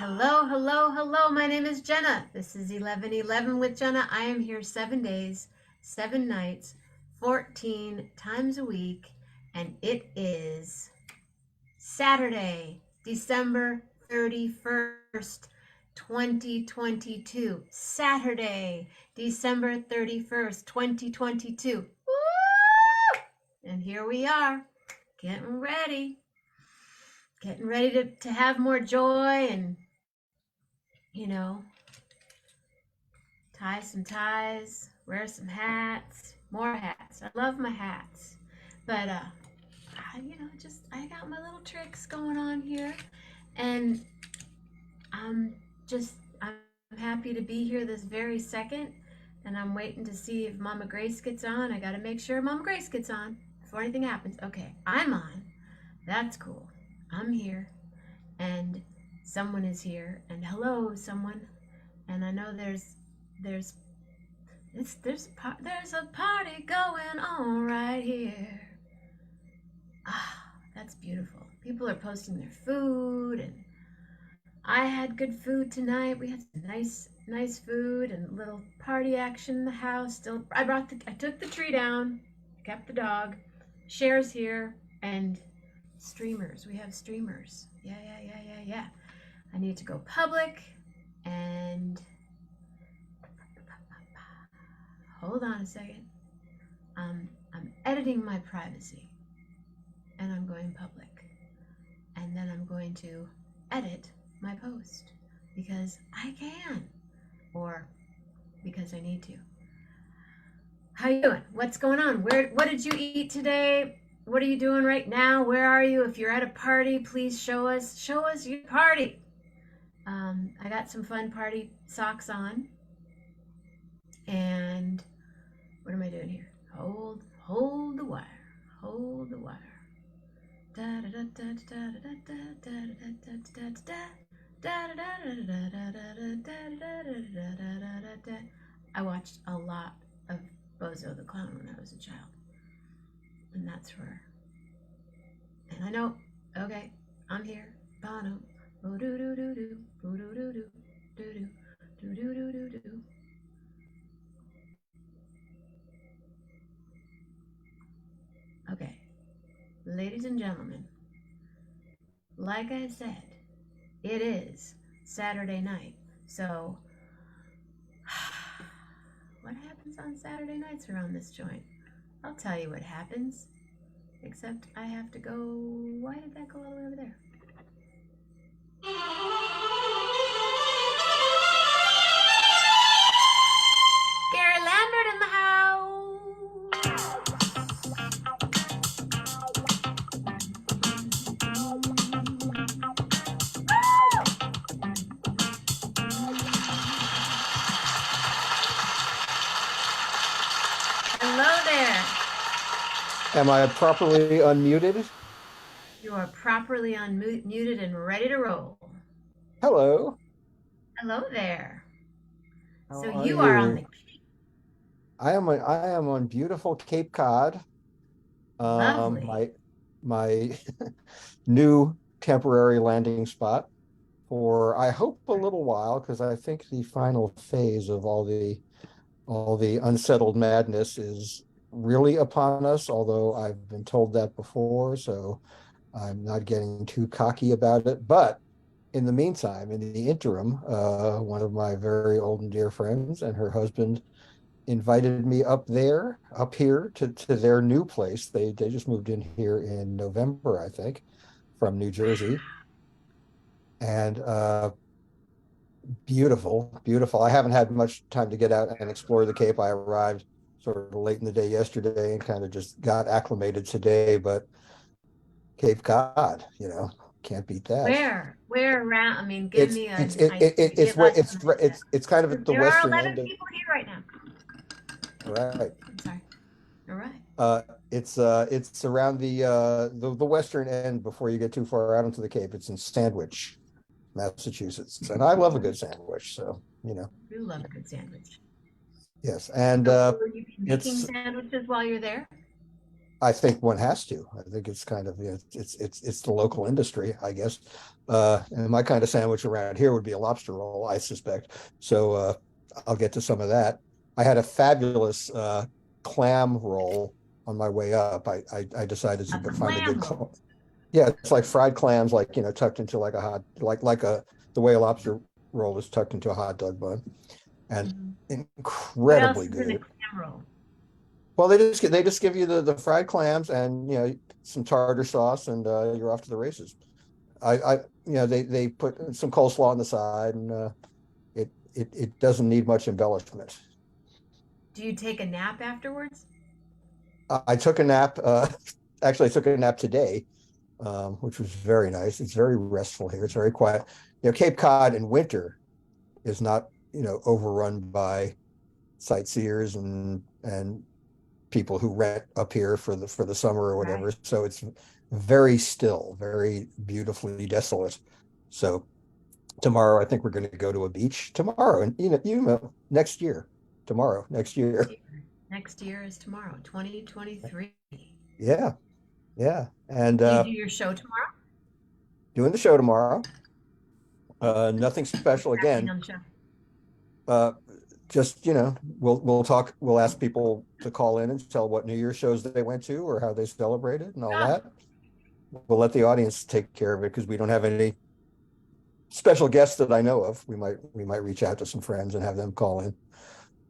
Hello, hello, hello. My name is Jenna. This is 1111 with Jenna. I am here 7 days, 7 nights, 14 times a week, and it is Saturday, December 31st, 2022. Saturday, December 31st, 2022. Woo! And here we are, getting ready to have more joy and tie some ties, wear some hats, more hats. I love my hats. But I got my little tricks going on here, and I'm I'm happy to be here this very second, and I'm waiting to see if Mama Grace gets on. I got to make sure Mama Grace gets on before anything happens. Okay, I'm on. That's cool. I'm here, and someone is here, and hello, someone. And I know there's there's a party going on right here. Ah, that's beautiful. People are posting their food, and I had good food tonight. We had some nice food and a little party action in the house. Still, I took the tree down, kept the dog. Cher's here, and streamers. We have streamers. Yeah. I need to go public, and hold on a second. I'm editing my privacy, and I'm going public, and then I'm going to edit my post because I can, or because I need to. How you doing? What's going on? What did you eat today? What are you doing right now? Where are you? If you're at a party, please show us your party. I got some fun party socks on, and what am I doing here? Hold the wire. Hold the wire. I watched a lot of Bozo the Clown when I was a child, and that's where. And I know. Okay, I'm here. Bono. Oh do do do do. Oh do do do do do do do do do. Okay, ladies and gentlemen, like I said, it is Saturday night. So, what happens on Saturday nights around this joint? I'll tell you what happens. Except I have to go. Why did that go all the way over there? Gary Lambert in the house. Hello there. Am I properly unmuted? You are properly unmuted and ready to roll. Hello. Hello there. How So are you are on the you? I am on beautiful Cape Cod. lovely. My new temporary landing spot for I hope a little while, because I think the final phase of all the unsettled madness is really upon us, although I've been told that before, so I'm not getting too cocky about it. But in the meantime, in the interim, one of my very old and dear friends and her husband invited me up here to their new place. They just moved in here in November, I think, from New Jersey. And beautiful. I haven't had much time to get out and explore the Cape. I arrived sort of late in the day yesterday and kind of just got acclimated today, but Cape Cod, can't beat that. Where around? I mean, give It's me it's an it, it idea. it's Give where us an idea. it's kind of at the There are western 11 end of people here right now. Right. I'm sorry. All right. Uh, it's around the western end before you get too far out into the Cape. It's in Sandwich, Massachusetts, and I love a good sandwich. So You love a good sandwich. yes, and So will you be making it's sandwiches while you're there? I think one has to. I think it's kind of it's the local industry, I guess. And my kind of sandwich around here would be a lobster roll, I suspect. So I'll get to some of that. I had a fabulous clam roll on my way up. I decided A to find a good clam roll. yeah, it's like fried clams, like tucked into like a hot like a the way a lobster roll is tucked into a hot dog bun, and Mhm. What else incredibly is in a good. clam roll? Well, they just give you the fried clams and some tartar sauce, and you're off to the races. I they put some coleslaw on the side, and it doesn't need much embellishment. Do you take a nap afterwards? I took a nap. Actually, I took a nap today, which was very nice. It's very restful here. It's very quiet. Cape Cod in winter is not overrun by sightseers and people who rent up here for the summer or Right. whatever. So it's very still, very beautifully desolate. So tomorrow, I think we're going to go to a beach tomorrow, and next year, tomorrow, next Next year. year. Next year is tomorrow, 2023. Yeah, yeah, and Do you do your show tomorrow? doing the show tomorrow. Nothing What's special happening again. on the show? Uh, just we'll talk. We'll ask people to call in and tell what New Year's shows they went to or how they celebrated and all Oh, that. We'll let the audience take care of it because we don't have any special guests that I know of. We might reach out to some friends and have them call in.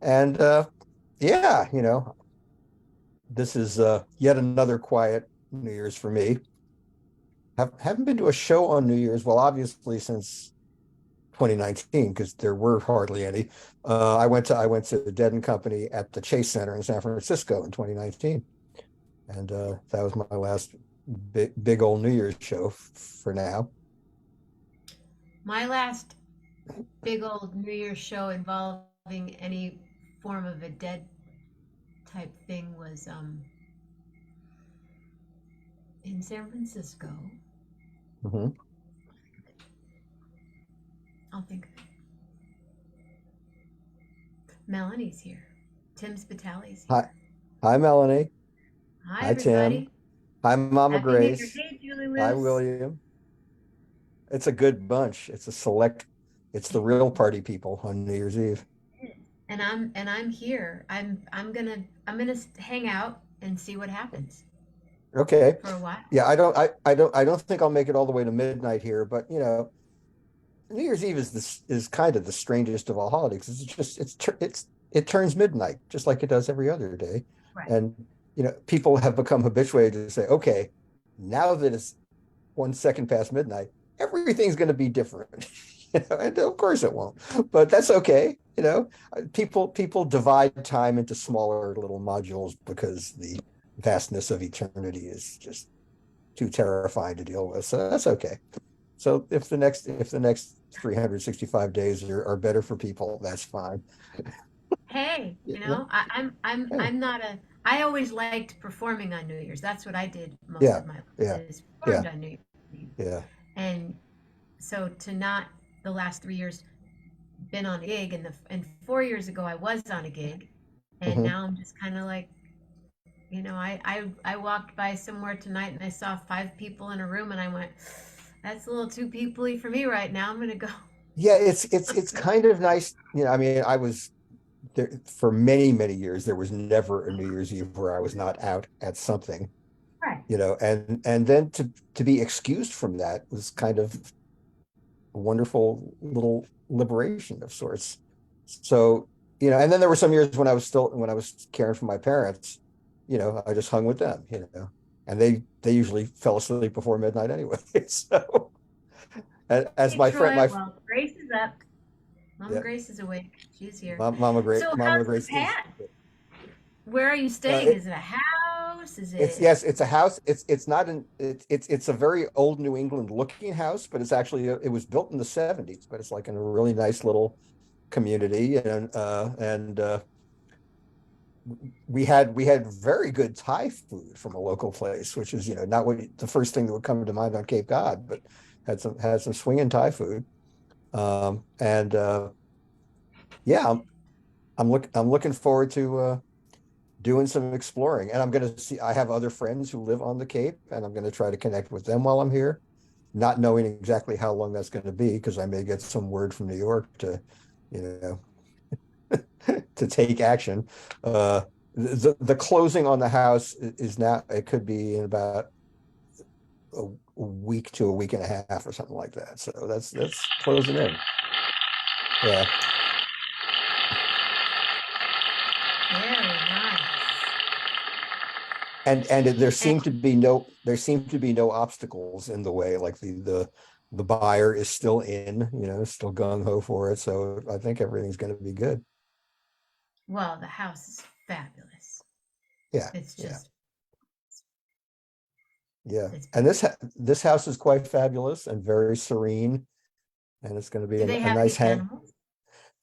And yeah, this is yet another quiet New Year's for me. Haven't been to a show on New Year's, well, obviously since 2019 because there were hardly any. I went to the Dead and Company at the Chase Center in San Francisco in 2019, and that was my last big old New Year's show for now. my last big old New Year's show involving any form of a dead type thing was in San Francisco. Mhm. I'll think of it. Melanie's here. Tim Spitali's Hi, here. hi, Melanie. Hi, Hi, Tim. everybody. Hi, Mama Happy New Year. Grace. Hey, Julie Hi, Luz. William. It's a good bunch. It's the real party people on New Year's Eve. And I'm here. I'm gonna hang out and see what happens Okay. for a while. Yeah, I don't think I'll make it all the way to midnight here, but New Year's Eve is kind of the strangest of all holidays. It turns midnight just like it does every other day. Right. And people have become habituated to say, okay, now that it's 1 second past midnight, everything's going to be different. And of course it won't, but that's okay. People divide time into smaller little modules because the vastness of eternity is just too terrifying to deal with. So that's okay. So if the next 365 days are better for people, that's fine. Hey, Yeah, I'm not a. I always liked performing on New Year's. That's what I did most yeah, of my life yeah, is yeah, performed on New Year's Eve. yeah. And so to not the last 3 years been on a gig, and 4 years ago I was on a gig, and Hmm. now I'm just kind of like, I walked by somewhere tonight and I saw 5 people in a room, and I went, that's a little too peoply for me right now. I'm gonna go. Yeah, it's kind of nice. I mean, I was there for many, many years. There was never a New Year's Eve where I was not out at something, Right. and then to be excused from that was kind of a wonderful little liberation of sorts. So, and then there were some years when I was caring for my parents, I just hung with them, and they usually fell asleep before midnight anyway. So, as Hey, my friend, Troy. my Well, Grace is up. Mama yeah, Grace is awake. She's here. Mama Grace, So Mama how's the Grace is. pad? Where are you staying? It, Is it a house? Is it's it? yes, it's a house. It's not an it's a very old New England looking house, but it's actually it was built in the 70s, but it's like in a really nice little community, and we had very good Thai food from a local place, which is, not what the first thing that would come to mind on Cape Cod, but had some swinging Thai food. And yeah, I'm looking forward to doing some exploring. And I'm going to see, I have other friends who live on the Cape, and I'm going to try to connect with them while I'm here, not knowing exactly how long that's going to be, because I may get some word from New York to, you to take action. The closing on the house is now, it could be in about a week to a week and a half or something like that. So that's closing in. Yeah. Very nice. And And there seem to be no obstacles in the way. Like the buyer is still in, still gung ho for it. So I think everything's going to be good. well, the house is fabulous. Yeah. It's Yeah. just Yeah. it's And this house is quite fabulous and very serene, and it's going to be do they a have nice any hang. animals?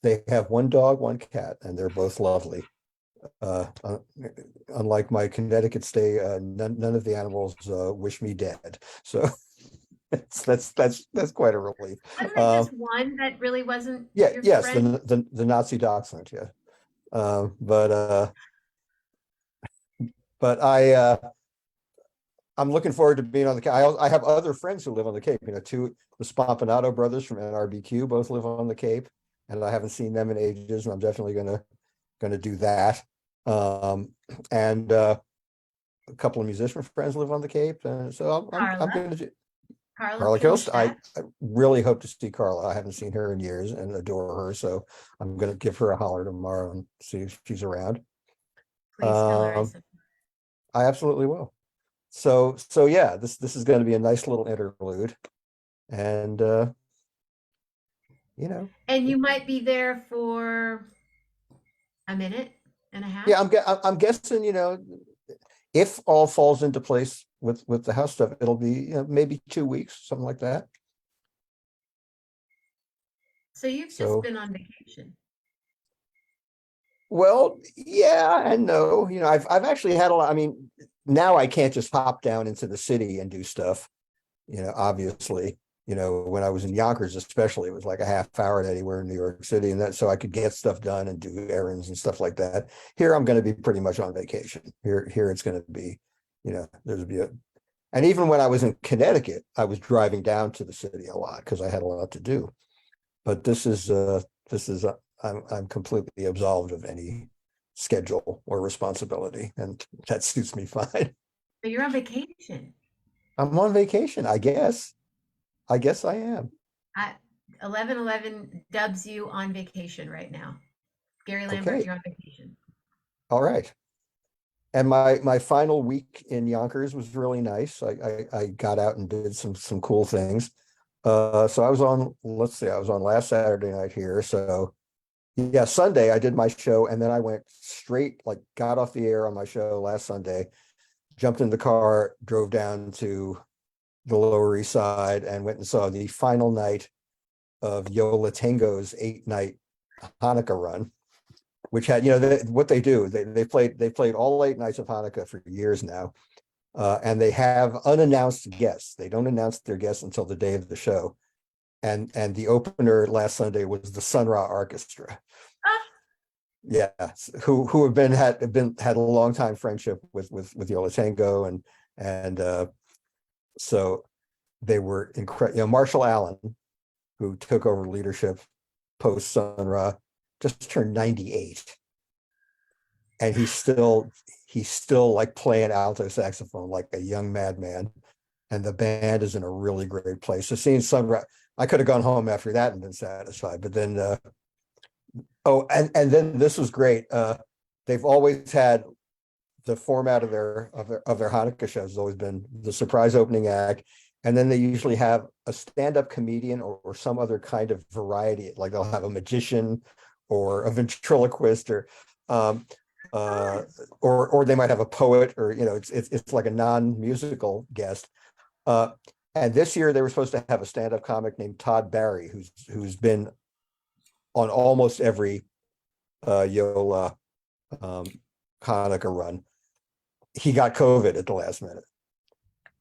They have one dog, one cat, and they're both lovely. Unlike my Connecticut stay, none of the animals wish me dead. So that's quite a relief. Wasn't it just one that really wasn't Yeah, your yes, friend? the Nazi dachshund, yeah. But I'm looking forward to being on the Cape. I have other friends who live on the Cape. The Spampanato brothers from NRBQ both live on the Cape, and I haven't seen them in ages, and I'm definitely gonna do that. And a couple of musician friends live on the Cape, and so I'm Carla. gonna do Carla Carla Coast. I, Kilstat. I really hope to see Carla. I haven't seen her in years and adore her, so I'm gonna give her a holler tomorrow and see if she's around. Please tell her I Um, said. I absolutely will. So yeah, this is going to be a nice little interlude, and you know, And you might be there for a minute and a half. yeah, I'm guessing, if all falls into place with the house stuff, it'll be, maybe 2 weeks, something like that. So you've just So, been on vacation. well, yeah and no. I've actually had a lot. I mean, now I can't just hop down into the city and do stuff. Obviously, when I was in Yonkers, especially, it was like a half hour to anywhere in New York City, and that so I could get stuff done and do errands and stuff like that. Here, I'm going to be pretty much on vacation. Here it's going to be, there's be a, and even when I was in Connecticut, I was driving down to the city a lot because I had a lot to do. But I'm completely absolved of any schedule or responsibility, and that suits me fine. So you're on vacation. I'm on vacation, I guess. I guess I am. I 1111 dubs you on vacation right now. Gary Lambert, Okay. you're on vacation. All right. And my final week in Yonkers was really nice. I got out and did some cool things. So I was on, let's see, I was on last Saturday night here. So yeah, Sunday I did my show, and then I went straight, like got off the air on my show last Sunday, jumped in the car, drove down to the Lower East Side, and went and saw the final night of Yo La Tengo's 8-night Hanukkah run, which had, what they do, they played all 8 nights of Hanukkah for years now. And they have unannounced guests. They don't announce their guests until the day of the show. And the opener last Sunday was the Sun Ra Orchestra. Ah, Yeah, who had a long time friendship with Yo La Tengo, and so they were incredible. Marshall Allen, who took over leadership post Sun Ra, just turned 98, and he's still like playing alto saxophone like a young madman, and the band is in a really great place. So seeing Sun Ra, I could have gone home after that and been satisfied, but then and then this was great. They've always had the format of their Hanukkah shows has always been the surprise opening act, and then they usually have a stand-up comedian or some other kind of variety. Like they'll have a magician or a ventriloquist, um, uh, or they might have a poet, or it's like a non-musical guest. Uh, and this year they were supposed to have a stand-up comic named Todd Barry, who's been on almost every Yola um, Hanukkah run, he got COVID at the last minute.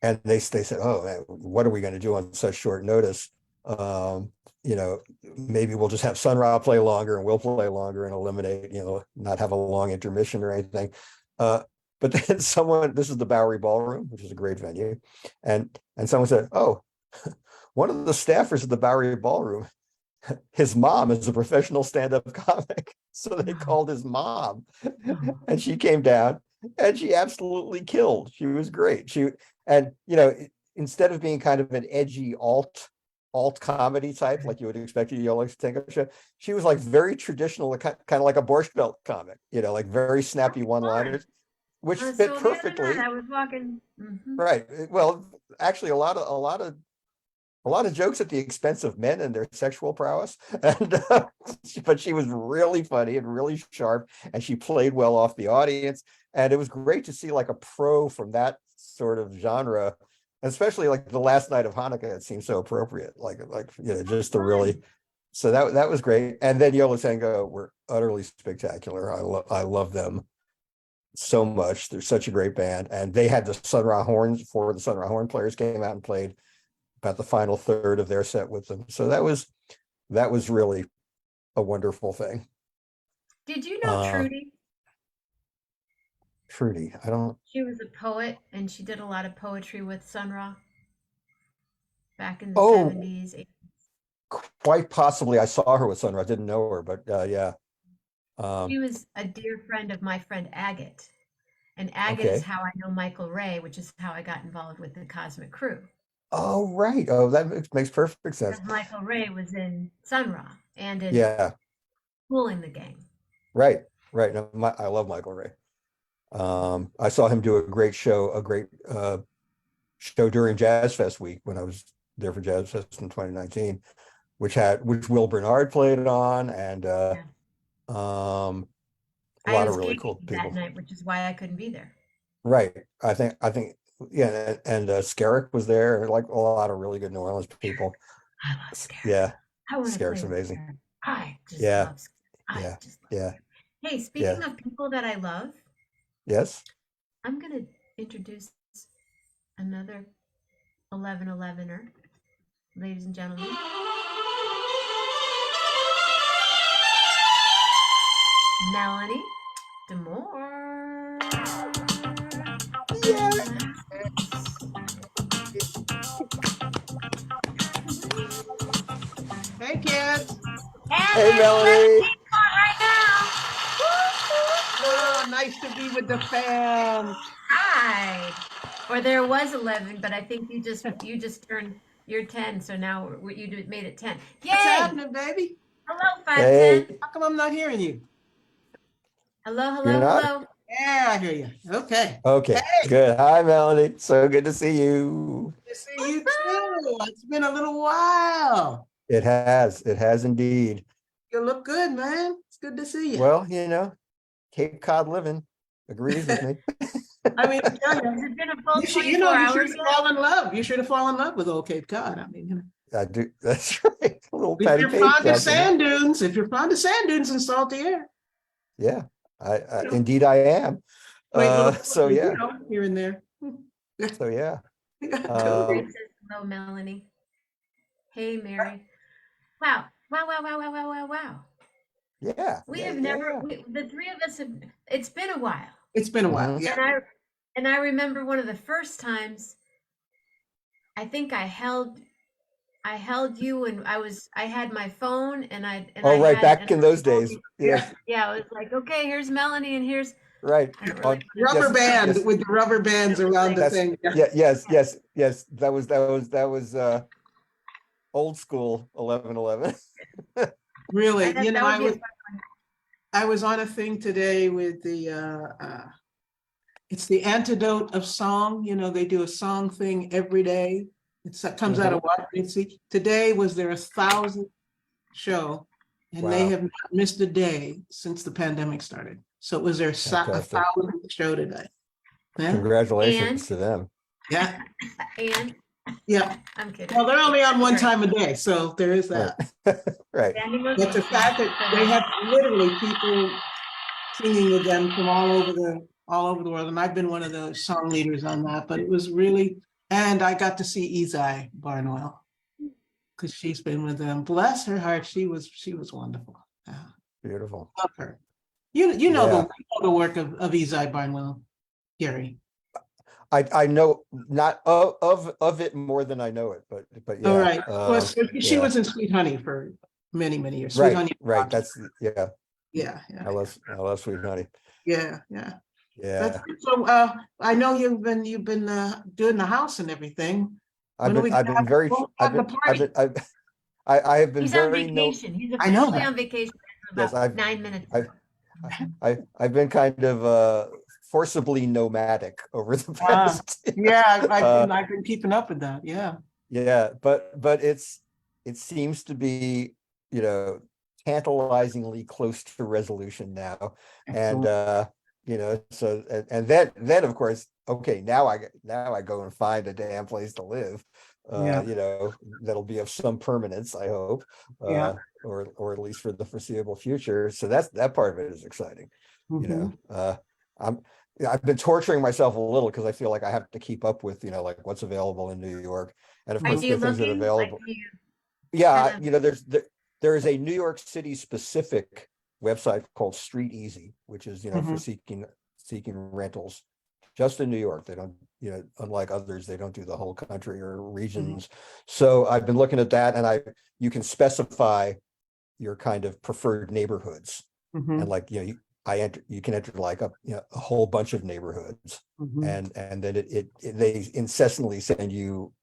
And they said, oh, man, what are we going to do on such short notice? Maybe we'll just have Sun Ra play longer and we'll play longer and eliminate, not have a long intermission or anything. But then this is the Bowery Ballroom, which is a great venue. And someone said, oh, one of the staffers at the Bowery Ballroom, his mom is a professional stand-up comic. So they called his mom and she came down and she absolutely killed. She was great. Instead of being kind of an edgy alt comedy type, like you would expect a Yola stand-up show, she was like very traditional, kind of like a Borscht Belt comic, like very snappy one-liners, which fit perfectly. I was walking. Right. Well, actually, a lot of jokes at the expense of men and their sexual prowess, but she was really funny and really sharp, and she played well off the audience, and it was great to see like a pro from that sort of genre, especially like the last night of Hanukkah. It seemed so appropriate, just to really. So that was great, and then Yola Tango were utterly spectacular. I love them so much. They're such a great band, and they had the Sun Ra horns. 4 of the Sun Ra horn players came out and played about the final third of their set with them. So that was really a wonderful thing. Did you know Trudy? Trudy, I don't. She was a poet and she did a lot of poetry with Sun Ra back in the 70s. 80s. Quite possibly. I saw her with Sun Ra. I didn't know her, but yeah. She was a dear friend of my friend Agate. And Agate is how I know Michael Ray, which is how I got involved with the Cosmic Crew. Oh, right. Oh, that makes perfect sense. Because Michael Ray was in Sun Ra and in Kool and the Gang. Right. No, I love Michael Ray. I saw him do a great show during Jazz Fest week when I was there for Jazz Fest in 2019, which Will Bernard played on, and a lot of really cool people that night, which is why I couldn't be there. Right. I think yeah, and Skerrick was there, like a lot of really good New Orleans people. I love Skerrick. Yeah, Skerrick's amazing. I just love Skerrick. Hey, speaking of people that I love, yes, I'm gonna introduce another 1111er, ladies and gentlemen. Melanie D'Amore. Yeah. Hey, kids. Hey, Melanie. Right now. Oh, nice to be with the fam. Hi. Or there was 11, but I think you just turned. You're 10, so now you made it 10. Yay! What's happening, baby? Hello, 510. How come I'm not hearing you? Hello. Yeah, I hear you. Okay. Okay. Hey. Good. Hi, Melanie. So good to see you. Good to see you too. It's been a little while. It has indeed. You look good, man. It's good to see you. Well, Cape Cod living agrees with me. I mean, you should fall in love. You should have fallen in love with old Cape Cod. I mean, I do. That's right. A little if you're fond of sand dunes, and salty air. Yeah, indeed I am. So yeah, here and there. So yeah. Hello, Melanie. Hey, Mary. Wow. Yeah. We have never. The three of us have. It's been a while. It's been a while. Yeah. And I remember one of the first times. I think I held you, and I had my phone, and I. Back in those days. Yeah. Yeah, it was like, okay, here's Melanie, and here's. Right. Rubber band with the rubber bands around the thing. Yeah. Yes. That was old school 1111. Really, I was on a thing today with the it's the antidote of song. They do a song thing every day. It comes out of Washington D.C. Today was their 1,000th show, and they have not missed a day since the pandemic started. So it was their 1,000th show today. Yeah? Congratulations to them. Yeah. And yeah, I'm kidding. Well, they're only on one time a day, so there is that. Right. But the fact that they have literally people singing with them from all over the world. And I've been one of the song leaders on that, but it was really, and I got to see Izai Barnwell because she's been with them. Bless her heart, she was wonderful. Yeah, Beautiful. love her. You know Yeah. the work of Izai Barnwell, Gary. I know not of it more than I know it, but All yeah. right. Well, so she Yeah. was in Sweet Honey for many, many years. Sweet Honey. Right. That's yeah. Yeah, I love Sweet Honey. yeah. Yeah. So I know you've been doing the house and everything. I've When are we been I've gonna been very we'll I've have the been I've party? been I have been He's on very vacation. He's I know officially that. on vacation for yes, about 9 minutes. I've been kind of forcibly nomadic over the Ah, past. yeah, Uh, I've been keeping up with that. Yeah. yeah, but it seems to be, you know, tantalizingly close to resolution now. And Excellent. you know, so and then of course, okay, now I go and find a damn place to live. Yeah. You know, that'll be of some permanence, I hope. Yeah. Or at least for the foreseeable future. So that part of it is exciting. You Mhm. know, I've been torturing myself a little because I feel like I have to keep up with, you know, like what's available in New York. And of Are course, Mhm. you the things that are looking? Like, available. do you Yeah, kind of? you know, there is a New York City specific website called Street Easy, which is, you know, for Mhm. seeking rentals just in New York. They don't, you know, unlike others, they don't do the whole country or Mhm. regions. So I've been looking at that, and you can specify your kind of preferred neighborhoods, and Mhm. like, you know, you can enter like a whole bunch of neighborhoods, Mhm. and then they incessantly send you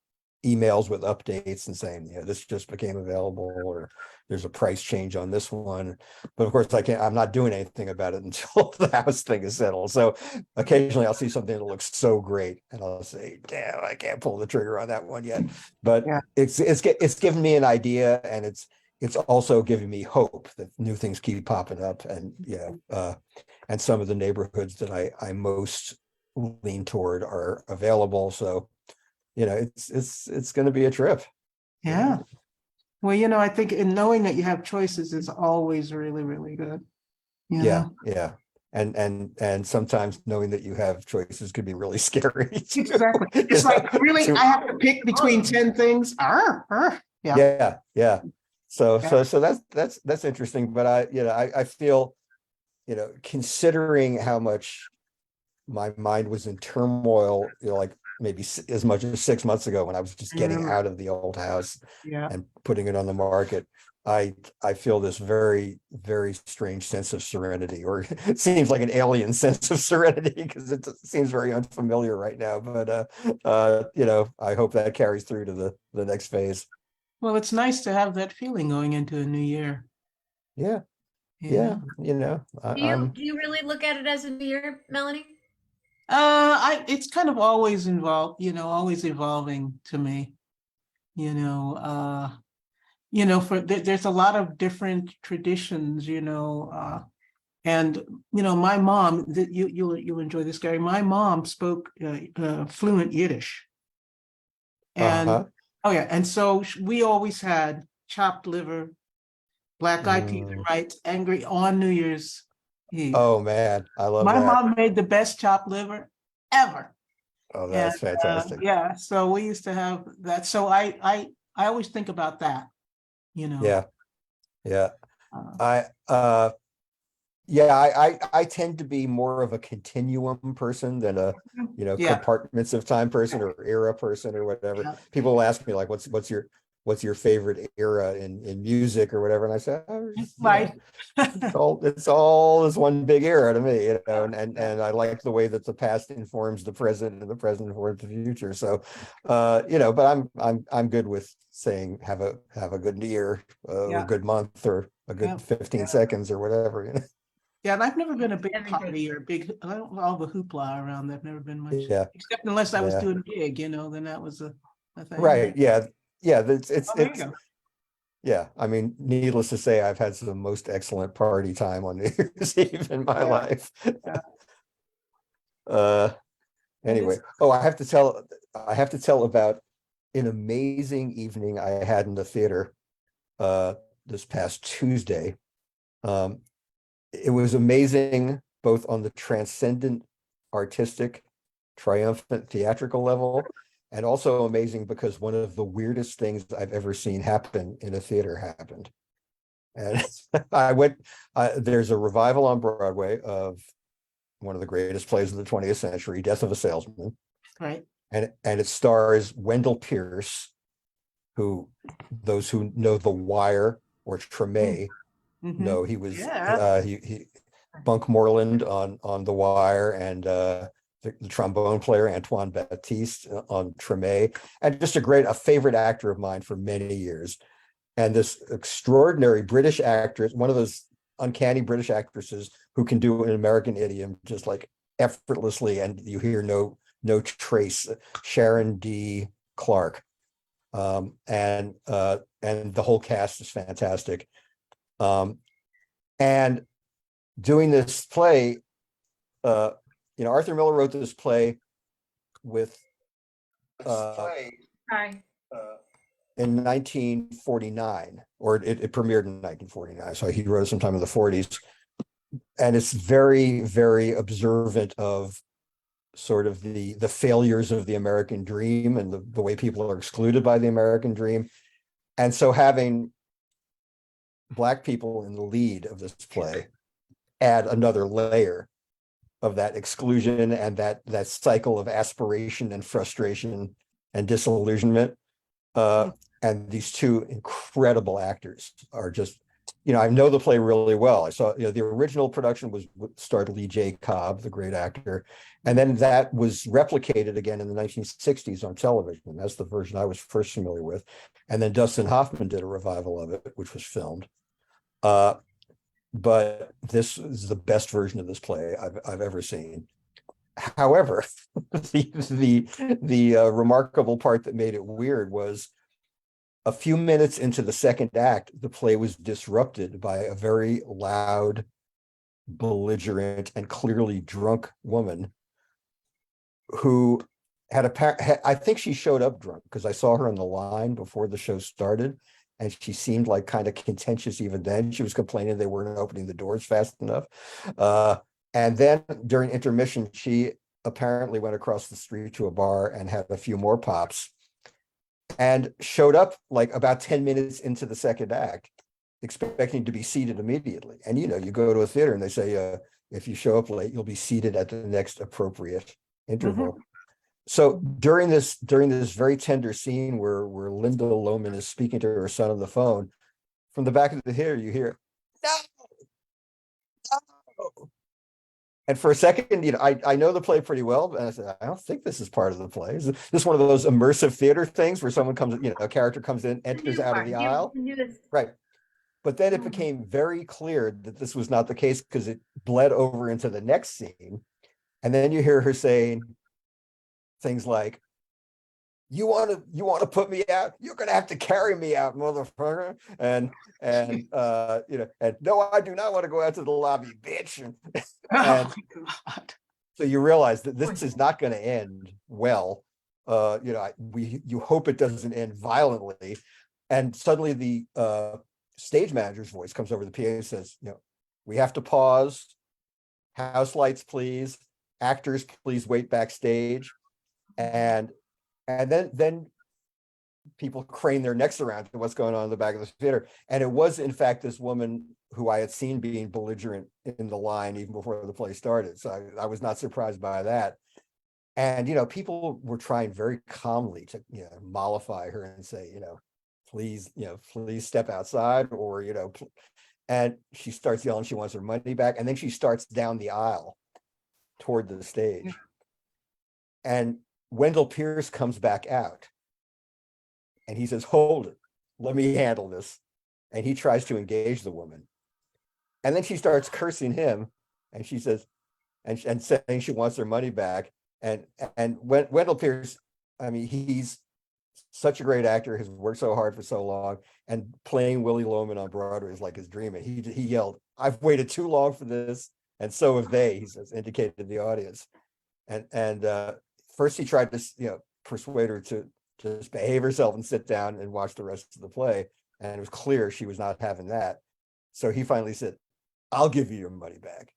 emails with updates and saying, you know, this just became available, or there's a price change on this one. But of course, I'm not doing anything about it until the house thing is settled. So occasionally I'll see something that looks so great and I'll say, damn, I can't pull the trigger on that one yet. But Yeah. it's given me an idea, and it's also giving me hope that new things keep popping up. And and some of the neighborhoods that I most lean toward are available. So, you know, it's going to be a trip. Yeah. Well, I think in knowing that you have choices is always really, really good. Yeah. And sometimes knowing that you have choices could be really scary. Exactly. It's like, really, I have to pick between 10 things. Yeah. Yeah. So Yeah. that's interesting. But I feel, you know, considering how much my mind was in turmoil, you know, like maybe as much as 6 months ago when I was just getting out of the old house Yeah. and putting it on the market. I feel this very, very strange sense of serenity, or it seems like an alien sense of serenity because it seems very unfamiliar right now. But you know, I hope that carries through to the next phase. Well, it's nice to have that feeling going into a new year. Yeah, Yeah. yeah. You know, Do you really look at it as a new year, Melanie? It's kind of always always evolving to me. There's a lot of different traditions, and my mom, you'll enjoy this, Gary. My mom spoke fluent Yiddish, and uh-huh. oh yeah, and so we always had chopped liver, black eyed peas and Mm. rice, angry on New Year's Eve. Oh man, I love My that. mom made the best chopped liver ever. Oh, And that's fantastic. yeah, so we used to have that. So I always think about that, you know. Yeah, yeah. Uh, I yeah, I tend to be more of a continuum person than a, you know, yeah, compartments of time person or era person or whatever. yeah, People will ask me like, what's your favorite era in music or whatever, and I say, oh, you know, right. it's all this one big era to me, you know, Yeah, and I like the way that the past informs the present and the present informs the future. So, you know, but I'm good with saying have a good year, or a yeah, good month, or a yeah, good 15 seconds or whatever, you know. yeah. And I've never been a big Everything. party or all the hoopla around. I've never been much, Yeah, except unless I was yeah, doing a gig, then that was a thing. right. Yeah, yeah. Oh, there you go. Yeah. I mean, needless to say, I've had some most excellent party time on New Year's Eve in my Yeah, life. yeah. Uh, And it's anyway, oh, I have to tell about an amazing evening I had in the theater this past Tuesday. Um, it was amazing both on the transcendent, artistic, triumphant theatrical level, and also amazing because one of the weirdest things I've ever seen happen in a theater happened. And there's a revival on Broadway of one of the greatest plays of the 20th century, Death of a Salesman. Right. And it stars Wendell Pierce, who those who know The Wire or Treme know he was he Bunk Moreland on The Wire, and the trombone player Antoine Baptiste on Treme, and just a favorite actor of mine for many years. And this extraordinary British actress, one of those uncanny British actresses who can do an American idiom just like effortlessly, and you hear no trace, Sharon D. Clarke. And the whole cast is fantastic. And doing this play, Arthur Miller wrote this play with in 1949, or it premiered in 1949. So he wrote it sometime in the 40s. And it's very, very observant of sort of the failures of the American dream and the way people are excluded by the American dream. And so having Black people in the lead of this play add another layer of that exclusion and that cycle of aspiration and frustration and disillusionment. And these two incredible actors are just, I know the play really well. I saw, the original production starred Lee J. Cobb, the great actor. And then that was replicated again in the 1960s on television. That's the version I was first familiar with. And then Dustin Hoffman did a revival of it, which was filmed. But this is the best version of this play I've ever seen. However, the remarkable part that made it weird was a few minutes into the second act, the play was disrupted by a very loud, belligerent, and clearly drunk woman who I think she showed up drunk because I saw her on the line before the show started, and she seemed like kind of contentious even then. She was complaining they weren't opening the doors fast enough. And then during intermission, she apparently went across the street to a bar and had a few more pops and showed up like about 10 minutes into the second act, expecting to be seated immediately. And, you go to a theater and they say, if you show up late, you'll be seated at the next appropriate interval. Mm-hmm. So during this very tender scene where Linda Lohman is speaking to her son on the phone, from the back of the theater, you hear, no. And for a second, I know the play pretty well, and I said, I don't think this is part of the play. Is this one of those immersive theater things where someone comes, a character comes in, enters out of the aisle? Right. But then it became very clear that this was not the case because it bled over into the next scene. And then you hear her saying things like, you want to put me out? You're going to have to carry me out, motherfucker. And no, I do not want to go out to the lobby, bitch. So you realize that this is not going to end well. You hope it doesn't end violently. And suddenly the stage manager's voice comes over the PA and says, we have to pause. House lights, please. Actors, please wait backstage. And then people crane their necks around to what's going on in the back of the theater. And it was, in fact, this woman who I had seen being belligerent in the line even before the play started. So I was not surprised by that. And, people were trying very calmly to, mollify her and say, please step outside, or, and she starts yelling she wants her money back. And then she starts down the aisle toward the stage. And Wendell Pierce comes back out and he says, hold it, let me handle this. And he tries to engage the woman. And then she starts cursing him, and she says, and saying she wants her money back. And Wendell Pierce, I mean, he's such a great actor, has worked so hard for so long, and playing Willie Loman on Broadway is like his dream. And he yelled, I've waited too long for this, and so have they, he says, indicated to the audience. And first he tried to, persuade her to just behave herself and sit down and watch the rest of the play. And it was clear she was not having that. So he finally said, I'll give you your money back.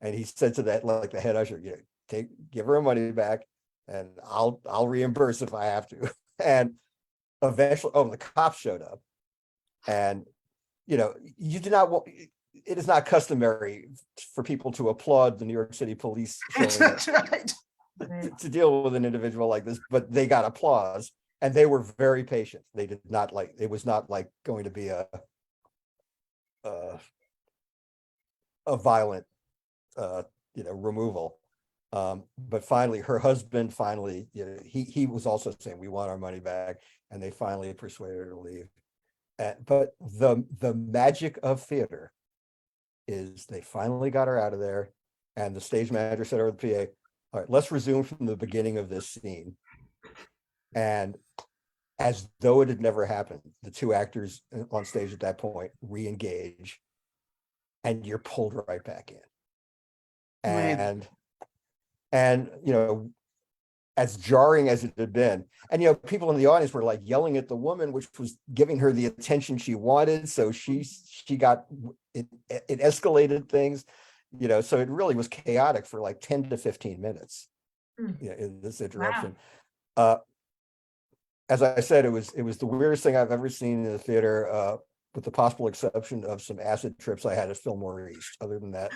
And he said to that, like the head usher, give her her money back and I'll reimburse if I have to. And eventually, the cops showed up. And, you do not want, it is not customary for people to applaud the New York City police showing up That's right. to deal with an individual like this, but they got applause and they were very patient. They did not it was not like going to be a violent, removal. But finally, her husband he was also saying, we want our money back. And they finally persuaded her to leave. But the magic of theater is they finally got her out of there. And the stage manager said over the PA, all right, let's resume from the beginning of this scene. And as though it had never happened, the two actors on stage at that point re-engage, and you're pulled right back in. Amazing. And as jarring as it had been, and people in the audience were like yelling at the woman, which was giving her the attention she wanted. So she got it escalated things, so it really was chaotic for like 10 to 15 minutes. In this interruption. Wow. As I said, it was the weirdest thing I've ever seen in the theater, with the possible exception of some acid trips I had at Fillmore East. Other than that,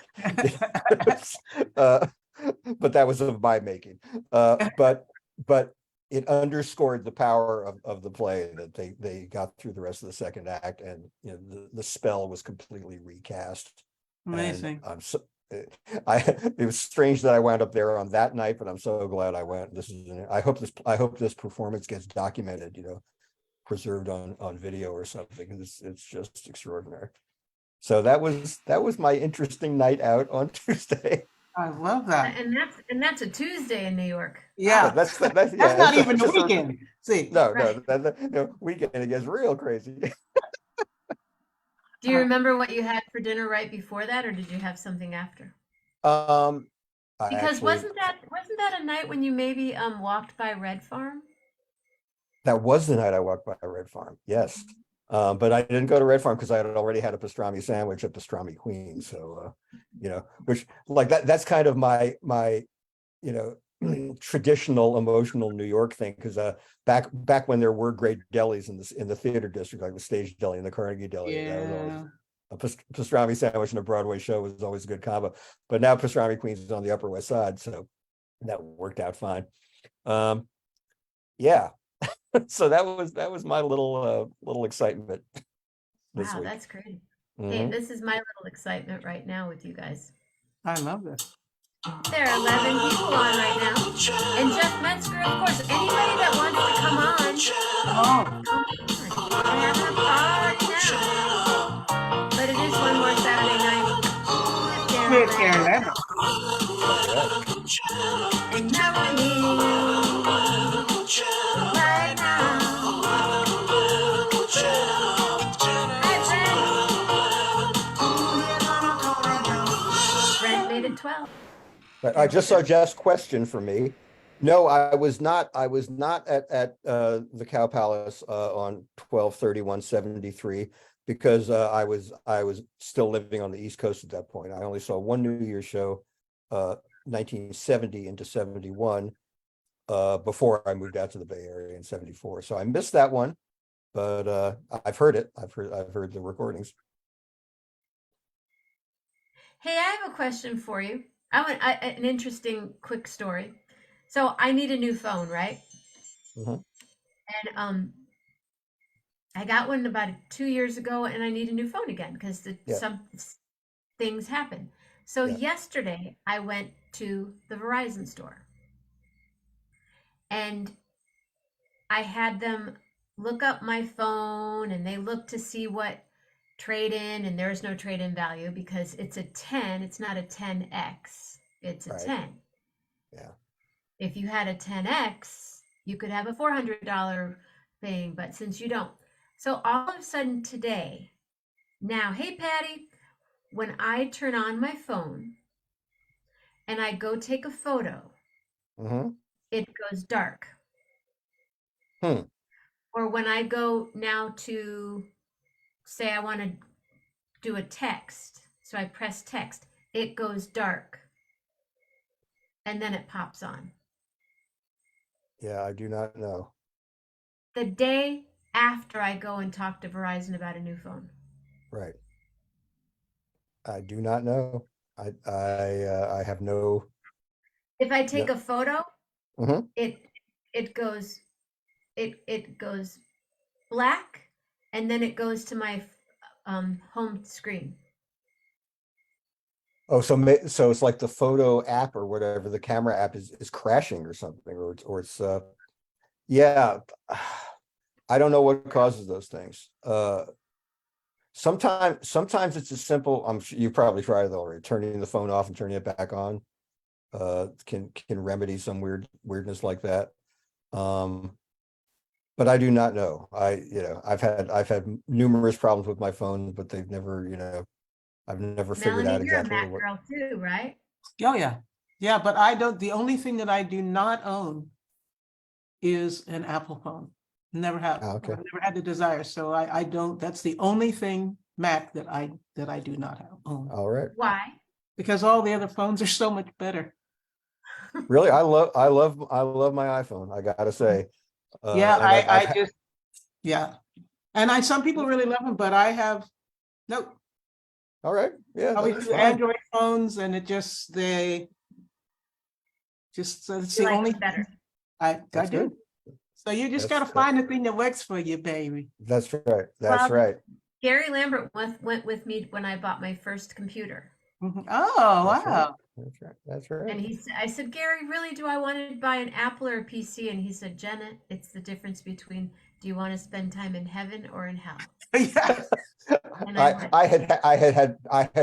but that was of my making. But it underscored the power of the play that they got through the rest of the second act, and the spell was completely recast. Amazing. And I'm so. It was strange that I wound up there on that night, but I'm so glad I went. I hope this performance gets documented, preserved on video or something. It's just extraordinary. So that was my interesting night out on Tuesday. I love that. And that's a Tuesday in New York. Yeah, that's not even the weekend. See, no, weekend it gets real crazy. Do you remember what you had for dinner right before that, or did you have something after? Because wasn't that a night when you maybe walked by Red Farm? That was the night I walked by Red Farm. Yes. But I didn't go to Red Farm because I had already had a pastrami sandwich at Pastrami Queen. So which like that's kind of my traditional emotional New York thing, because back when there were great delis in the theater district, like the Stage Deli and the Carnegie Deli, a pastrami sandwich and a Broadway show was always a good combo. But now Pastrami Queens is on the Upper West Side, so that worked out fine. Yeah. So that was my little excitement this wow, week. That's great. Hey, this is my little excitement right now with you guys. I love this. There are 11 people on right now. And Jeff Metzger, of course, anybody that wants to come on, we're having a party now. But it is one more Saturday night. With Karen. And now we're here right now. Brent made it 12. I just saw Jeff's question for me. No, I was not at the Cow Palace on 12/31/73 because I was still living on the East Coast at that point. I only saw one New Year's show, 1970 into 71, before I moved out to the Bay Area in 74. So I missed that one, but I've heard it. I've heard the recordings. Hey, I have a question for you. An interesting quick story. So I need a new phone, right? Mm-hmm. And I got one about 2 years ago, and I need a new phone again because some things happen. So yesterday I went to the Verizon store, and I had them look up my phone, and they looked to see what trade-in, and there's no trade-in value because it's a 10. It's not a 10X. It's a 10. Yeah. If you had a 10X, you could have a $400 thing, but since you don't. So all of a sudden today, now, hey, Patty, when I turn on my phone and I go take a photo, it goes dark. Or when I go now to say I want to do a text, So I press text. It goes dark. And then it pops on. Yeah, I do not know. The day after I go and talk to Verizon about a new phone. Right. I do not know. I have no. If I take a photo, Mhm. it goes black, and then it goes to my home screen. Oh, so it's like the photo app or whatever, the camera app is crashing or something, or it's yeah. I don't know what causes those things. Sometimes it's as simple. I'm sure you probably tried it already. Turning the phone off and turning it back on can remedy some weirdness like that. But I do not know. I've had numerous problems with my phone, but they've never, I've never figured out Melanie, you're a exactly Mac what. girl too, right? Oh, yeah. Yeah, but I don't, the only thing that I do not own is an Apple phone. Never have. Ah, okay. I've never had the desire, so I don't, that's the only thing Mac that I do not own. All right. Why? Because all the other phones are so much better. Really, I love my iPhone. I gotta say. Yeah, And I've I just, yeah. And some people really love them, but I have, nope. all right. Yeah, Probably that's two fine. Android phones and it's the You like only it better. I That's do. good. So you just That's- gotta find the thing that works for you, baby. That's right. That's Well, right. Gary Lambert went with me when I bought my first computer. Mhm. Oh, That's right. wow. That's right. That's right. And I said, Gary, really, do I want to buy an Apple or a PC? And he said, Jenna, it's the difference between do you want to spend time in heaven or in hell? Yeah. And I had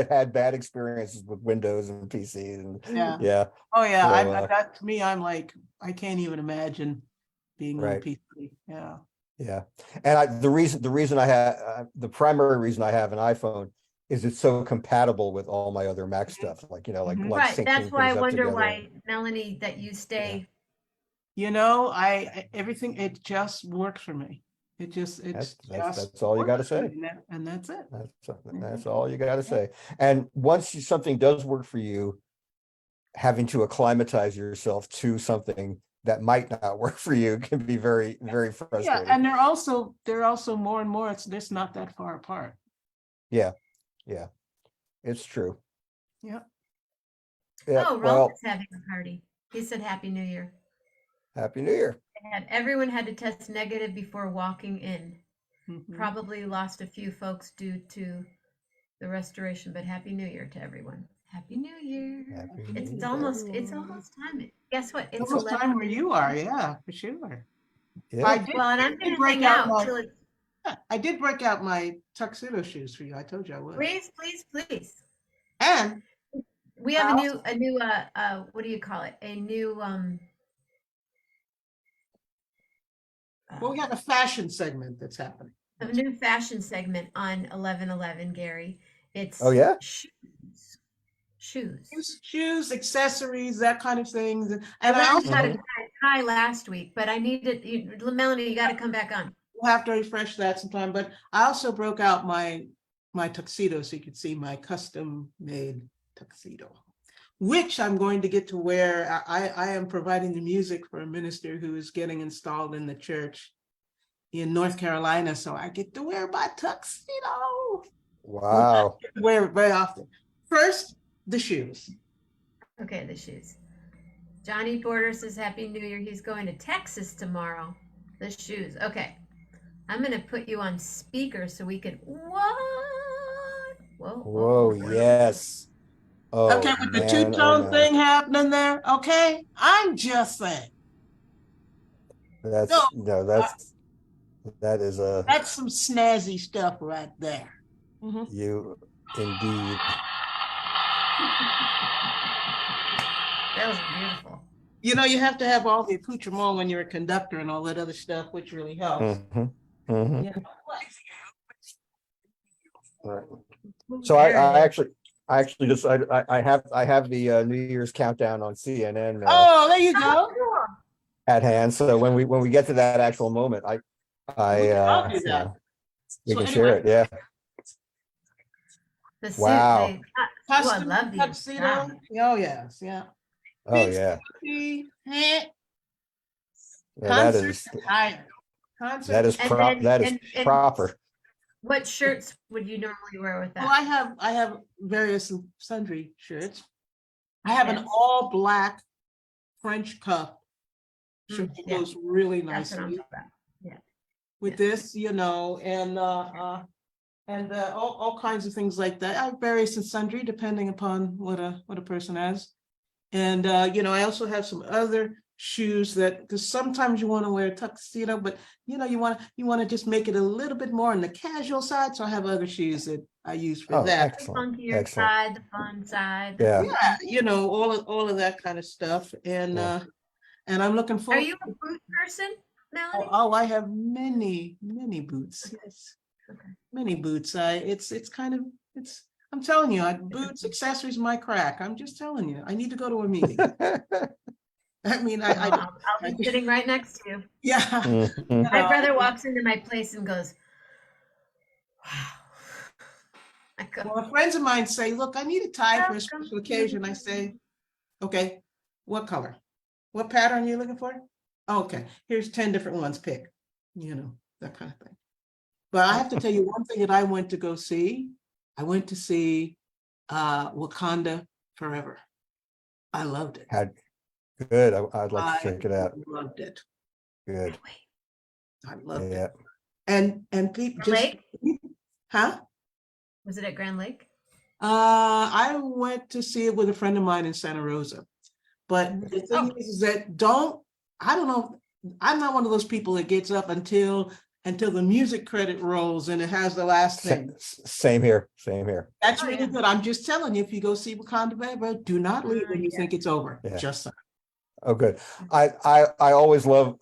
had bad experiences with Windows and PCs and Yeah. yeah. Oh, yeah. So, That to me, I'm like, I can't even imagine being on Right. PC. Yeah. Yeah. And the reason I have the primary reason I have an iPhone is it's so compatible with all my other Mac stuff, like Mhm. like right. That's syncing why I things up wonder together. why, Melanie, that you stay. You know, everything, it just works for me. That's all you got to say. And that's it. That's all you got to say. And once something does work for you, having to acclimatize yourself to something that might not work for you can be very, very frustrating. Yeah, and they're also more and more, it's just not that far apart. Yeah, it's true. Yeah. Yeah. Oh, Well, Rolf's having a party. He said Happy New Year. Happy New Year. Everyone had to test negative before walking in. Mhm. Probably lost a few folks due to the restoration, but Happy New Year to everyone. Happy New Year. Happy New It's Year, almost everyone. time. Guess what? It's Almost 11. time where you are, yeah, for sure. Yeah. I did, Well, and I'm did going to break hang out out my, till it's I did break out my tuxedo shoes for you. I told you I would. please, please, please. And We have a new what do you call it? A new well, we have a fashion segment that's happening. a new fashion segment on 11/11, Gary. It's Oh, yeah? shoes. Shoes, accessories, that kind of things. And I I learned also how to tie last week, but I needed Melanie. You got to come back on. will have to refresh that sometime. But I also broke out my tuxedo so you could see my custom made tuxedo, which I'm going to get to wear. I am providing the music for a minister who is getting installed in the church in North Carolina. So I get to wear my tuxedo. Wow. Wear it very often. First, the shoes. Okay, the shoes. Johnny Border says Happy New Year. He's going to Texas tomorrow. The shoes. Okay. I'm going to put you on speaker so we can. What? Whoa, yes. Oh, Okay, with the man, two-tone oh, thing happening there. Okay, I'm just saying. That is That's some snazzy stuff right there. Mhm. you indeed. That was beautiful. You know, you have to have all the accoutrement when you're a conductor and all that other stuff, which really helps. Mhm, mhm. Yeah. Right. So I actually just I have the New Year's countdown on CNN Oh, there you go. at hand. So when we get to that actual moment, We can all do that. we So can share anyway. it. Yeah. The suit, Wow. they, oh, I Custom love these. tuxedo. Wow. Oh, yes, yeah. Oh, yeah. Yeah, Concert attire. Concert. that is And prop, then, that is and proper. what shirts would you normally wear with Well, that? I have various and sundry shirts. I have an Yes. all black French cuff shirt that yeah. goes really That's what I'm nicely talking about. with yeah. this, and all kinds of things like that. I have various and sundry depending upon what a person has. And I also have some other shoes that, because sometimes you want to wear a tuxedo, but you want to just make it a little bit more on the casual side. So I have other shoes that I use for Oh, that. The excellent. funkier Excellent. side, the fun side. the Yeah. fun- Yeah, all of that kind of stuff. And Yeah. and I'm looking Are forward. you a boot person, Melanie? I have many boots. Yes, Okay. many boots. It's kind of I'm telling you, boots, accessories, my crack. I'm just telling you. I need to go to a meeting. I mean, I'll be sitting right next to you. yeah. Mhm. My brother walks into my place and goes, "Wow." I go, Well, friends of mine say, "Look, I need a tie for a Welcome. special occasion." I say, "Okay, what color? What pattern are you looking for?" Okay, here's 10 different ones. Pick. That kind of thing. But I have to tell you one thing that I went to go see. I went to see Wakanda Forever. I loved it. Good. I'd like to check it out. Loved it. Good. I loved Yeah. it. And people just, Lake? huh? Was it at Grand Lake? I went to see it with a friend of mine in Santa Rosa. But the thing is that I don't know, I'm not one of those people that gets up until the music credit rolls and it has the last thing. Same here. Same here. That's Oh, really yeah. good. I'm just telling you, if you go see Wakanda Forever, do not leave when you Yeah. think it's over. Yeah. Just Oh, good. I always love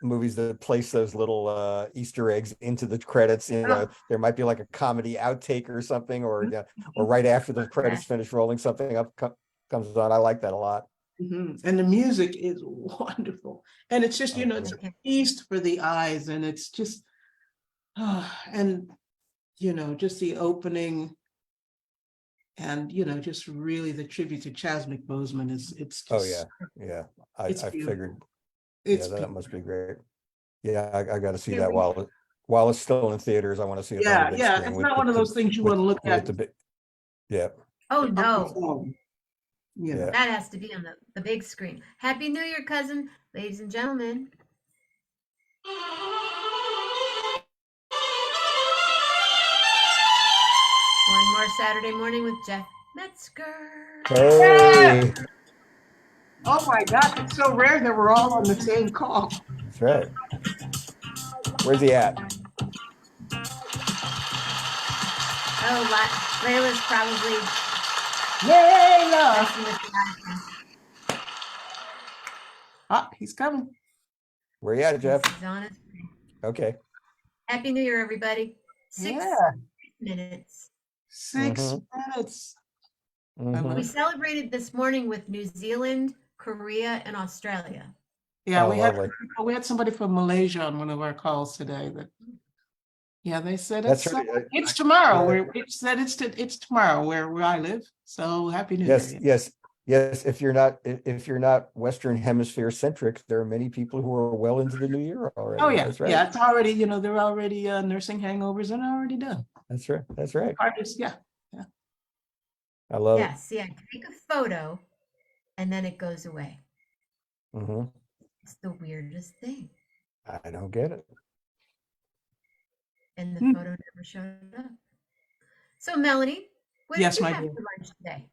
movies that place those little Easter eggs into the credits. There might be like a comedy outtake or something, or right after the credits finish rolling, something up comes on. I like that a lot. And the music is wonderful. And it's just, it's a feast for the eyes, and it's just, and just the opening, and just really the tribute to Chadwick Boseman it's Oh just, yeah. I it's figured. it's that beautiful. must be great. Yeah, I got to see that while it's still in theaters. I want to see it on the big Yeah, screen it's with not one of those things you want to look at. Yeah. Oh, on the no. phone. Yeah. That has to be on the big screen. Happy New Year, cousin, ladies and gentlemen. One more Saturday morning with Jeff Metzger. Hey, Oh my God, it's so rare that we're all on the same call. that's right. Where's he at? Oh, Layla's probably Layla! messing with the iPhone. Ah, he's coming. Where you at, Jeff? He's on his way. Okay. Happy New Year, everybody. 6 Yeah, minutes. 6 minutes. Mhm. We celebrated this morning with New Zealand, Korea, and Australia. Yeah, Oh, we lovely. had somebody from Malaysia on one of our calls today. They said That's it's right. it's tomorrow. Yeah. It said it's tomorrow where I live. So happy New Yes, Year. yes. If you're not Western Hemisphere centric, there are many people who are well into the new year already. Oh yeah, That's right. yeah. It's already they're already nursing hangovers and already done. That's right. That's right. Yeah. I love Yeah, see, I take a photo and then it goes away. it. Hmm. It's the weirdest thing. I don't get it. And the photo never showed up. So, Melanie, what Yes, did you my have dear. for lunch today?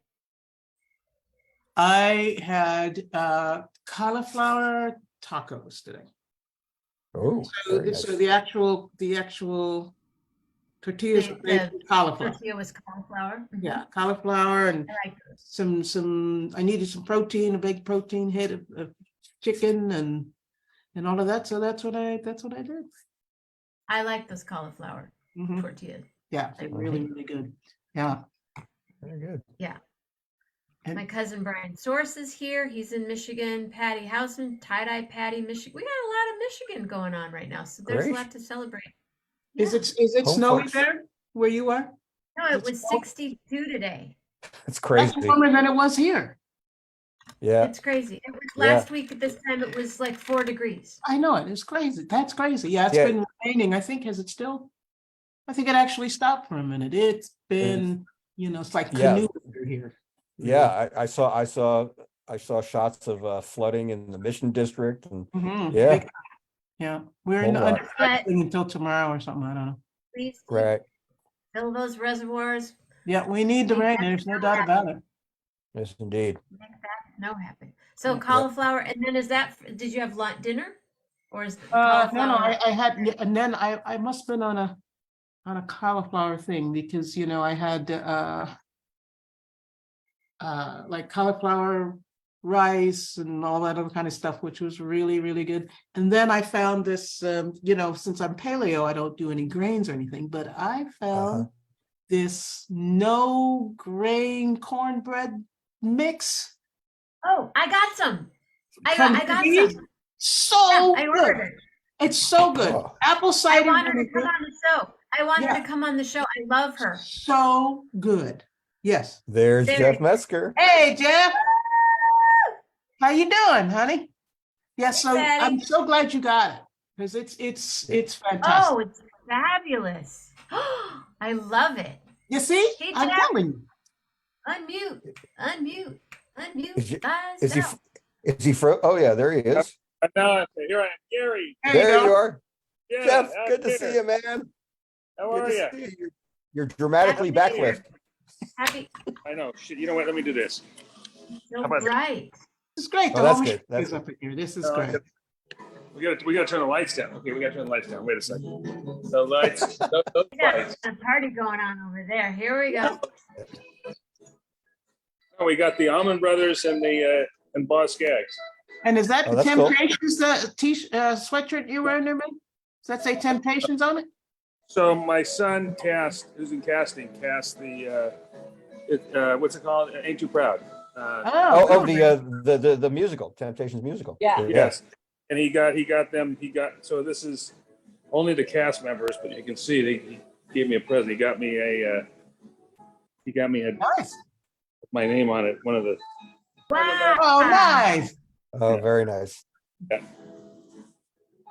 I had cauliflower tacos today. Oh, very nice. So the actual tortillas were made with cauliflower. Tortilla was cauliflower. Mhm. Yeah, cauliflower and I like those. some. I needed some protein, a big protein hit of chicken and all of that. So that's what I did. I like those cauliflower Mhm. tortillas. Yeah, they're really good. Yeah. Very good. Yeah. And- My cousin Brian Source is here. He's in Michigan. Patty Houseman, tie-dye Patty, Michigan. We got a lot of Michigan going on right now, so there's Great. a lot to celebrate. Is Yeah. it Home snowy folks. there where you are? No, it was 62 today. It's That's crazy. warmer than it was here. Yeah. It's crazy. It was Yeah. last week at this time, it was like 4 degrees. I know it. It's crazy. That's crazy. Yeah, it's Yeah. been raining. I think, has it still? I think it actually stopped for a minute. It's been, it's like Yeah. canoe weather here. Yeah, I saw shots of flooding in the Mission District, and Mhm. yeah, Yeah, we're Whole in lot. under flood thing until tomorrow or something. I don't know. Please right. fill those reservoirs. Yeah, we need the rain. There's no doubt about it. Yes, indeed. Make that snow happen. So Yeah. cauliflower, and then did you have lunch, dinner? Or is No, cauliflower? I had, and then I must have been on a cauliflower thing because, I had, like cauliflower rice and all that other kind of stuff, which was really, really good. And then I found this, since I'm paleo, I don't do any grains or anything, but I found this no grain cornbread mix. Oh, I got some. I from got Denise. some. So I good. ordered it. It's so good. Oh. Apple I cider want her to come vinegar, on the show. I want her Yeah. to come on the show. I love her. so good. Yes. There's There Jeff it Metzger. Hey, Jeff. How you doing, honey? Yeah, so Daddy. I'm so glad you got it because it's fantastic. Oh, it's fabulous. I love it. You see, Hey, I'm Jeff. telling you. Unmute. Is he- Buzz Is he? out. Is he? Oh yeah, there he is. No, here I am, Gary. There you go. are, Yeah, Jeff. out Good to here. see you, man. How Good are to you? see you. You're dramatically Happy New Year. backlit. Happy. I know. Shit, you know what? Let me do this. So How about that? bright. This is great. Oh, The that's whole good. That's machine is up in here. This is No, great. We gotta turn the lights down. Okay, we gotta turn the lights down. Wait a second. The lights. Those We got lights. a party going on over there. Here we go. Oh, we got the Almond Brothers and the and Boss Gags. And is that Oh, the that's cool. Temptations sweatshirt you're wearing there, man? Does that say Temptations on it? So my son cast, who's in casting, cast the what's it called? Ain't Too Proud. Oh, cool. the musical, Temptations musical. Yeah. Yes. And he got them. So this is only the cast members, but you can see he gave me a present. He got me a Nice. my name on it. One of the Wow. Oh, nice. Oh, very nice. so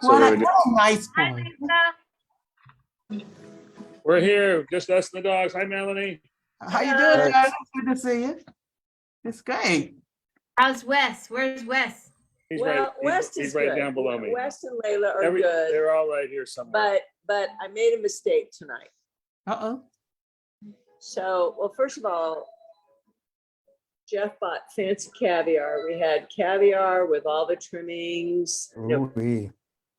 What there a we go. nice Hi, boy. Lisa. We're here, just us and the dogs. Hi, Melanie. How you Hello. doing, guys? Good to see you. It's great. How's Wes? Where's Wes? He's Well, West he's is right good. down below me. West and Layla are good, They're all right here somewhere. but I made a mistake tonight. Uh-oh. So, well, first of all, Jeff bought fancy caviar. We had caviar with all the trimmings, Ooh-wee.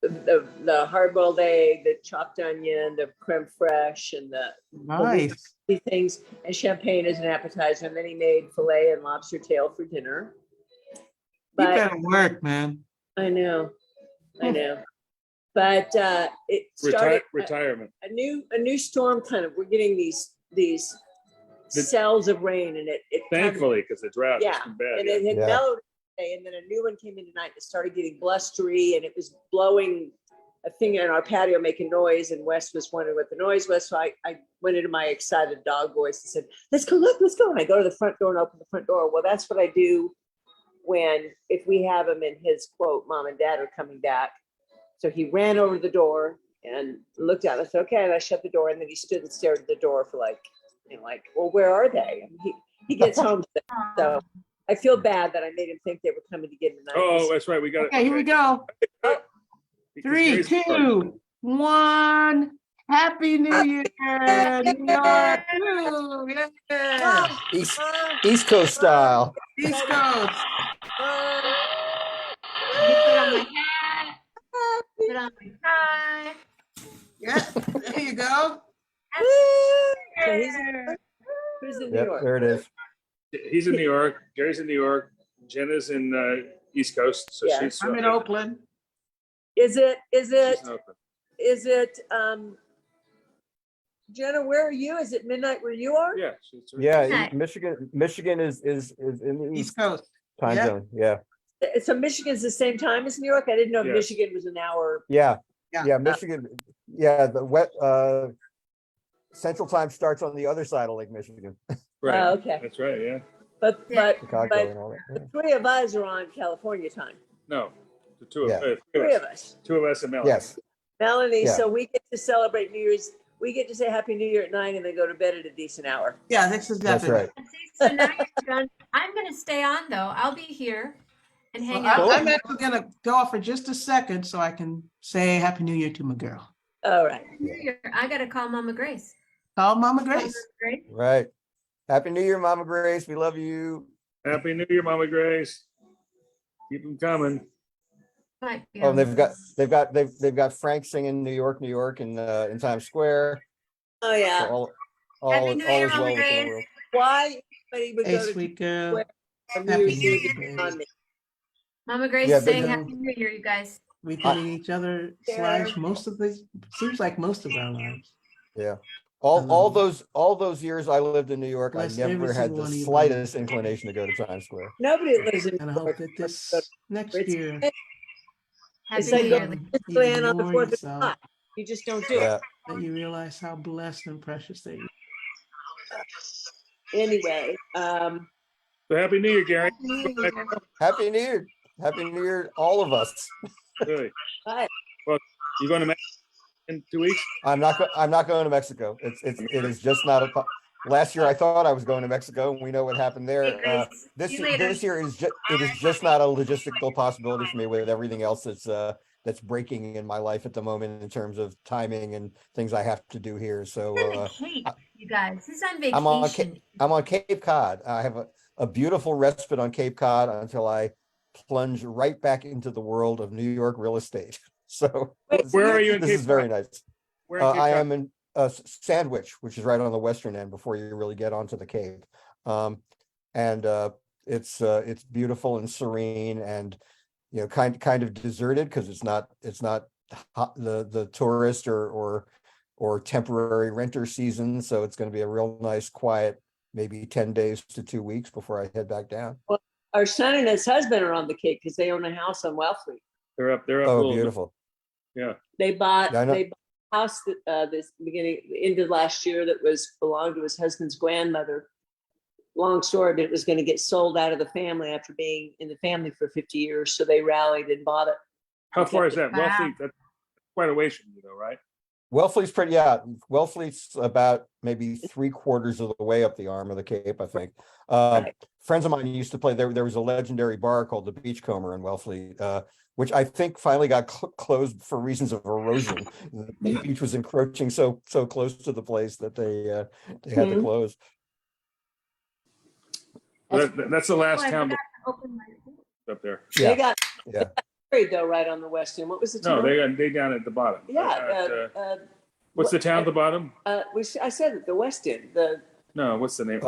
the hard-boiled egg, the chopped onion, the creme fraiche, and the Nice. things, and champagne as an appetizer. And then he made filet and lobster tail for dinner. You But better work, man. I know. But it started Retirement. a new storm kind of. We're getting these The- cells of rain, and it kind of- Thankfully, because the drought yeah, has been bad. and it had Yeah. mellowed today, and then a new one came in tonight. It started getting blustery, and it was blowing a thing in our patio, making noise. And Wes was wondering what the noise was, so I went into my excited dog voice and said, "Let's go, look, let's go." And I go to the front door and open the front door. Well, that's what I do if we have him and his quote, "Mom and Dad are coming back." So he ran over to the door and looked at us. Okay, and I shut the door, and then he stood and stared at the door for like, well, where are they? And he gets home. So I feel bad that I made him think they were coming to get him tonight. Oh, that's right. We got Okay, here we go. Because 3, Gary's- 2, 1. Happy New Year, New York. Woo, yeah. East Coast style. East Coast. You put on my hat. Put on my tie. Yeah, there you go. So who's in New Yep, York? there it is. He's in New York. Gary's in New York. Jenna's in East Coast. So Yeah. she's I'm in Oakland. Is it she's in Oakland. Jenna, where are you? Is it midnight where you are? Yeah. Yeah, Nice. Michigan is in the East East Coast. time yeah. zone. Yeah, So Michigan's the same time as New York? I didn't know Yes. Michigan was an hour. yeah, Yeah. yeah. Michigan. Yeah, the wet. Central Time starts on the other side of Lake Michigan, Right. Oh, okay. That's right. Yeah. But Chicago and all that. the three of us are on California time. No, the two Yeah. of us. Three of us. Two of us and Melanie. Yes, Melanie, Yeah. so we get to celebrate New Year's. We get to say Happy New Year at 9 and then go to bed at a decent hour. Yeah, this is that's definitely. right. See, so now you're done. I'm gonna stay on though. I'll be here and hang Well, out. I'm actually gonna go off for just a second so I can say Happy New Year to my girl. All right. New Year. I gotta call Mama Grace. Call Mama Call Mama Grace. Grace. Right. Happy New Year, Mama Grace. We love you. Happy New Year, Mama Grace. Keep them coming. Might be Oh, on and this. they've got Frank singing New York, in Times Square. Oh, So yeah. all Happy New is Year, well Mama with the Grace. world. Why anybody would Hey, go to sweet girl. Square on New Happy Year's New Eve Year, is baby. on me. Mama Grace Yeah, is but saying you know- Happy New Year, you guys. We've been in each other slash most of the, seems like most of our lives. Yeah. All Um, those years I lived in New York, I bless every never had single the one of you, slightest inclination to go to Times Square. Nobody lives in And I New hope York. that this next It's- year. Happy It's like New going Year. um, to even Disneyland on the more 4th of yourself, July. You just don't do it. Yeah. that you realize how blessed and precious they are. Anyway, So Happy New Year, Gary. Happy New Year. Happy New Year. Happy New Year, all of us. Really? bye. You going to Mexico in 2 weeks? I'm not going to Mexico. It is just not last year I thought I was going to Mexico, and we know what happened Hey, there. Grace. See you later. This year it is just not a logistical possibility for me with everything else that's breaking in my life at the moment in terms of timing and things I have to do here. So He's on the Cape, you guys. He's on I'm on vacation. I'm on Cape Cod. I have a beautiful respite on Cape Cod until I plunge right back into the world of New York real estate. So Wait, Where are you in this Cape is very Cod? nice. Where in Cape I Cod? am in Sandwich, which is right on the western end before you really get onto the Cape. And it's beautiful and serene, and kind of deserted because it's not the tourist or temporary renter season. So it's going to be a real nice, quiet, maybe 10 days to 2 weeks before I head back down. Our son and his husband are on the Cape because they own a house on Wellfleet. They're up. They're up. a Oh, little bit. beautiful. They bought Yeah, I know. a house that this end of last year that belonged to his husband's grandmother. Long story, but it was going to get sold out of the family after being in the family for 50 years. So they rallied and bought it. How far is that? Wow. Wellfleet. That's quite a ways from you, though, right? Wellfleet's Wellfleet's about maybe 3/4 of the way up the arm of the Cape, I think. Right. Friends of mine used to play there. There was a legendary bar called the Beachcomber in Wellfleet, which I think finally got closed for reasons of erosion. The beach was encroaching so close to the place that they had to Mhm. close. Well, that's the Oh, last I town forgot to open my. up there. They Yeah, got yeah. married though, right on the west end. What was the No, town? they down at the bottom. Yeah. What's the town at the bottom? I said it, the west end. No, what's the name?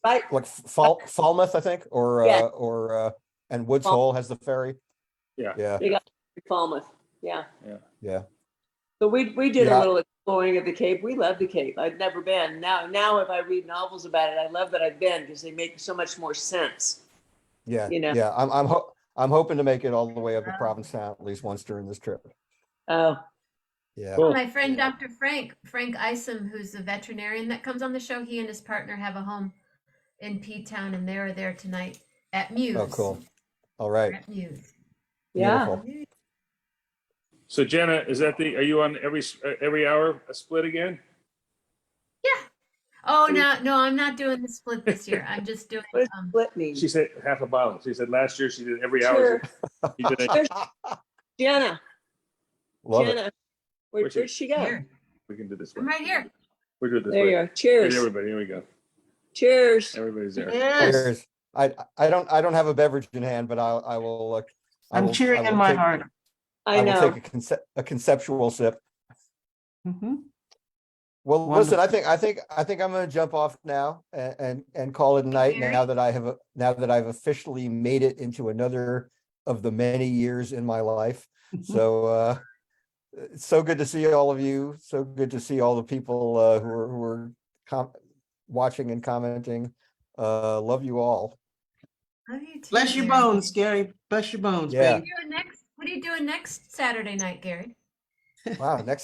Right. Like Falmouth, I think, Yeah. And Woods Fal- Hole has the ferry. Yeah. Yeah, They got Falmouth. Yeah. yeah. So we did Yeah. a little exploring of the Cape. We love the Cape. I'd never been. Now if I read novels about it, I love that I've been because they make so much more sense. Yeah, You know. yeah. I'm hoping to make it all the way up to Provincetown at least once during this trip. Oh, Yeah. Cool. My friend Yeah. Dr. Frank Isom, who's a veterinarian that comes on the show, he and his partner have a home in P-Town, and they're there tonight at Muse. Oh, cool. All right. At Muse. yeah. Beautiful. So Jenna, are you on every hour a split again? Yeah. Oh no, I'm not doing the split this year. I'm just doing What does split mean? She said half a bottle. She said last year she did every hour. Sure. You did it. There's Jenna. Love it. Jenna. Where's she? Where'd she go? here. We can do this I'm one. right here. We do it this There way. you are. Hey, Cheers. everybody, here we go. Cheers. Everybody's there. Yes, Cheers. I don't have a beverage in hand, but I will. I'm cheering in my heart. I I will know. take a conceptual sip. Mhm. Well, listen, I think I'm going to jump off now and call it a night Gary? now that I've officially made it into another of the many years in my life. So it's so good to see all of you. So good to see all the people who are watching and commenting. Love you all. Love you too, Bless your Gary. bones, Gary. Bless your bones, Yeah. baby. What are you doing next Saturday night, Gary? Wow, next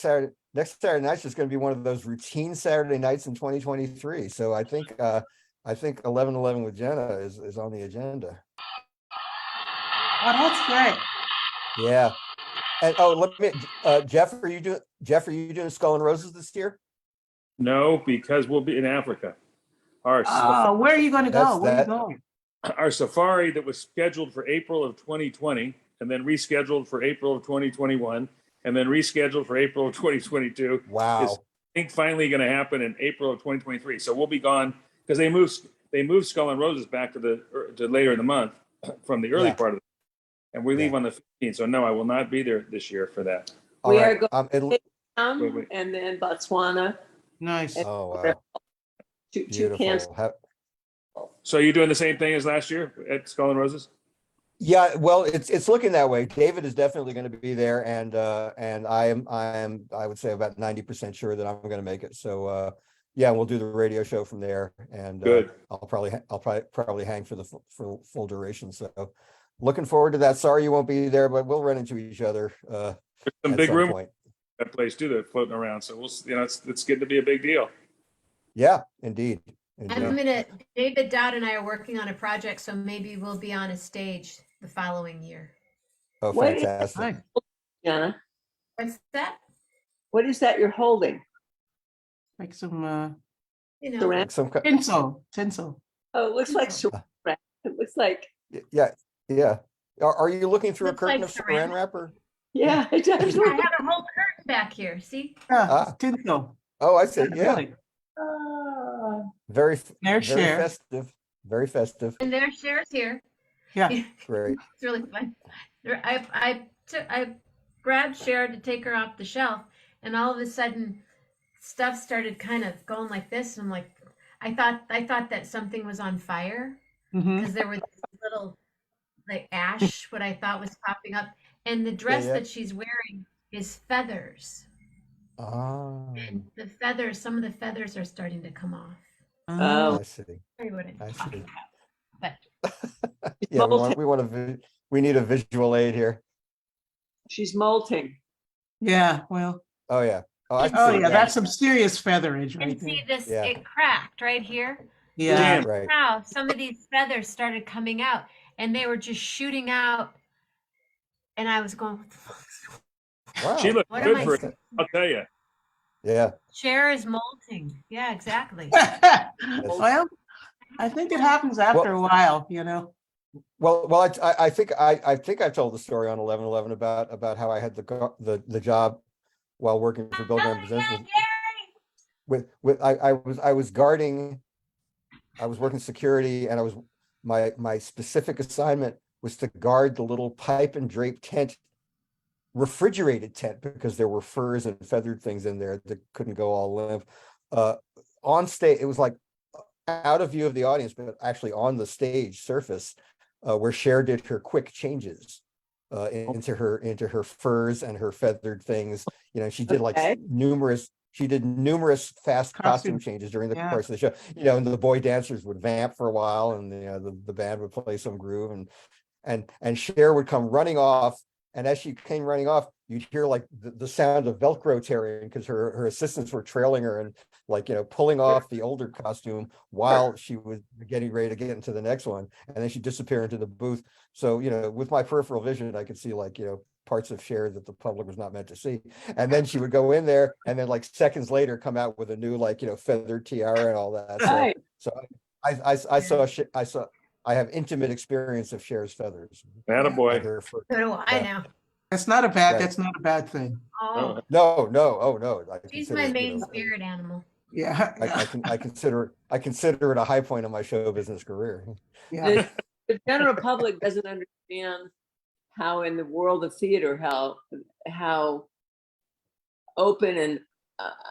next Saturday night's just going to be one of those routine Saturday nights in 2023. So I think 11:11 with Jenna is on the agenda. Oh, that's great. Yeah. And let me, Jeff, are you doing Skull and Roses this year? No, because we'll be in Africa. Our Oh, where are you going to That's go? Where are you that- going? our safari that was scheduled for April of 2020 and then rescheduled for April of 2021 and then rescheduled for April of 2022 Wow. is, I think, finally going to happen in April of 2023. So we'll be gone because they moved Skull and Roses back to later in the month from the early Yeah. part of it. And we leave Yeah. on the 15th. So no, I will not be there this year for that. All We right. are It- Wait. And then Botswana, Nice. oh, wow. two Beautiful. camps. So you're doing the same thing as last year at Skull and Roses? Yeah, well, it's looking that way. David is definitely going to be there, and I would say about 90% sure that I'm going to make it. So yeah, we'll do the radio show from there, and Good. I'll probably hang for the full duration. So looking forward to that. Sorry you won't be there, but we'll run into each other There's some at big some room point. that place too that floating around. So it's getting to be a big deal. Yeah, indeed. Indeed. David Dodd and I are working on a project, so maybe we'll be on a stage the following year. Oh, What is- fantastic. Nice. Jana, What's that? what is that you're holding? Like some You know, Ceramic? Some tinsel. Oh, it looks like Tinsel. saran wrap. It looks like, yeah. Are you looking through a Looks like curtain of saran saran wrap or? yeah, it does. I have a whole curtain back here. See? Yeah, Ah. it's tinsel. Oh, I see. Yeah, Really. Ah. very There's very Cher. festive. Very festive. And there's Cher's here. Yeah. Great. It's really fun. I grabbed Cher to take her off the shelf, and all of a sudden, stuff started kind of going like this. And I'm like, I thought that something was on fire Mhm. because there were this little like ash, what I thought was popping up, and the dress yeah. that she's wearing is feathers. Ah, And the feathers, some of the feathers are starting to come off. Oh. I see. Tell you what I'm I talking see. about. But Yeah, we need a visual aid here. She's molting. Yeah, well, Oh yeah. Oh, I oh see. yeah, that's some serious featherage right and see there. this, Yeah. it cracked right here. Yeah. Right. Now some of these feathers started coming out, and they were just shooting out, and I was going, Wow. She looked What good am I for it. saying? I'll tell you. Yeah. Cher is molting. Yeah, exactly. Well, I think it happens after a while, you know. Well, I think I've told the story on 11/11 about how I had the job while working for Bill Graham Presents with I was guarding. I was working security, and my specific assignment was to guard the little pipe and drape tent, refrigerated tent, because there were furs and feathered things in there that couldn't go all limp. On stage, it was like out of view of the audience, but actually on the stage surface, where Cher did her quick changes into her furs and her feathered things. You know, she did Okay. numerous fast costume Costume. changes during the Yeah. course of the show. You know, and the boy dancers would vamp for a while, and the band would play some groove, and Cher would come running off. And as she came running off, you'd hear like the sound of Velcro tearing, because her assistants were trailing her and, like, pulling off the older costume while she was getting ready to get into the next one. And then she'd disappear into the booth. So, with my peripheral vision, I could see, like, parts of Cher that the public was not meant to see. And then she would go in there, and then like seconds later come out with a new, like, feathered tiara and all that. Right. So I have intimate experience of Cher's feathers. Attaboy. So do I now. That's not a bad thing. Oh, No, oh no. she's my main spirit animal. Yeah. I consider it a high point of my show business career. Yeah. The general public doesn't understand how in the world of theater, how open and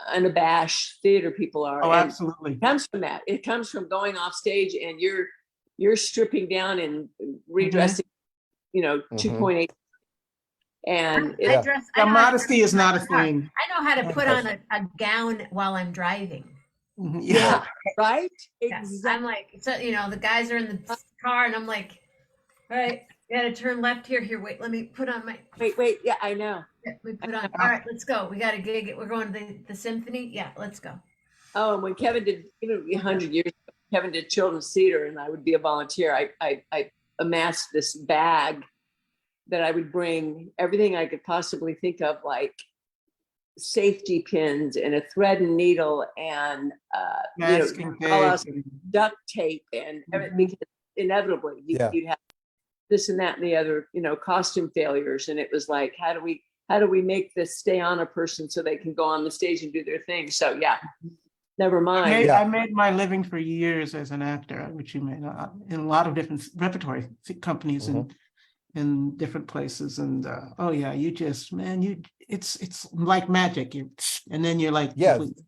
unabashed theater people are. Oh, And absolutely. it comes from that. It comes from going off stage and you're stripping down and redressing, 2.8. And I it, dress. Yeah, I know how to modesty dress is not a my car. thing. I know how to put on a gown while I'm driving. Mhm, yeah, right? Yes. Exactly. I'm like, so the guys are in the car, and I'm like, all right, You gotta turn left here. Here, wait, let me put on my. Wait. Yeah, I know. Let me put on. All right, let's go. We got a gig. We're going to the symphony. Yeah, let's go. Oh, and when Kevin did, even 100 years ago, Kevin did children's theater and I would be a volunteer. I amassed this bag that I would bring everything I could possibly think of, like safety pins and a thread and needle and Masking call-outs, tape. duct tape and everything, because inevitably Yeah. you'd have this and that and the other, costume failures. And it was like, how do we make this stay on a person so they can go on the stage and do their thing? So yeah, never mind. Yeah. I made my living for years as an actor, which you may not, in a lot of different repertory companies and in different places. And oh yeah, you just, man, it's like magic. And then you're like, Yeah. completely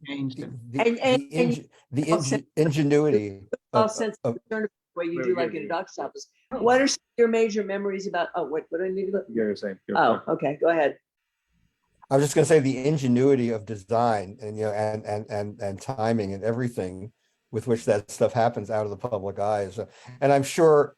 changed. The ingenuity All of, sense of, of concern what you Very do, like good. in a doctor's office. What are some of your major memories about? Oh, what do I need to look? Yeah, you're saying. Oh, okay, go ahead. I was just going to say the ingenuity of design and and timing and everything with which that stuff happens out of the public eye. So, and I'm sure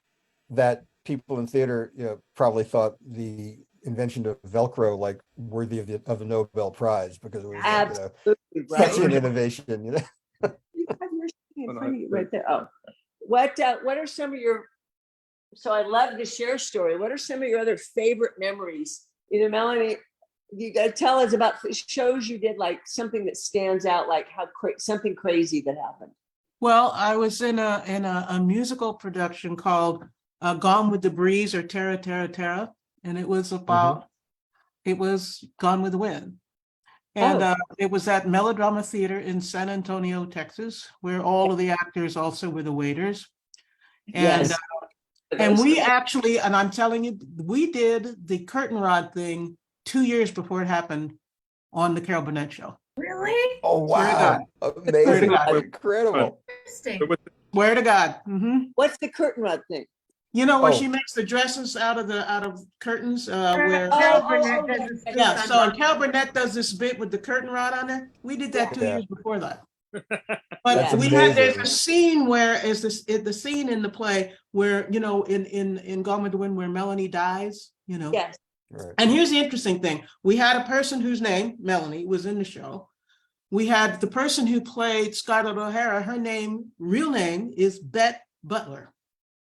that people in theater probably thought the invention of Velcro like worthy of the Nobel Prize, because it was Absolutely, such an right? innovation. You have your thing in front of you right there. Oh, what are some of your? So I love to share story. What are some of your other favorite memories? Either Melanie, you got to tell us about shows you did, like something that stands out, like something crazy that happened. Well, I was in a musical production called Gone with the Breeze, or Terra Terra Terra, and it was about it was Gone with the Wind, and it was at Melodrama Theater in San Antonio, Texas, where all of the actors also were the waiters, and Yes. and we actually, and I'm telling you, we did the curtain rod thing 2 years before it happened on the Carol Burnett show. Really? Oh Swear to wow! Swear to Amazing! God. Incredible! Interesting. Swear to God. What's the curtain rod thing? You know where Oh. she makes the dresses out of curtains, where Carol Oh, Burnett oh, does yeah. this bit yeah. on So Rock- Carol Burnett does this bit with the curtain rod on there. We did that 2 Yeah. years before that. That's But there's amazing. a scene where the scene in the play where in Gone with the Wind where Melanie dies. Yes. Right. And here's the interesting thing: we had a person whose name Melanie was in the show. We had the person who played Scarlett O'Hara. Her real name is Bette Butler.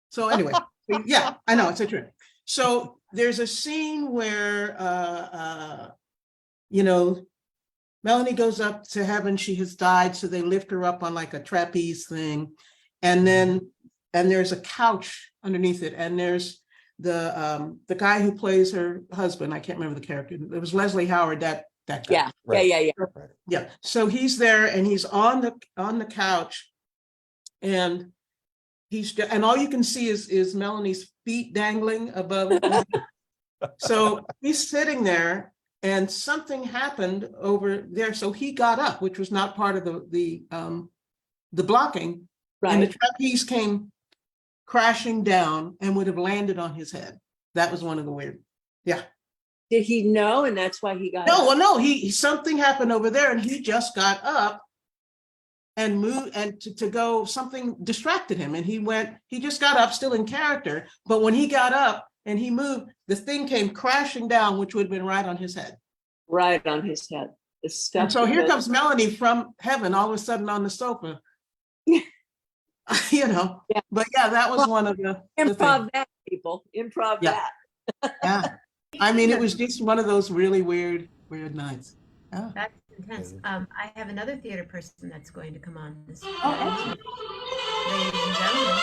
So anyway, yeah, I know, it's a trick. So there's a scene where Melanie goes up to heaven. She has died, so they lift her up on like a trapeze thing, and there's a couch underneath it, and there's the guy who plays her husband. I can't remember the character. It was Leslie Howard. That guy. Yeah. Right. Yeah. Yeah. So he's there, and he's on the couch, and and all you can see is Melanie's feet dangling above. So he's sitting there, and something happened over there. So he got up, which was not part of the blocking, and the Right. trapeze came crashing down and would have landed on his head. That was one of the weird. Yeah. Did he know? And that's why he got. No, well, no, something happened over there, and he just got up and moved, and to go, something distracted him, and he just got up, still in character, but when he got up and he moved, the thing came crashing down, which would have been right on his head. Right on his head. The stuff. And so here comes Melanie from heaven, all of a sudden on the sofa. Yeah. But yeah, that was one of the Improv things. that, people. Improv Yeah. that. Yeah. I mean, it was just one of those really weird nights. Yeah. That's intense. I have another theater person that's going to come on this. excellent. Ladies and gentlemen,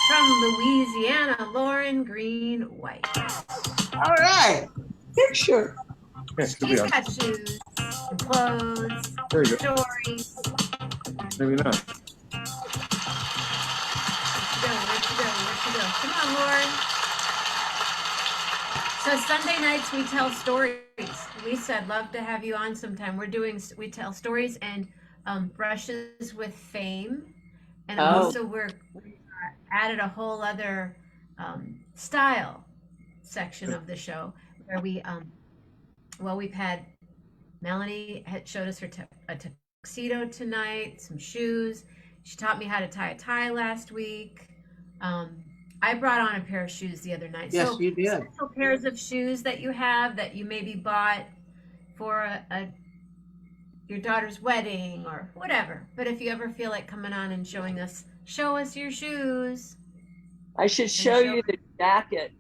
from Louisiana, Lauren Green White. All right. Picture. Yes, to be She's honest. got shoes and clothes, Very good. stories. Maybe not. Where'd she go? Come on, Lauren. So Sunday nights we tell stories. Lisa, I'd love to have you on sometime. We tell stories and brushes with fame, and also we added a whole other style section of the show where we've had Melanie had showed us a tuxedo tonight, some shoes. She taught me how to tie a tie last week. I brought on a pair of shoes the other night. Yes, So you did. special pairs of shoes that you have that you maybe bought for your daughter's wedding or whatever. But if you ever feel like coming on and show us your shoes. I should show show- you the jacket.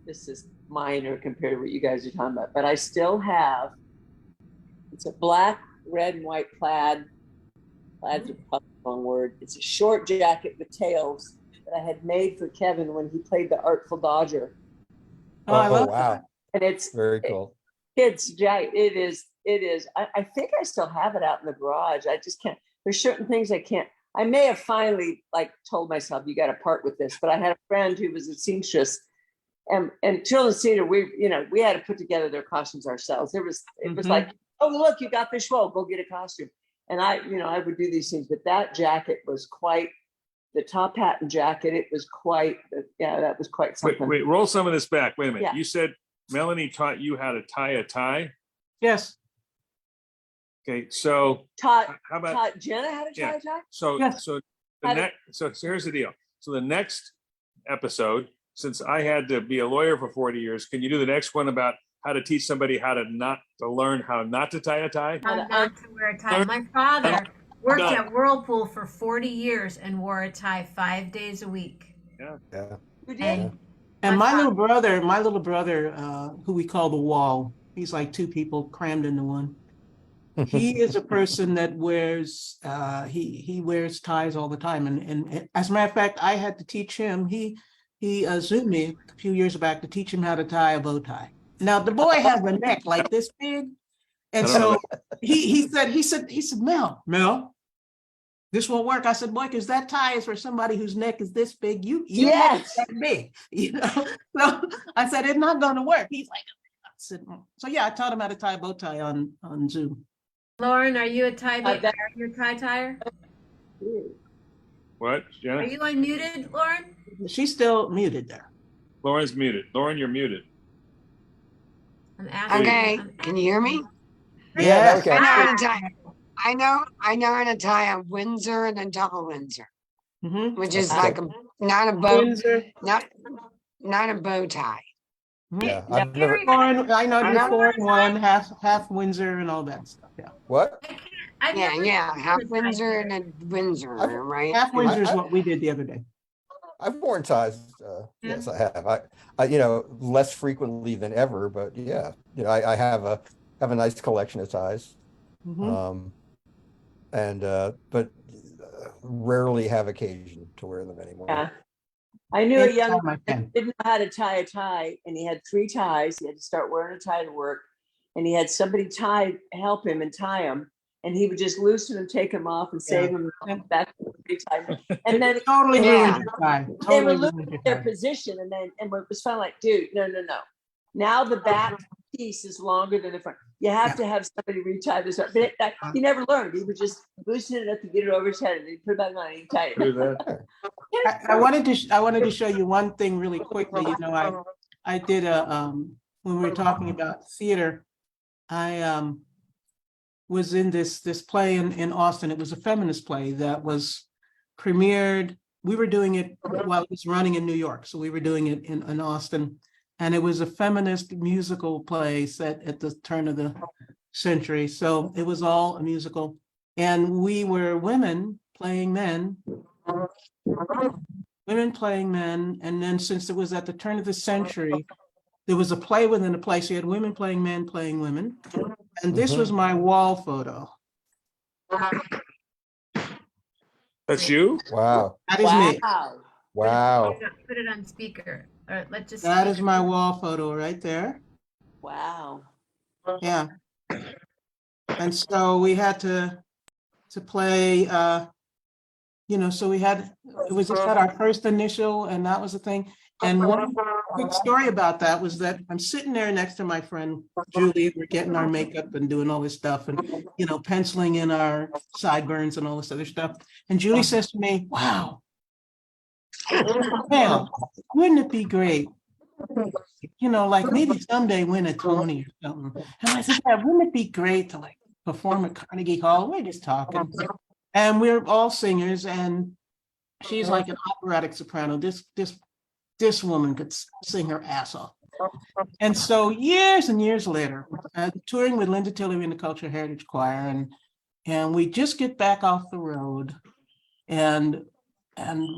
This is minor compared to what you guys are talking about, but I still have, it's a black, red, and white plaid. Plaid's probably the wrong word. It's a short jacket with tails that I had made for Kevin when he played the Artful Dodger. Oh, I love wow. And it's Very cool. kids jacket. It is. I think I still have it out in the garage. I just can't, there's certain things I can't. I may have finally like told myself, you got to part with this, but I had a friend who was a seamstress and Children's Theater, we had to put together their costumes ourselves. It was like, oh, look, you got this role, go get a costume. And I would do these things, but that jacket was quite, the top hat and jacket, it was quite, that was quite something. Wait, roll some of this back. Wait a minute. Yeah. You said Melanie taught you how to tie a tie. Yes, Okay, so Taught how about, Jenna how to tie a tie? so, Yes. so How the to- next, so here's the deal. So the next episode, since I had to be a lawyer for 40 years, can you do the next one about how to teach somebody how to learn how not to tie a tie? How not to wear a tie. My father worked at Whirlpool for 40 years and wore a tie 5 days a week. Yeah. You did? And and My my little brother, who we call the Wall, he's like two people crammed into one. He is a person that wears he wears ties all the time, and as a matter of fact, I had to teach him. He Zoomed me a few years back to teach him how to tie a bow tie. Now the boy has a neck like this big, and I don't know so he said, Mel, this won't work. I said, boy, because that tie is for somebody whose neck is this big. You Yes. that big, So I said, it's not going to work. He's like, I said, so yeah, I taught him how to tie a bow tie on Zoom. Lauren, are you a tie? I bet- Are you a tie tire? What, Are Jenna? you unmuted, Lauren? She's still muted there. Lauren's muted. Lauren, you're muted. I'm asking. Okay, I'm can you hear me? Yeah, Yeah. I know how okay. to tie. I know how to tie a Windsor and a double Windsor, Mhm. which is Okay. like not a bow, Windsor. not a bow tie. Yeah, I've never, Foreign, I know I the know. 4-in-1, half Windsor and all that stuff. Yeah, what? I've Yeah, never yeah, seen half a tie Windsor tire. and a Windsor, I've- right? half Windsor is I- what we did the other day. I've worn ties. Yes, I have. I less frequently than ever, but yeah, I have a nice collection of ties. Mhm. But rarely have occasion to wear them anymore. Yeah. I knew a young Anytime I man can. that didn't know how to tie a tie, and he had 3 ties. He had to start wearing a tie to work, and he had somebody help him and tie them, and he would just loosen them, take them off, and save them Yeah. back to the tie. And then Totally Yeah. ruined your tie. they were Totally losing ruined your their tie. position, and it was kind of like, dude, no. Now the back piece is longer than the front. You have to have somebody retie this up. But he never learned. He would just loosen it up to get it over his head, and he put it back on and he tied Do it. that. I wanted to show you one thing really quickly. I did when we were talking about theater, I was in this play in Austin. It was a feminist play that was premiered. We were doing it while it was running in New York, so we were doing it in Austin. And it was a feminist musical play set at the turn of the century. So it was all a musical. And we were women playing men. Women playing men. And then since it was at the turn of the century, there was a play within a play. So you had women playing men, playing women. And this was my wall photo. That's you? Wow. That is me. Wow. Wow. Put it on speaker. Or let's just. That is my wall photo right there. Wow. Yeah. And so we had to play, so it was just our first initial, and that was the thing. And one quick story about that was that I'm sitting there next to my friend Julie. We're getting our makeup and doing all this stuff and, penciling in our sideburns and all this other stuff. And Julie says to me, wow, Mel, wouldn't it be great? Like maybe someday win a Tony or something. And I said, yeah, wouldn't it be great to like perform at Carnegie Hall? We're just talking. And we're all singers, and she's like an operatic soprano. This this woman could sing her ass off. And so years and years later, touring with Linda Tillery and the Cultural Heritage Choir, and we just get back off the road, and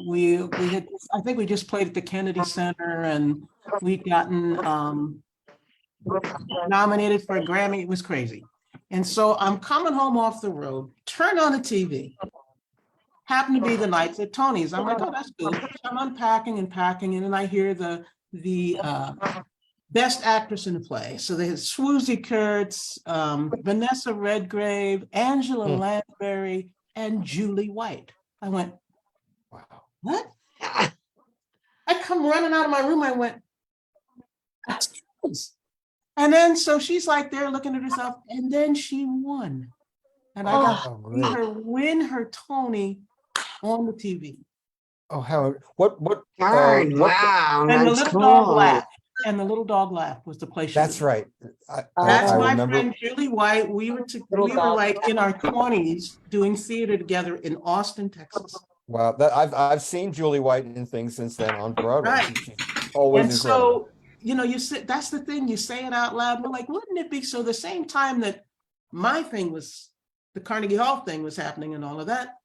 we had, I think we just played at the Kennedy Center, and we'd gotten nominated for a Grammy. It was crazy. And so I'm coming home off the road, turn on the TV. Happened to be the nights at Tony's. I'm like, oh, that's good. So I'm unpacking and packing, and then I hear the best actress in the play. So they had Swoosie Kurtz, Vanessa Redgrave, Angela Lansbury, and Julie White. I went, Wow. what? I come running out of my room. I went, that's Tony's. And then so she's like there looking at herself, and then she won. And I got to see great. her win her Tony on the TV. Oh, how, what, Darn, what- wow, And the that's little dog cool. laughed. And the little dog laughed was the place. that's right. That's I my remember. friend Julie White. We were like in our 20s doing theater together in Austin, Texas. Wow, that I've seen Julie White in things since then on Broadway. Right. She's always And incredible. so, you know, you say, that's the thing, you say it out loud. We're like, wouldn't it be? So the same time that my thing was, the Carnegie Hall thing was happening and all of that,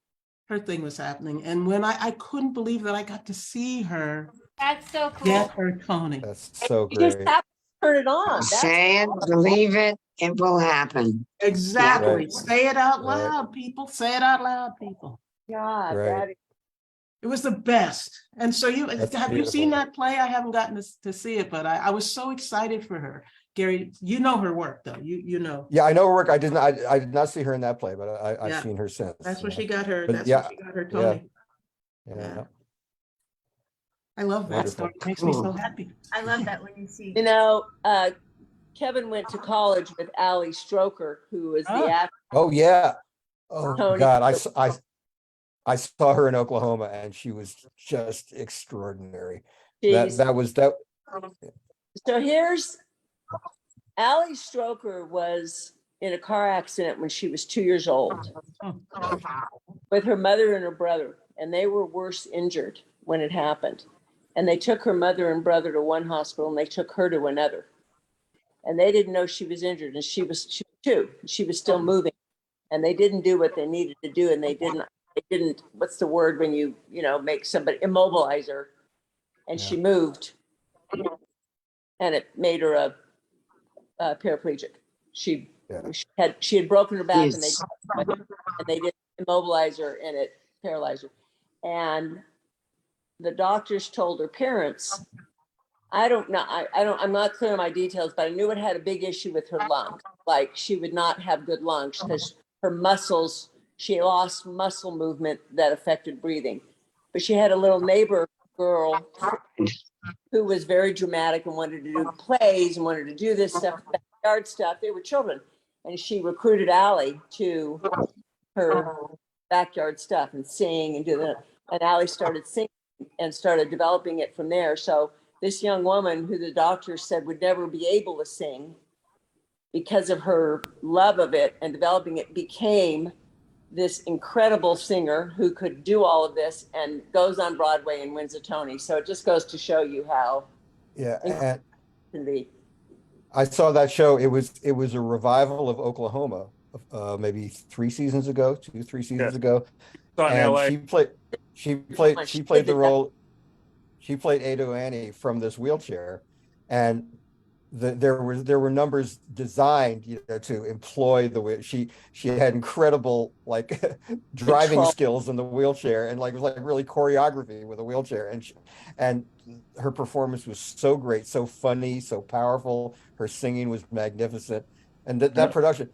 her thing was happening. And when I couldn't believe that I got to see her That's so cool. get her Tony. That's so You just great. have to turn it on. That's Say it, believe it, it will happen. Exactly. Right. Say it out Right. loud, people. Say it out loud, people. God, Right. that is- It was the best. And so That's have you seen beautiful. that play? I haven't gotten to see it, but I was so excited for her. Gary, you know her work though. You know. Yeah, I know her work. I did not see her in that play, but I've Yeah. seen her since. That's where yeah. she got her. But That's yeah, where she got her Tony. Yeah. I love that Wonderful. story. It makes me so Cool. happy. I love that when you see. You know, Kevin went to college with Ali Stroker, who was Oh. the actor. Oh yeah. Oh Tony. God, I saw her in Oklahoma, and she was just extraordinary. Jeez. That was that. So here's Ali Stroker was in a car accident when she was 2 years old with her mother and her brother, and they were worse injured when it happened. And they took her mother and brother to one hospital, and they took her to another. And they didn't know she was injured, and she was 2. She was still moving, and they didn't do what they needed to do, and they didn't. What's the word when you make somebody immobilize her, and she moved, and it made her a paraplegic. She had broken her back, Yes. and they didn't immobilize her, and it paralyzed her. And the doctors told her parents, I don't know, I'm not clear on my details, but I knew it had a big issue with her lung. Like she would not have good lungs because her muscles, she lost muscle movement that affected breathing. But she had a little neighbor girl who was very dramatic and wanted to do plays and wanted to do this stuff, backyard stuff. They were children. And she recruited Allie to her backyard stuff and sing and do that. And Allie started singing and started developing it from there. So this young woman who the doctor said would never be able to sing because of her love of it and developing it became this incredible singer who could do all of this and goes on Broadway and wins a Tony. So it just goes to show you how Yeah, it and can be. I saw that show. It was a revival of Oklahoma, maybe 3 seasons ago, 2-3 seasons ago. Saw it in And LA. she played the role. She played Ado Annie from this wheelchair, and there were numbers designed, to employ the wheel. She had incredible driving Control. skills in the wheelchair, and it was really choreography with a wheelchair. And her performance was so great, so funny, so powerful. Her singing was magnificent, and that production,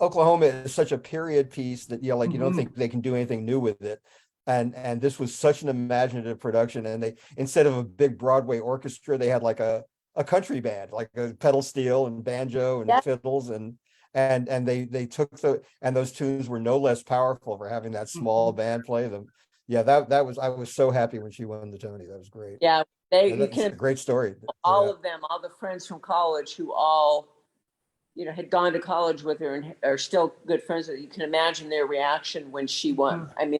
Oklahoma is such a period piece that you don't think they can do anything new with it. And this was such an imaginative production. And they, instead of a big Broadway orchestra, they had a country band, like a pedal steel and banjo and fiddles, and they took those tunes were no less powerful for having that small band play them. Yeah, that was, I was so happy when she won the Tony. That was great. Yeah, you That's a can great story. all of them, all the friends from college who all, had gone to college with her and are still good friends with her. You can imagine their reaction when she won. I mean,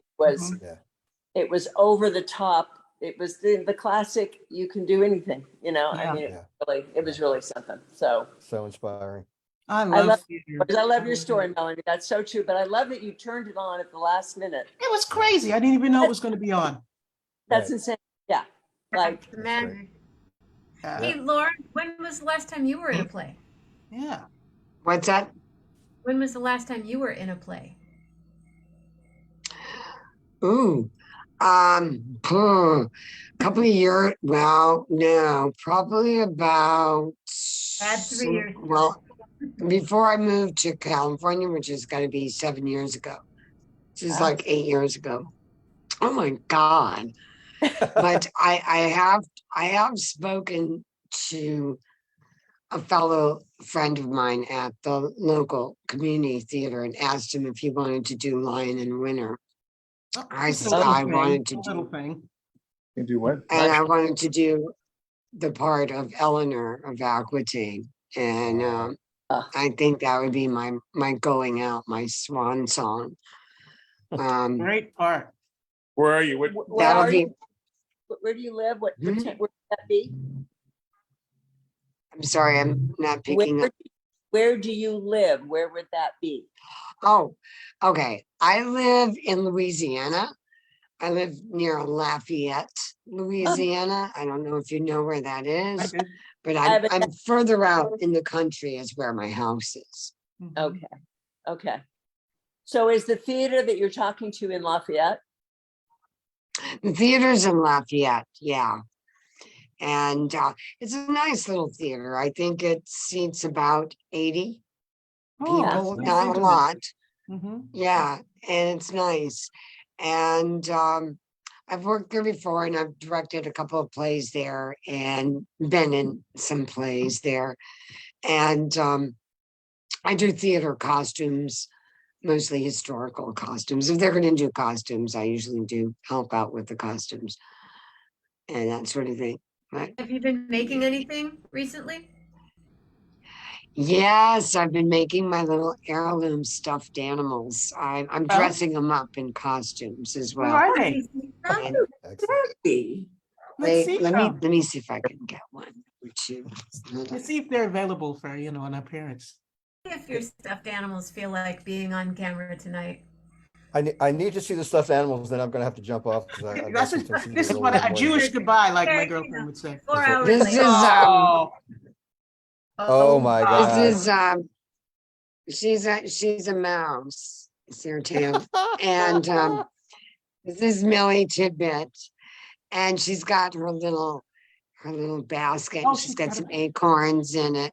it was over the top it was the classic, you can do anything, you know, Yeah. I mean, Yeah. it was really something. So So inspiring. I I love love, theater. I love your story, Melanie. That's so true. But I love that you turned it on at the last minute. It was crazy. I didn't even know it was going to be on. That's Right. insane. Yeah. Like, That's the That's great. magic. Uh, Hey, Lauren, when was the last time you were in a play? yeah. What's that? When was the last time you were in a play? Ooh, couple of years. Well, no, probably about. Bad 3 years ago. Well, before I moved to California, which is going to be 7 years ago. This is Wow. like 8 years ago. Oh my God! But I have spoken to a fellow friend of mine at the local community theater and asked him if he wanted to do Lion and Winter. Oh, I it's a said little I thing, wanted to a little do, thing. You do what? and I wanted to do the part of Eleanor of Aquitaine, and Wow. I think that would be my going out, my swan song. Great part. Where are you? What? where That'll are be. you? Where do you live? What Hmm? where would that be? I'm sorry, I'm not picking up. Where do you live? Where would that be? Oh, okay. I live in Louisiana. I live near Lafayette, Louisiana. I don't know if you know where that I is, did. but I haven't- I'm further out in the country is where my house is. Mhm. Okay. Okay. So is the theater that you're talking to in Lafayette? The theater's in Lafayette, yeah. And it's a nice little theater. I think it seats about 80 Oh, people, that's not a intimate. lot. Mhm. Yeah, and it's nice. And I've worked there before and I've directed a couple of plays there and been in some plays there. And I do theater costumes, mostly historical costumes. If they're going to do costumes, I usually do help out with the costumes and that sort of thing. But Have you been making anything recently? yes, I've been making my little heirloom stuffed animals. I'm Well- dressing them up in costumes as Where well. are Let they? me see some. And Excellent. Let's see let them. me see if I can get one or two. Hold on. Let's see if they're available for, an appearance. If your stuffed animals feel like being on camera tonight. I need to see the stuffed animals, then I'm gonna have to jump off because I've got That's some a- things to This do is a what little a more. Jewish goodbye, like my There you girlfriend go. would say. 4 That's it. hours This later. is Oh, Oh my God. This is she's a mouse, Sertan. And this is Millie Tidbit. And she's got her little basket. Oh, She's she's got got some a- acorns in it.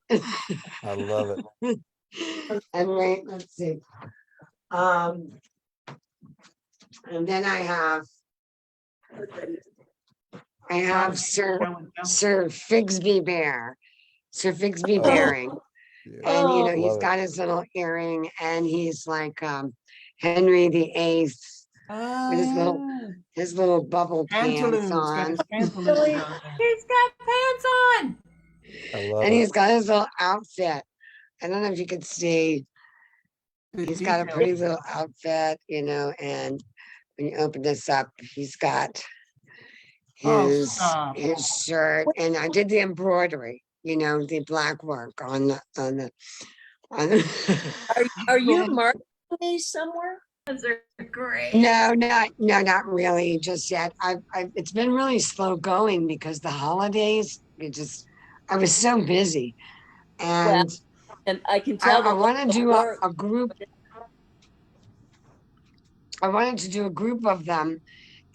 I love it. And wait, let's see. And then I have Sir Figsby Bear. Sir Figsby Oh. Bearing. Yeah. And you know, he's Love it. got his little earring and he's like Henry VIII with his little bubble Pantaloons, pants got on. his pantaloons on there. He's got pants on. I love And he's it. got his little outfit. I don't know if you could see, The he's got a details. pretty little outfit, and when you open this up, he's got Oh, his stop. shirt, and I did the embroidery, the black work on the Are you marketing these somewhere? Those are great. No, not really just yet. It's been really slow going because the holidays, I was so busy. And And I can tell I that want to do work- a group. I wanted to do a group of them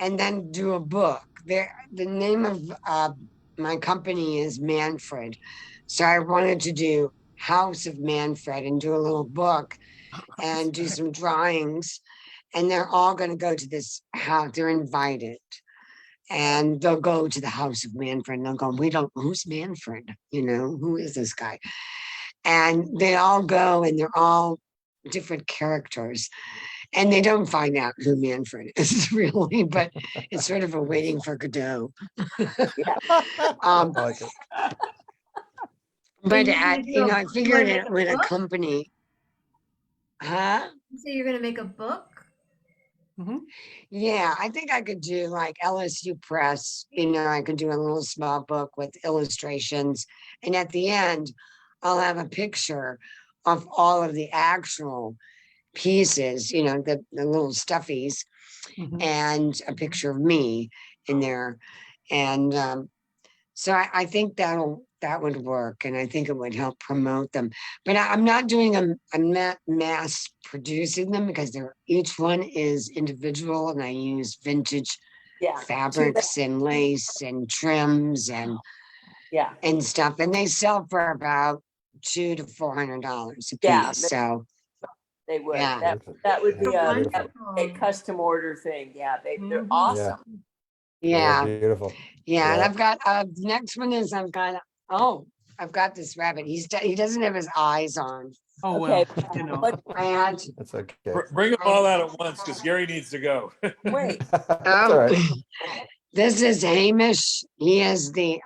and then do a book. The name of my company is Manfred. So I wanted to do House of Manfred and do a little book and do some drawings. And they're all going to go to this house. They're invited. And they'll go to the House of Manfred and they'll go, who's Manfred? Who is this guy? And they all go and they're all different characters. And they don't find out who Manfred is really, but it's sort of a waiting for Godot. I like it. But you're gonna do I you figured wanna it make a with a book? company. Huh? So you're gonna make a book? Mhm. Yeah, I think I could do like LSU Press, I could do a little small book with illustrations. And at the end, I'll have a picture of all of the actual pieces, the little stuffies, Mhm. and a picture of me in there. And so I think that would work, and I think it would help promote them. But I'm not doing them. I'm not mass producing them because each one is individual, and I use vintage Yeah. fabrics and lace and trims Yeah. and stuff, and they sell for about $200 to $400 a Yeah, piece. So They would. yeah, That would be a Wonderful. custom order thing. Yeah, they're Mhm. awesome. yeah, Beautiful. yeah. And Yeah. I've got the next one is I've got this rabbit. He doesn't have his eyes on. Oh, Okay. well, What, I had to. That's okay. Bring them all out at once because Gary needs to go. wait, That's all right. This is Hamish. He has the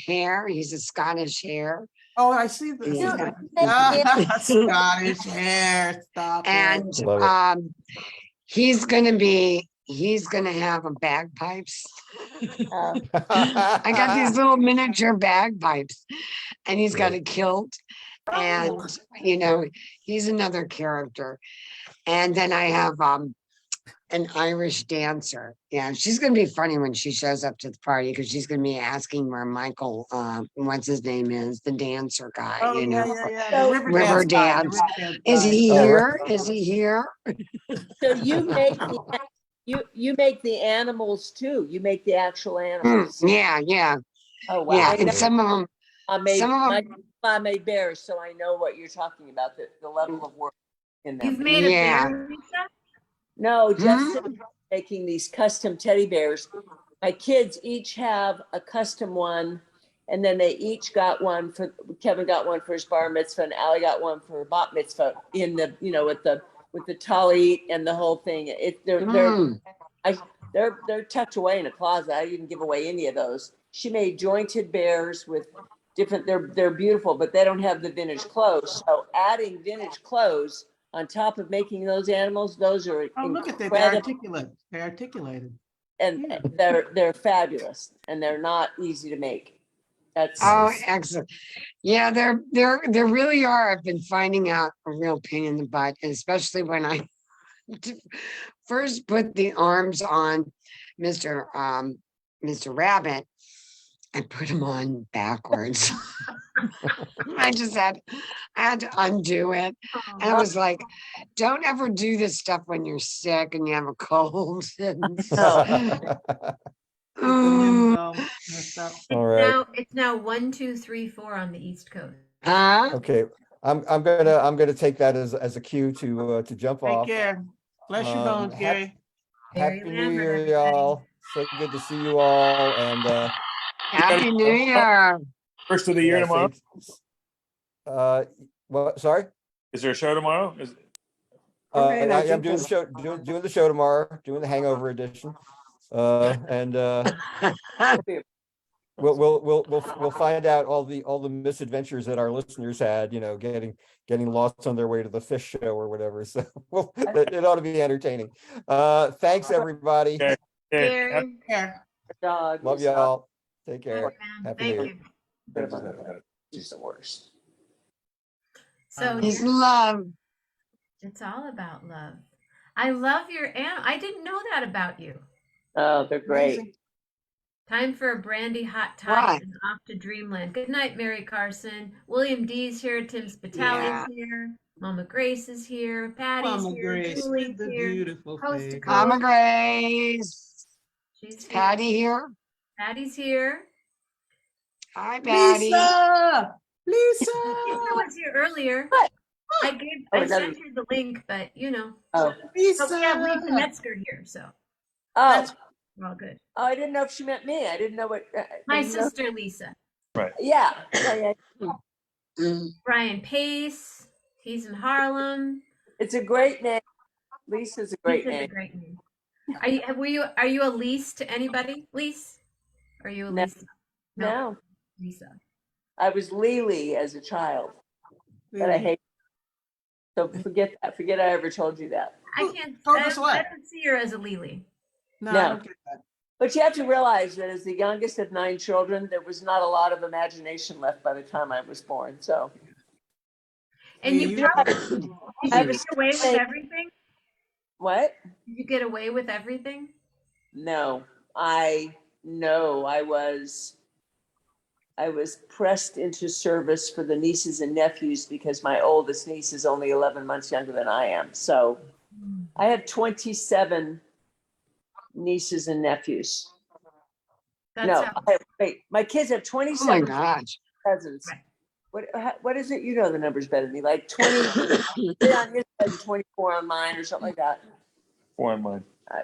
hair. He's a Scottish hare. Oh, I see the And he's got- Scottish hair. Stop it. and Love it. he's gonna have a bagpipes. uh, I got these little miniature bagpipes, and he's got Right. a kilt, and he's another character. And then I have an Irish dancer. Yeah, she's gonna be funny when she shows up to the party because she's gonna be asking where Michael, what's his name is, the dancer guy, Oh, yeah, yeah, yeah. So- The River Riverdance guy, the Dance. Riverdance Is guy. he Oh, here? Is he here? so you make the animals too. You make the actual animals. Yeah, Oh wow. yeah. I, And know some of them, I made some of my them, I made bears, so I know what you're talking about. The level of work in them. You've made Yeah. a bear, Lisa? No, Hmm? Justin making these custom teddy bears. My kids each have a custom one, and then they each got one for Kevin got one for his bar mitzvah, and Allie got one for her bat mitzvah in the with the tallit and the whole thing. They're tucked away in a closet. I didn't give away any of those. She made jointed bears with different. They're beautiful, but they don't have the vintage clothes. So adding vintage clothes on top of making those animals, those are Oh, look at that. They're incredible. articulate. They're articulated. And Yeah. they're fabulous, and they're not easy to make. That's oh, excellent. Yeah, there really are. I've been finding out a real pain in the butt, and especially when I first put the arms on Mr. Rabbit. I put him on backwards. I had to undo it. And I was like, don't ever do this stuff when you're sick and you have a cold. Ooh. Messed up. All right. It's now 1, 2, 3, 4 on the East Coast. Huh? Okay. I'm gonna take that as a cue to jump Take off. care. Bless your Um, bones, Gary. Gary Happy New Lambert, Year, everybody. y'all. So good to see you all. And Happy New Year. First of the year yeah, tomorrow. What? Sorry. Is there a show tomorrow? Okay, now I'm doing the show, doing the show tomorrow, doing the Hangover edition. And we'll find out all the misadventures that our listeners had, getting lost on their way to the fish show or whatever. So it ought to be entertaining. Thanks everybody. Okay. Gary, Care. dog. Love y'all. Take care. man, Happy thank New Year. you. She's the worst. So It's love. it's all about love. I love your I didn't know that about you. Oh, they're great. Amazing. Time for a brandy hot toddy Right. and off to dreamland. Good night, Mary Carson. William D's here. Tim Spitali's Yeah. here. Mama Grace is here. Patty's Mama here. Grace, Julie's the here. beautiful Coast to face. coast. Mama Grace. She's here. Patty here. Patty's here. Hi, Patty. Lisa! Lisa Lisa! was here earlier. What? I Oh, sent her the link, but Oh, Lisa! But we have Lisa Metzger here, so oh, we're all good. I didn't know if she meant me. I didn't know what. My didn't know- sister Lisa. Yeah. Yeah. Mm. Brian Pace. He's in Harlem. It's a great name. Lisa's a great Lisa's a name. great name. Are you a Lise to anybody? Lise? Are you a No. Lisa? No, Lisa. I was Lily as a child, but I hate. So forget that. Forget I ever told you that. I can't. Told I, us what? I don't see her as a Lily. No, No. I don't get that. But you have to realize that as the youngest of 9 children, there was not a lot of imagination left by the time I was born. So And Yeah, you you- probably I have did a you get away with say- everything. what? Did you get away with everything? No, I was pressed into service for the nieces and nephews because my oldest niece is only 11 months younger than I am. So I have 27 nieces and nephews. That's No, how. wait, my kids have Oh my 27 gosh. cousins. Right. What is it? You know the numbers better than me. Like 20 on his side and 24 on mine or something like that. 4 on mine.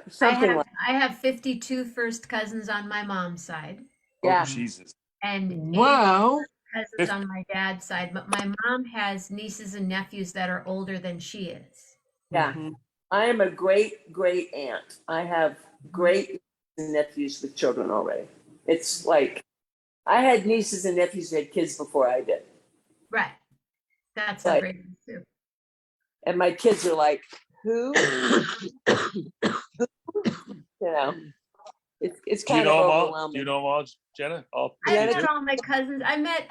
Something like I have 52 first cousins on my mom's side yeah. Oh, Jesus. and 80 Whoa. cousins on my dad's side, but my mom has nieces and nephews that are older than she is. Yeah. Mhm. I am a great great aunt. I have great nephews with children already. It's like I had nieces and nephews that had kids before I did. Right. That's how Right. great it is too. And my kids are like, who? You know, it's Do you kind of know them all? overwhelming. Do you know them all, Jenna? All I Yeah, 52? met all my cousins. I met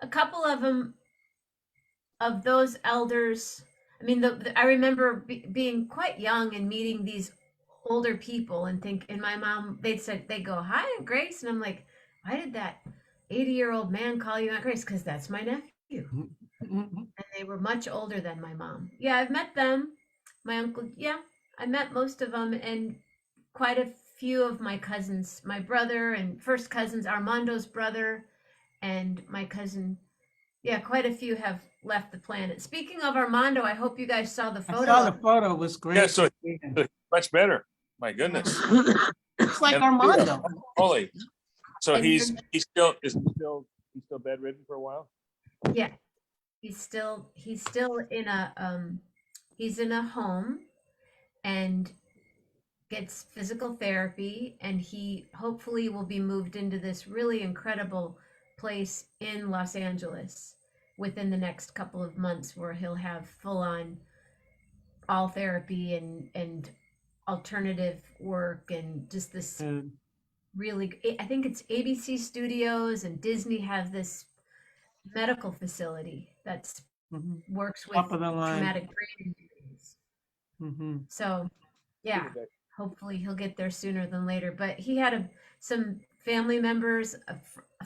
a couple of them, of those elders. I mean, I remember being quite young and meeting these older people and my mom, they'd go, "Hi, Aunt Grace," and I'm like, "Why did that 80-year-old man call you Aunt Grace?" Because that's my nephew. Mhm. And they were much older than my mom. Yeah, I've met them. My uncle, yeah, I met most of them, and quite a few of my cousins, my brother and first cousins, Armando's brother, and my cousin. Yeah, quite a few have left the planet. Speaking of Armando, I hope you guys saw the I photo. saw the photo, it was great. Yeah, so Yeah. much better. My goodness. It's like And- Armando. Holy. So And he's still bedridden for a while? Yeah, he's still in a he's in a home and gets physical therapy, and he hopefully will be moved into this really incredible place in Los Angeles within the next couple of months, where he'll have full on all therapy and alternative work and just this Mm. really, I think it's ABC Studios and Disney have this medical facility that's Mhm. works with Top of the line. traumatic brain injuries. Mhm. So yeah, hopefully he'll get there sooner than later. But he had some family members,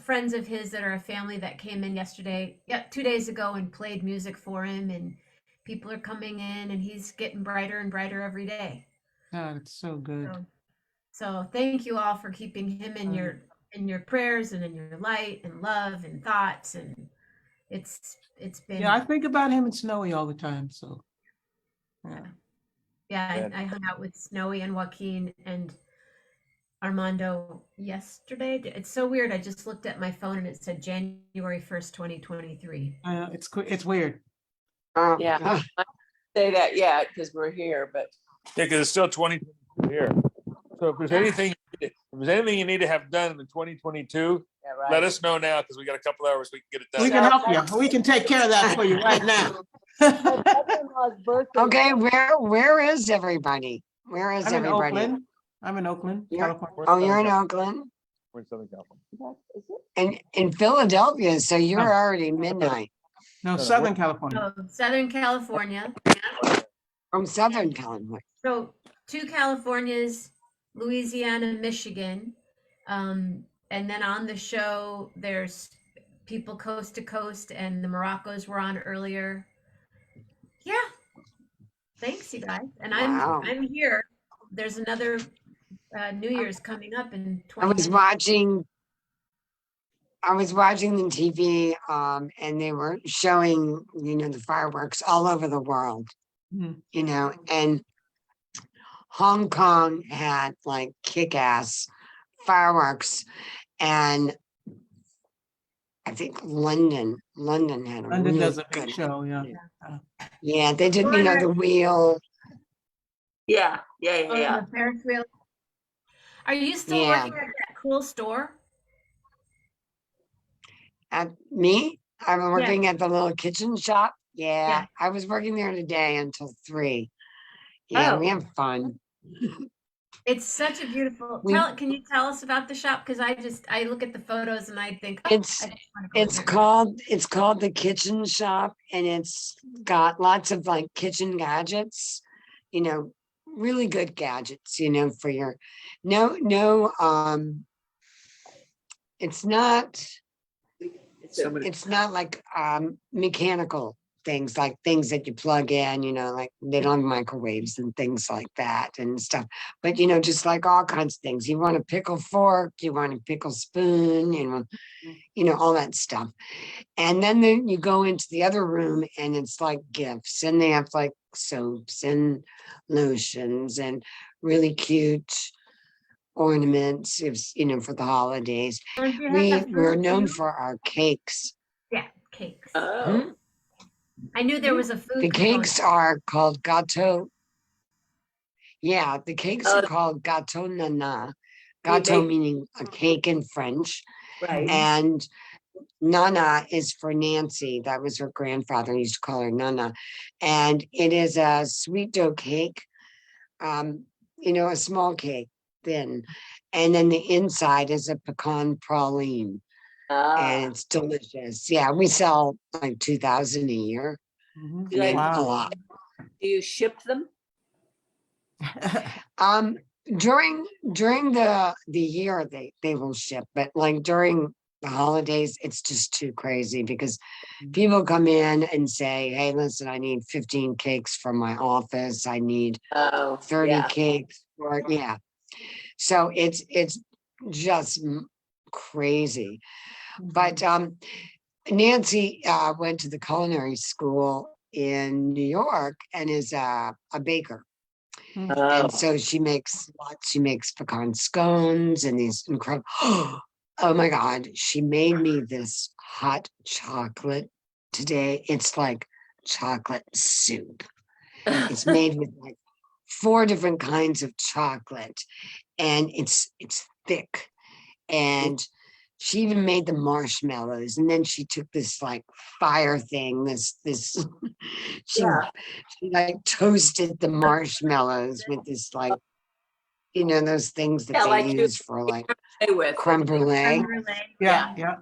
friends of his that are a family that came in yesterday, 2 days ago, and played music for him, and people are coming in, and he's getting brighter and brighter every day. God, it's so good. So thank you all for keeping him in your prayers and in your light and love and thoughts, and it's been Yeah, I think about him and Snowy all the time, so. Yeah. I hung out with Snowy and Joaquin and Armando yesterday. It's so weird. I just looked at my phone and it said January 1st, 2023. It's weird. Oh, Yeah. Say that yet because we're here, but Yeah, because it's still 2022 here. So if there's anything you need to have done in 2022, yeah, right. let us know now, because we got a couple hours we can get it We done. can help you. We can take care of that for you right now. My brother-in-law's birthday. Okay, where is everybody? Where is I'm in everybody? Oakland. I'm in Oakland, You're- California. Oh, you're in Oakland We're in Southern California. Is it? and in Philadelphia, so you're Oh. already midnight No, Southern California. Southern California. from Southern California. So 2 Californias, Louisiana, Michigan. And then on the show, there's people coast to coast, and the Moroccos were on earlier. Yeah. Thanks, you guys. And Wow. I'm here. There's another New Year's coming up in 20 I was minutes. watching the TV, and they were showing, the fireworks all over the world, Mhm. and Hong Kong had like kick-ass fireworks, and I think London had a London really does a big good. show, yeah. Yeah, they did, the wheel. Yeah. The Ferris wheel. Are you still Yeah. working at that cool store? At me, I'm working at the little kitchen shop. Yeah, I was working there today until 3. Yeah, we Oh. have fun. It's such a beautiful. We- Can you tell us about the shop? Because I look at the photos and I think It's I just wanna go in it's there. called the Kitchen Shop, and it's got lots of like kitchen gadgets, you know, really good gadgets, you know, for your no it's not it's not like mechanical things, like things that you plug in, you know, like they don't have microwaves and things like that and stuff. But you know, just like all kinds of things. You want a pickle fork, you want a pickle spoon, you know, all that stuff. And then you go into the other room and it's like gifts, and they have like soaps and lotions and really cute ornaments, if you know, for the holidays. Don't you have We're food known too? for our cakes. Yeah, cakes. Oh. I knew there was a food The component. cakes are called gâteau. Yeah, the cakes are Oh. called gâteau nana. We Gâteau make- meaning a cake in French, Right. and Nana is for Nancy. That was her grandfather used to call her Nana. And it is a sweet dough cake, you know, a small cake, thin. And then the inside is a pecan praline, and it's delicious. Yeah, we sell like 2,000 a year. Mhm. Do they- A Wow. lot. Do you ship them? Um, during the year they will ship, but like during the holidays, it's just too crazy because people come in and say, "Hey, listen, I need 15 cakes from my office. I need Oh, 30 yeah. cakes for yeah." So it's just crazy. But Nancy went to the culinary school in New York and is a baker. Oh. And so she makes pecan scones and these incredible. Oh my God, she made me this hot chocolate today. It's like chocolate soup. It's made with like 4 different kinds of chocolate, and it's thick. And she even made the marshmallows, and then she took this like fire thing, this she Yeah. she like toasted the marshmallows with this like, you know, those things that Yeah, they like you use for like play with. creme brulee. Creme brulee. Yeah, yeah.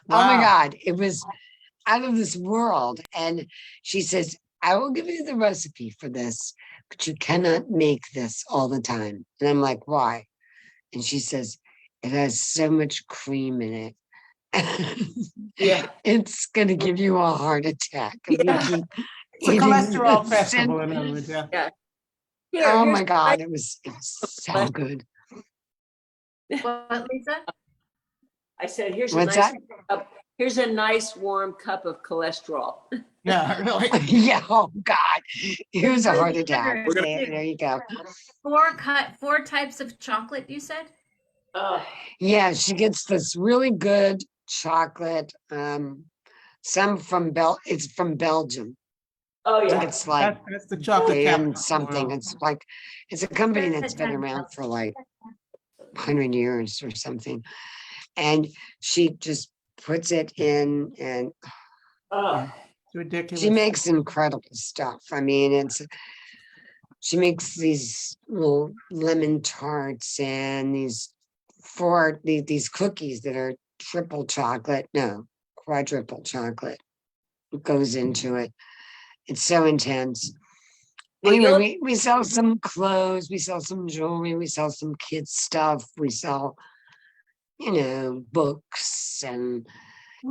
Oh my Wow. God, it was out of this world. And she says, I will give you the recipe for this, but you cannot make this all the time. And I'm like, why? And she says, it has so much cream in it. Yeah. It's gonna give you a heart attack if you Yeah. keep It's a eating cholesterol this. festival in other words, yeah. Here, Oh here's my God, it was so good. What, Lisa? I said, here's a What's nice that? cup. Here's a nice warm cup of cholesterol. Yeah, really. Yeah, oh God, here's a Really heart attack. sugar There, too. there you go. 4 types of chocolate, you said? Oh, Yeah, she gets this really good chocolate. Some from it's from Belgium. oh yeah. It's like That's the chocolate Dan capital. something. Wow. It's like it's a company that's been around for like 100 years or something. And she just puts it in, and Oh, It's ridiculous. she makes incredible stuff. I mean, she makes these little lemon tarts and these cookies that are triple chocolate, no, quadruple chocolate. It goes into it. It's so intense. Well, Anyway, we sell some clothes, we sell some jewelry, we sell some kids stuff, we sell, you know, books, and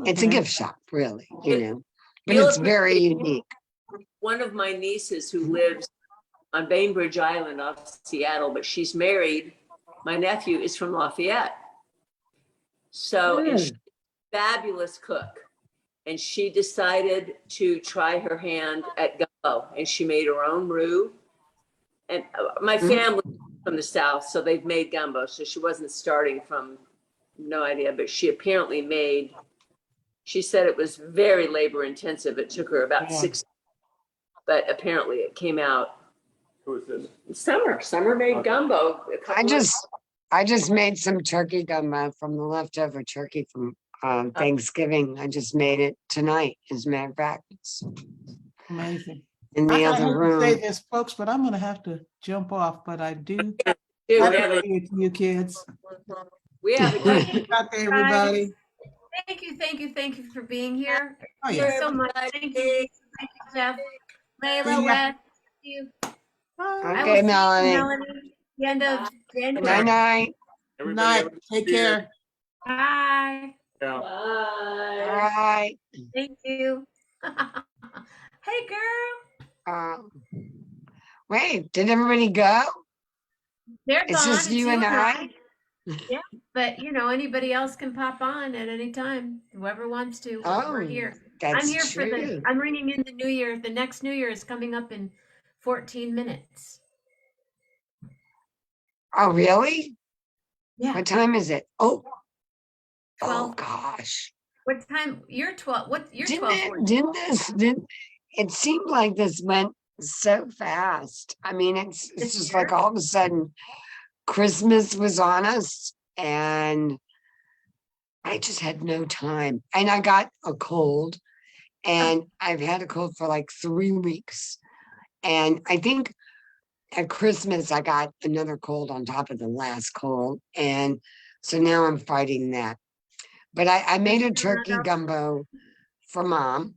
it's a Okay. gift shop, really, you know. But You'll it's very unique. one of my nieces who lives on Bainbridge Island off Seattle, but she's married. My nephew is from Lafayette. So, and she's a fabulous cook. And she decided to try her hand at gumbo, and she made her own roux. And my family from the South, so they've made gumbo. So she wasn't starting from no idea, but she apparently made, she said it was very labor intensive. It took her about Yeah. 6, but apparently it came out. Who is this? Summer made gumbo. I just made some turkey gumbo from the leftover turkey from Thanksgiving. I just made it tonight, as a matter of fact. It's Amazing. in the I other hate to say room. this, folks, but I'm gonna have to jump off, but I do. Dude, Happy we have New Year to you kids. we have a Thank good you, Okay, everybody. thank you for being here. Oh, Thank yeah. you so much. Thank you, Jeff, Layla, See ya. Wes. Thank you. Bye. I will Okay, see you, Melanie. Melanie, the end of Night January. night. Everybody Night. have a good Take year. care. Bye. Yeah. All Bye. right. Thank you. Hey, girl. Wait, did everybody go? They're It's gone. just It's you you and and I? I. Yeah, but anybody else can pop on at any time. Whoever wants to. We're Oh, here. I'm that's here for true. I'm ringing in the new year. The next new year is coming up in 14 minutes. Oh, really? Yeah. What time is it? Oh, 12. gosh. What time? You're 12. What? You're Didn't 12. it, 14. didn't it seemed like this went so fast. I mean, it's This just year? like all of a sudden Christmas was on us and I just had no time. And I got a cold and I've had a cold for like 3 weeks. And I think at Christmas I got another cold on top of the last cold. And so now I'm fighting that. But I made a turkey gumbo for Mom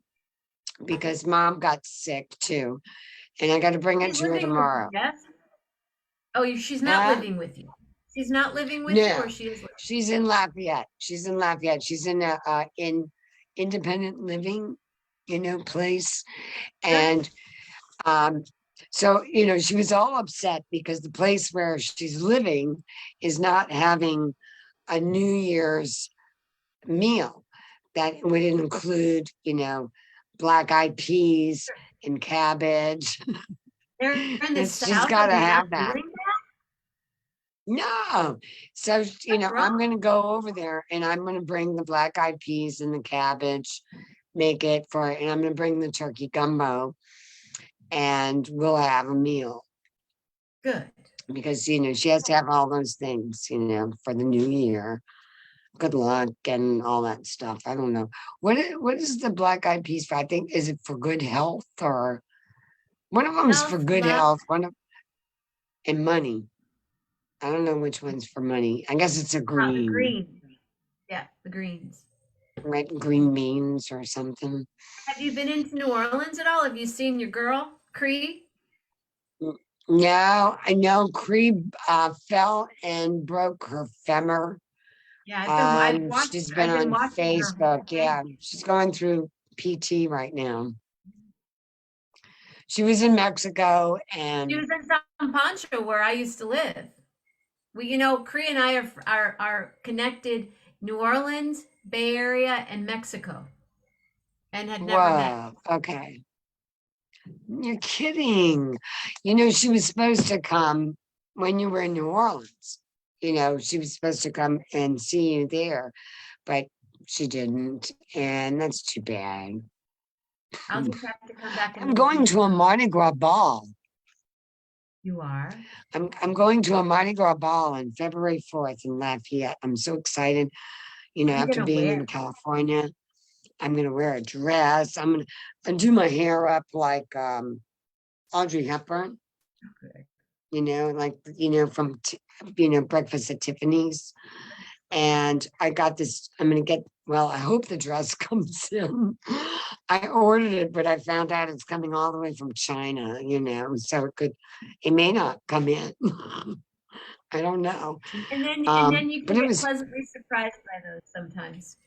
because Mom got sick too. And I got to bring it She's to her living with tomorrow. you, yes? Oh, she's not Huh? living with you. She's not living with you, No, or she is living? she's in Lafayette. She's in Lafayette. She's in a in independent living, place. And so she was all upset because the place where she's living is not having a New Year's meal that would include, black eyed peas and cabbage. They're in the It's just South got and to they're not have that. doing No. So, I'm wrong? going to go over there and I'm going to bring the black eyed peas and the cabbage, make it for it. And I'm going to bring the turkey gumbo and we'll have a meal Good. because, she has to have all those things, for the new year. Good luck and all that stuff. I don't know. What is the black eyed peas for? I think, is it for good health or one of them's for Health, good love, health, and money. I don't know which one's for money. I guess it's a the green. green. Yeah, the greens. Right, green beans or something. Have you been into New Orleans at all? Have you seen your girl, Cree? No, I know Cree fell and broke her femur. Yeah, I've watched. She's I've been been on watching her. Facebook. Yeah, she's going through PT right now. She was in Mexico and She was in San Pancho, where I used to live. We, Cree and I are connected. New Orleans, Bay Area, and Mexico, and had never met. whoa, okay. You're kidding. She was supposed to come when you were in New Orleans. She was supposed to come and see you there, but she didn't. And that's too bad. I'll just have to come back. I'm going to a Mardi Gras ball. You are? I'm going to a Mardi Gras ball on February 4th in Lafayette. I'm so excited. After being in California, I'm going to wear a dress. I'm going to do my hair up like Audrey Hepburn. Okay. From Breakfast at Tiffany's. And I got this, I'm going to get, well, I hope the dress comes in. I ordered it, but I found out it's coming all the way from China, so it may not come in. I don't know. And then you but can it get was, pleasantly surprised by those sometimes.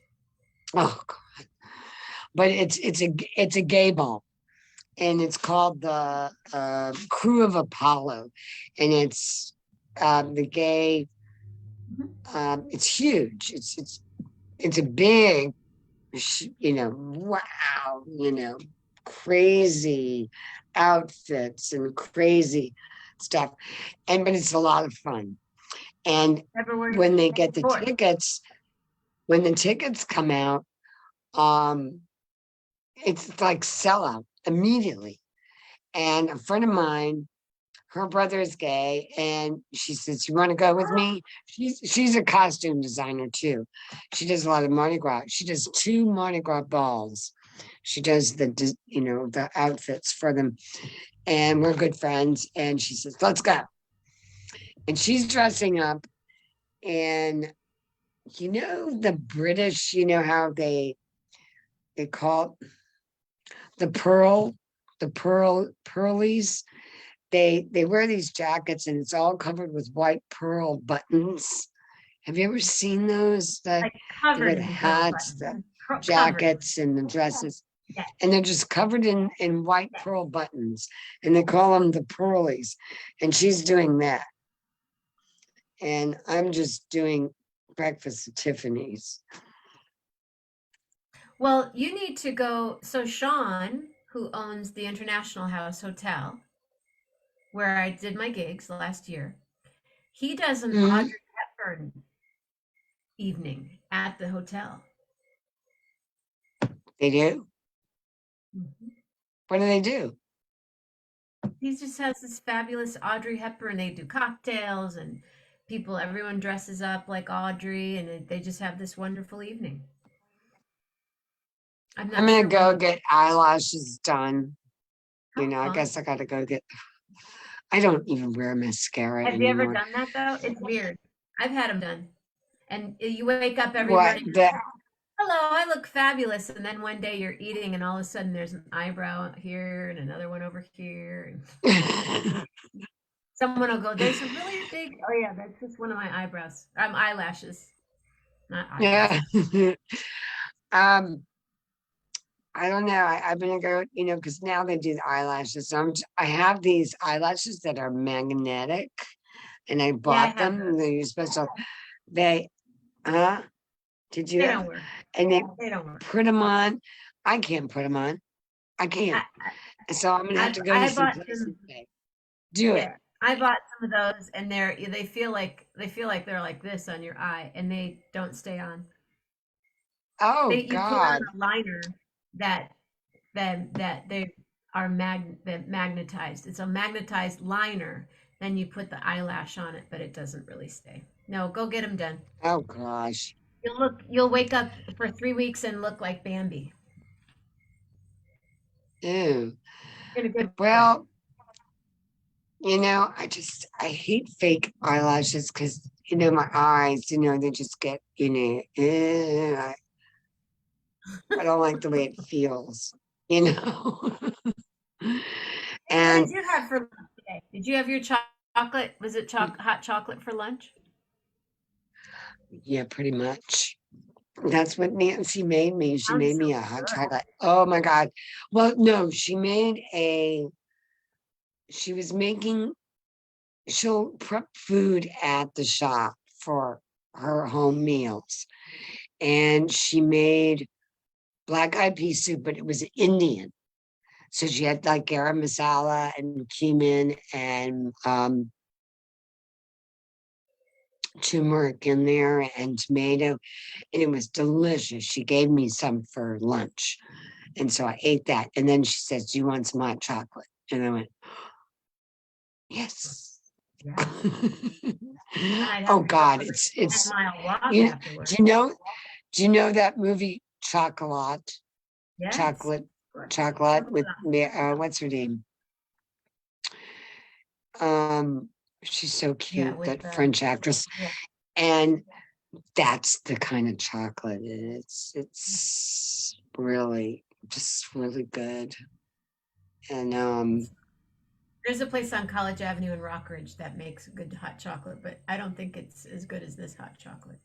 oh God. But it's a gay ball. And it's called the Crew of Apollo. And it's the gay, it's huge. It's a big, wow, crazy outfits and crazy stuff. But it's a lot of fun. And when they get the tickets, when the tickets come out, it's like sellout immediately. And a friend of mine her brother is gay, and she says, "You want to go with me?" She's a costume designer too. She does a lot of Mardi Gras. She does 2 Mardi Gras balls. She does the outfits for them, and we're good friends. And she says, "Let's go." And she's dressing up, and the British, how they call it the pearlies. They wear these jackets, and it's all covered with white pearl buttons. Have you ever seen those? That Like they covered wear the in pearl hats, buttons. the Covered. jackets, and the dresses, Yeah. and they're just covered in white pearl buttons, and they call them the pearlies. And she's doing that, and I'm just doing breakfast at Tiffany's. Well, you need to go. So Sean, who owns the International House Hotel, where I did my gigs last year, he does an Mhm. Audrey Hepburn evening at the hotel. They do. What do they do? He just has this fabulous Audrey Hepburn. They do cocktails and everyone dresses up like Audrey, and they just have this wonderful evening. I'm I'm not gonna sure go when. get eyelashes done. How I fun. guess I gotta go get. I don't even wear mascara Have you ever anymore. done that though? It's weird. I've had them done, and you wake up every What morning. the? Hello, I look fabulous. And then one day you're eating, and all of a sudden there's an eyebrow here and another one over here. And someone will go, "There's a really big." Oh yeah, that's just one of my eyebrows. Eyelashes, not eyebrows. Yeah. um, I don't know. I'm gonna go. Because now they do the eyelashes. So I have these eyelashes that are magnetic, and I Yeah, I bought have them. those. They're special. They, huh? Did you They have? don't work. And they They don't work. put them on. I can't put them on. I can't. So I'm gonna have to go to I some bought place them. and say, do it. Yeah, I bought some of those, and they feel like they're like this on your eye, and they don't stay on. Oh You put on God. a liner that they are magnetized. It's a magnetized liner. Then you put the eyelash on it, but it doesn't really stay. No, go get them done. Oh gosh. You'll wake up for 3 weeks and look like Bambi Ew. in a good way. Well, I hate fake eyelashes because my eyes, they just get, I don't like the way it feels, you know. What And did you have for lunch today? Did you have your chocolate? Was it hot chocolate for lunch? yeah, pretty much. That's what Nancy made me. She Sounds made so me a hot good. chocolate. Oh my God. Well, no, she was making, she'll prep food at the shop for her home meals. And she made black eyed pea soup, but it was Indian. So she had like garam masala and cumin and turmeric in there and tomato, and it was delicious. She gave me some for lunch, and so I ate that. And then she said, "Do you want some hot chocolate?" And I went, "Yes." Yeah. I'd have Oh to go God, for a it's 10-mile walk you. afterwards. Do you know that movie Chocolat? Yes. Chocolate with what's her name? She's so Yeah, cute, with that the French actress. yeah. And that's the kind of chocolate. It's really just really good. And There's a place on College Avenue in Rockridge that makes good hot chocolate, but I don't think it's as good as this hot chocolate.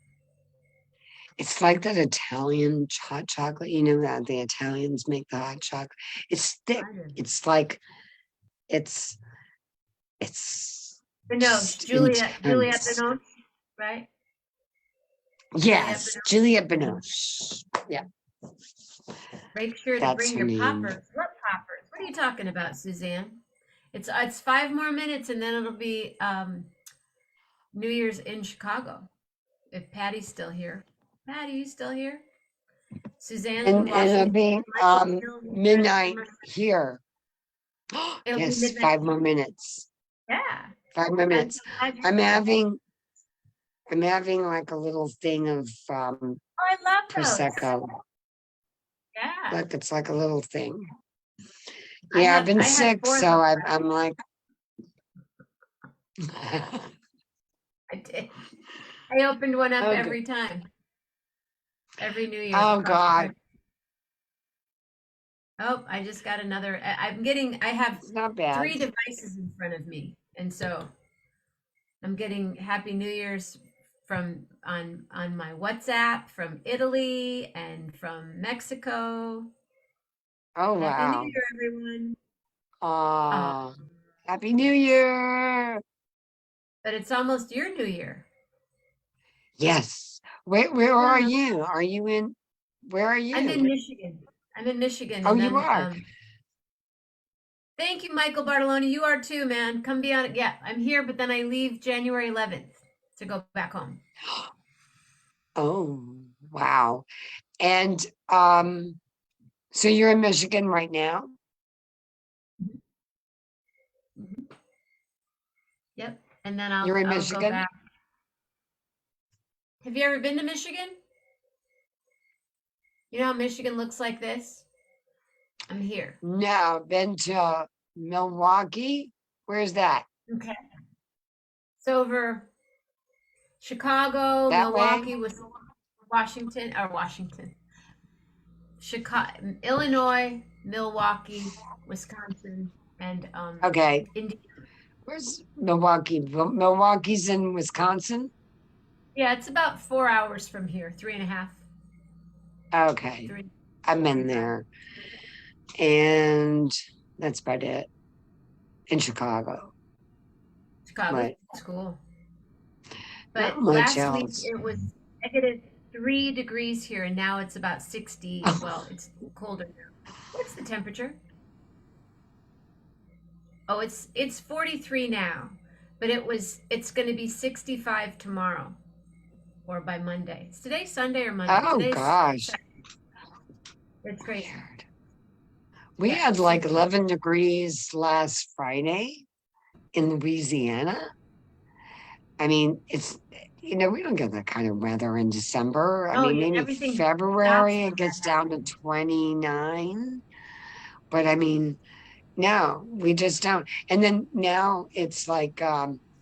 it's like that Italian hot chocolate, that the Italians make the hot chocolate. It's thick. It's like it's Binoche, just Juliette intense. Binoche, right? Yes, Juliette Binoche. Yeah, Make sure to that's bring her your name. poppers. What poppers? What are you talking about, Suzanne? It's 5 more minutes, and then it'll be New Year's in Chicago. If Patty's still here. Patty, you still here? Suzanne's And it'll be midnight Michael here. It'll be Yes, midnight. 5 more minutes. Yeah. 5 minutes. I'm so glad I'm you're- having like a little thing of Oh, I love those. prosecco. Yeah. Look, it's like a little thing. I Yeah, I've have- been I had sick, 4 of so them. I'm like, I did. I opened one up Okay. every time. Every New Year's. oh across the God, country. Oh, I just got another. I have it's not bad. 3 devices in front of me. And so I'm getting Happy New Year's from on my WhatsApp from Italy and from Mexico. Oh Happy New wow. Year, everyone. Oh, Happy New Year. But it's almost your New Year. Yes. Where are Yeah. you? Are you in? Where are I'm in you? Michigan. I'm in Michigan. Oh, And you then, are. thank you, Michael Bartoloni. You are too, man. Come be on it. Yeah, I'm here, but then I leave January 11th to go back home. Oh, wow. And so you're in Michigan right now? Mhm. Yep. And then You're in I'll go Michigan? back. Have you ever been to Michigan? You know how Michigan looks like this? I'm here. No, been to Milwaukee. Where's that? Okay. It's over Chicago, That Milwaukee, way? Washington, Chicago, Illinois, Milwaukee, Wisconsin, and Okay. Indiana. Where's Milwaukee? Milwaukee's in Wisconsin? Yeah, it's about 4 hours from here, 3.5. Okay. 3. I'm in there. And that's about it. In Chicago. Chicago Right. school. Not But much last week else. it was -3 degrees here, and now it's about 60. Oh. Well, it's colder now. What's the temperature? Oh, it's 43 now, but it's going to be 65 tomorrow, or by Monday. Is today Sunday or Monday? Oh Today's gosh. It's crazy. Weird. We Yeah, had like super. 11 degrees last Friday in Louisiana. I mean, it's, we don't get that kind of weather in December. I Oh, mean, yeah, maybe everything stops February it when gets that down to happens. 29. But I mean, no, we just don't. And then now it's like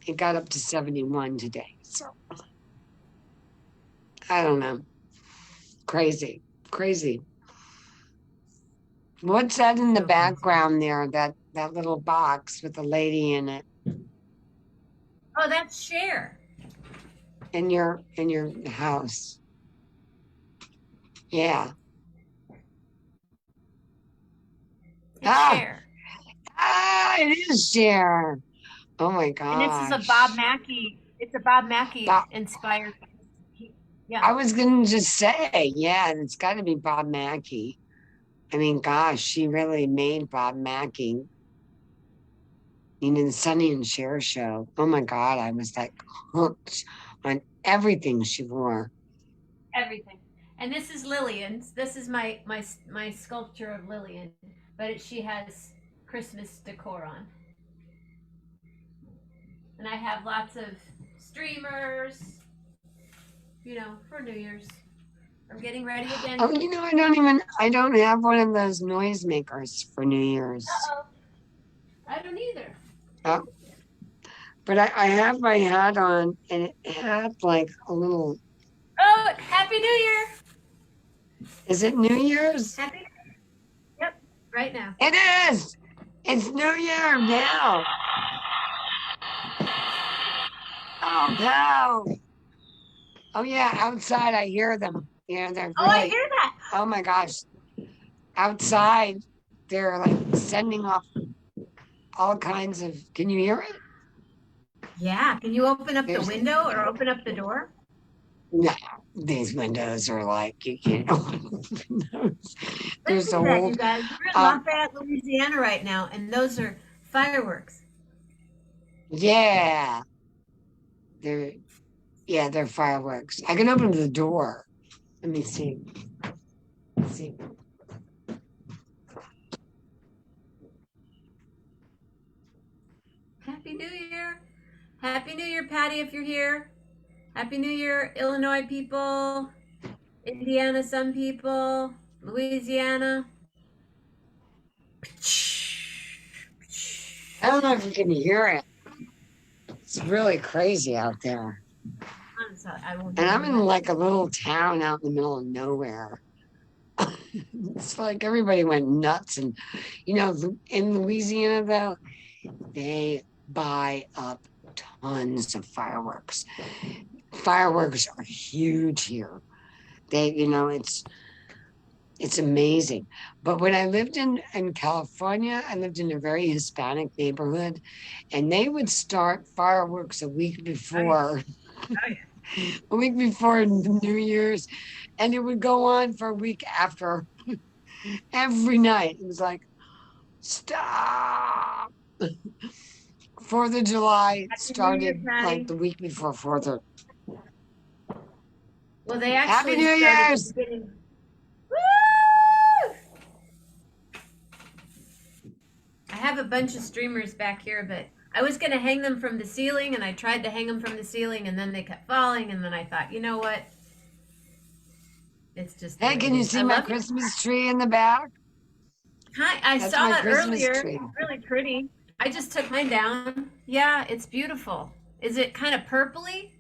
it got up to 71 today. So I don't know. Crazy. Crazy. What's that in the So crazy. background there? That little box with the lady in it Oh, that's Cher. in your house. Yeah. It's Ah, Cher. it is Cher. Oh my And this is a Bob gosh. Mackie. It's a Bob Mackie Bob, inspired. Yeah. I was gonna just say, yeah, it's got to be Bob Mackie. I mean, gosh, she really made Bob Mackie. The Sonny and Cher show. Oh my God, I was like hooked on everything she wore. Everything. And this is Lillian's. This is my sculpture of Lillian, but she has Christmas decor on. And I have lots of streamers, for New Year's. I'm getting ready again. Oh, I don't have one of those noisemakers for New Year's. Uh-oh. I don't either. Oh, but I have my hat on and it had like a little, Oh, Happy New Year. is it New Year's? Happy. Yep, right now. It is. It's New Year now. Oh no. Oh yeah, outside I hear them. Yeah, they're Oh, I really, hear that. oh my gosh. Outside, they're like sending off all kinds of, can you hear it? Yeah. Can you open up the There's, window or open up the door? no, these windows are like, you can't open windows. There's Listen a to that, whole, you guys. We're in Lafayette, Louisiana right now, and those are fireworks. yeah, they're fireworks. I can open the door. Let me see. Let's see. Happy New Year. Happy New Year, Patty, if you're here. Happy New Year, Illinois people, Indiana, some people, Louisiana. I don't know if you can hear it. It's really crazy out there. I'm sorry, I won't And do I'm in that. like a little town out in the middle of nowhere. It's like everybody went nuts. And, you know, in Louisiana, though, they buy up tons of fireworks. Fireworks are huge here. They, you know, it's amazing. But when I lived in California, I lived in a very Hispanic neighborhood, and they would start fireworks a week before, a week before New Year's, and it would go on for a week after. Every night, it was like, stop. 4th of July Happy New Year, started like Patty. the week before 4th of. Well, they Happy actually New started at Year's! the beginning. Woo! I have a bunch of streamers back here, but I was going to hang them from the ceiling, and I tried to hang them from the ceiling, and then they kept falling, and then I thought, you know what? It's just. Hey, can you see my love you. Christmas tree in the back? Hi, I That's saw my it Christmas earlier. tree. It's really pretty. I just took mine down. Yeah, it's beautiful. Is it kind of purpley?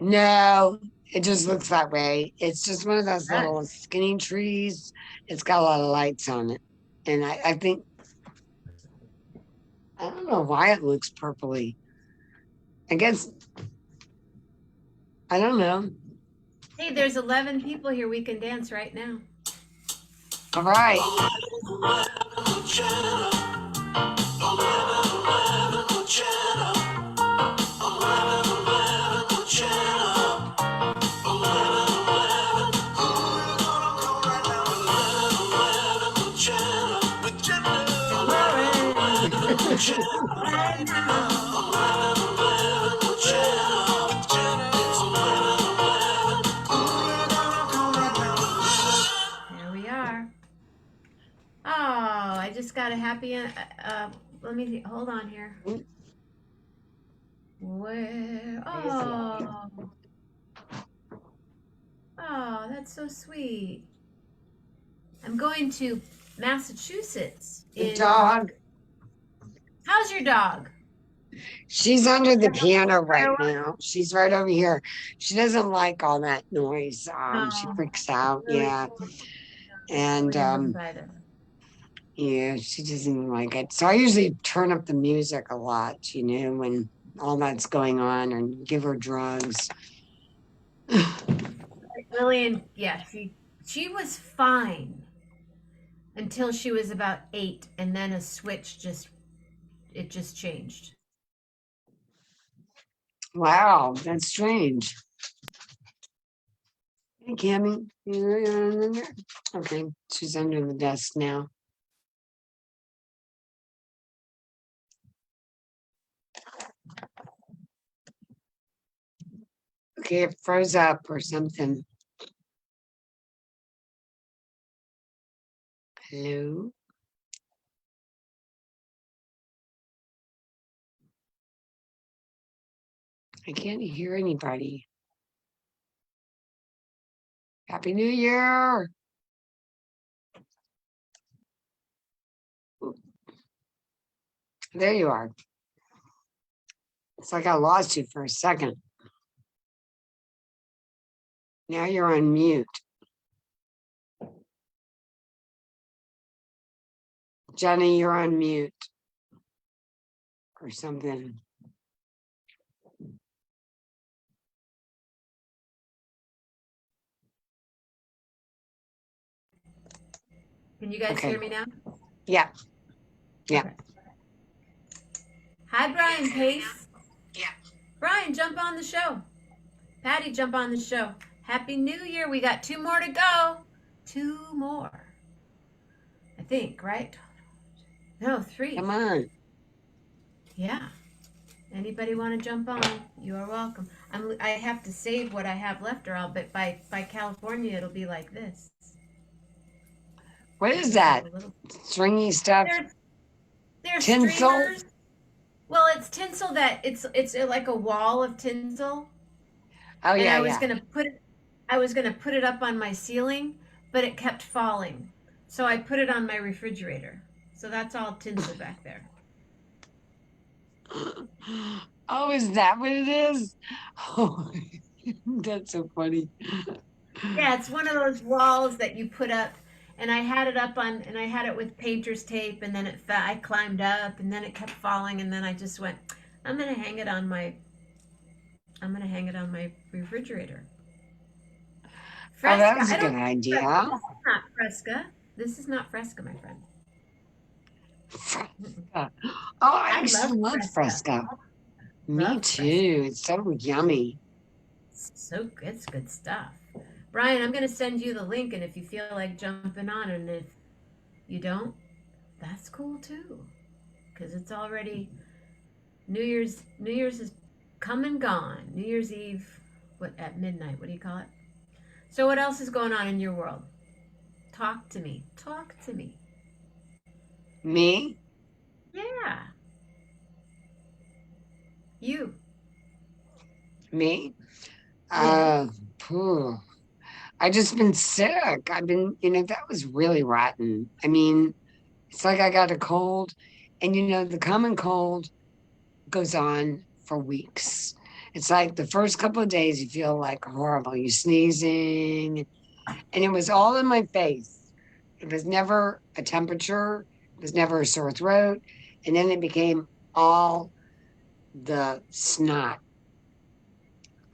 No, it just looks that way. It's just one of those Yes. little skinny trees. It's got a lot of lights on it. And I think, I don't know why it looks purpley. I guess, I don't know. Hey, there's 11 people here. We can dance right now. All right. There we are. Oh, I just got a happy. Let me see. Hold on here. Where? Oh. Oh, that's so sweet. I'm going to Massachusetts. The dog. How's your dog? She's under the piano right now. She's right over here. She doesn't like all that noise. She Oh, freaks out. really Yeah. cool. And We're inside it. yeah, she doesn't like it. So I usually turn up the music a lot, you know, when all that's going on, and give her drugs. Lillian, yeah, she was fine until she was about 8, and then a switch just changed. Wow, that's strange. Hey, Cammy. Okay, she's under the desk now. Okay, it froze up or something. Hello? I can't hear anybody. Happy New Year! There you are. It's like I lost you for a second. Now you're on mute. Jenny, you're on mute. Or something. Can you guys Okay. hear me now? Yeah. Yeah. Okay. Hi, Brian Pace. Yeah. Brian, jump on the show. Patty, jump on the show. Happy New Year. We got 2 more to go. 2 more. I think, right? No, 3. Come on. Yeah. Anybody want to jump on? You are welcome. I have to save what I have left, or I'll bet by California it'll be like this. What is that? A little- Stringy stuff? They're Tinsel? streamers. Well, it's tinsel that it's like a wall of tinsel, Oh and yeah, I was yeah. gonna put it, I was gonna put it up on my ceiling, but it kept falling, so I put it on my refrigerator. So that's all tinsel back there. Oh, is that what it is? Oh, that's so funny. Yeah, it's one of those walls that you put up, and I had it up on, and I had it with painter's tape, and then I climbed up, and then it kept falling, and then I just went, I'm gonna hang it on my, I'm gonna hang it on my refrigerator. Oh, that Fresca, was a I good don't. idea. This is not Fresca. This is not Fresca, my friend. Fresca. Oh, I I used to love love Fresca. Fresca. Me Love Fresca. too. It's so yummy. So good. It's good stuff. Brian, I'm gonna send you the link, and if you feel like jumping on, and if you don't, that's cool too, because it's already New Year's. New Year's is come and gone. New Year's Eve, what at midnight? What do you call it? So, what else is going on in your world? Talk to me. Talk to me. Me? Yeah, you. Me? Yeah. Uh, phew. I just been sick. I've been, that was really rotten. I mean, it's like I got a cold, and the common cold goes on for weeks. It's like the first couple of days you feel like horrible. You're sneezing, and it was all in my face. It was never a temperature, it was never a sore throat. And then it became all the snot.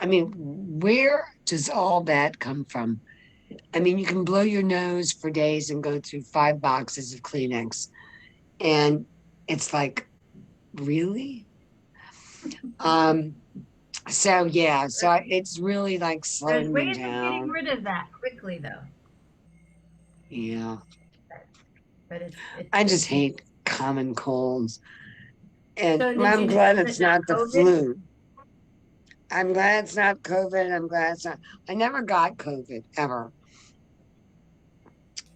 I mean, where does all that come from? I mean, you can blow your nose for days and go through 5 boxes of Kleenex. And it's like, really? Um, so yeah, it's really like There's slowing me ways of getting down. rid of that quickly, though. Yeah. But it's I just it's hate common colds. And so did I'm you glad is it's it not not the COVID? flu. I'm glad it's not COVID. I'm glad it's not. I never got COVID ever.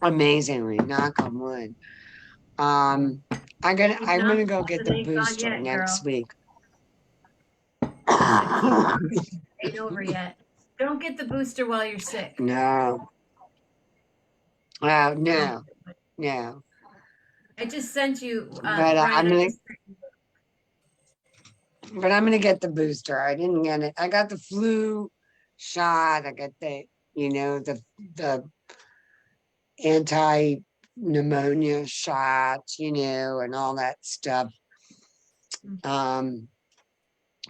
Amazingly, knock on wood. Um, These I'm gonna go get nostrils the ain't gone booster yet, next girl. week. It ain't ain't over yet. Don't get the booster while you're sick. No, Don't. no, no. I just sent you, But Brian. I just I'm gonna get the booster. I didn't get it. I got the flu shot. I got the anti pneumonia shot, and all that stuff. Um,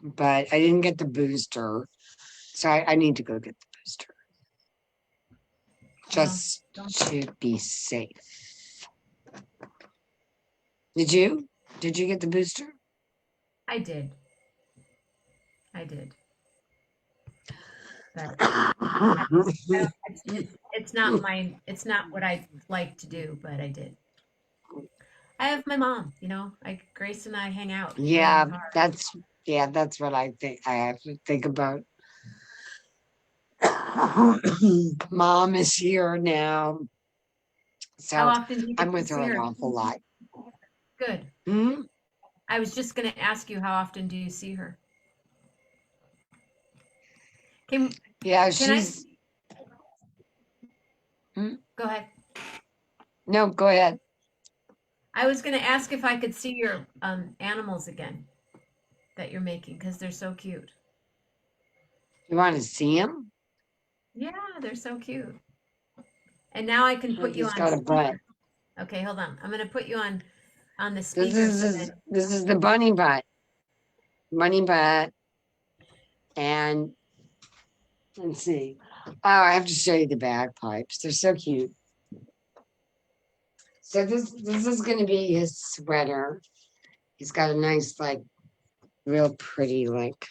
but I didn't get the booster. So I need to go get the booster just don't. to be safe. Did you? Did you get the booster? I did. I did. But it's not my. It's not what I like to do, but I did. I have my mom. Grace and I hang out Yeah, really hard. that's what I think. I have to think about. Mom is here now, How so often do you I'm get to with her see an her? awful lot. Good. Hmm? I was just going to ask you, how often do you see her? Can Yeah, can I she's. Hmm? go ahead? No, go ahead. I was going to ask if I could see your animals again that you're making because they're so cute. You want to see him? Yeah, they're so cute. And now I can put you He's on got a butt. speaker. Okay, hold on. I'm going to put you on the This speaker is so this, that this is the bunny butt. Bunny butt. And let's see. Oh, I have to show you the bagpipes. They're so cute. So this is gonna be his sweater. He's got a nice, like, real pretty, like,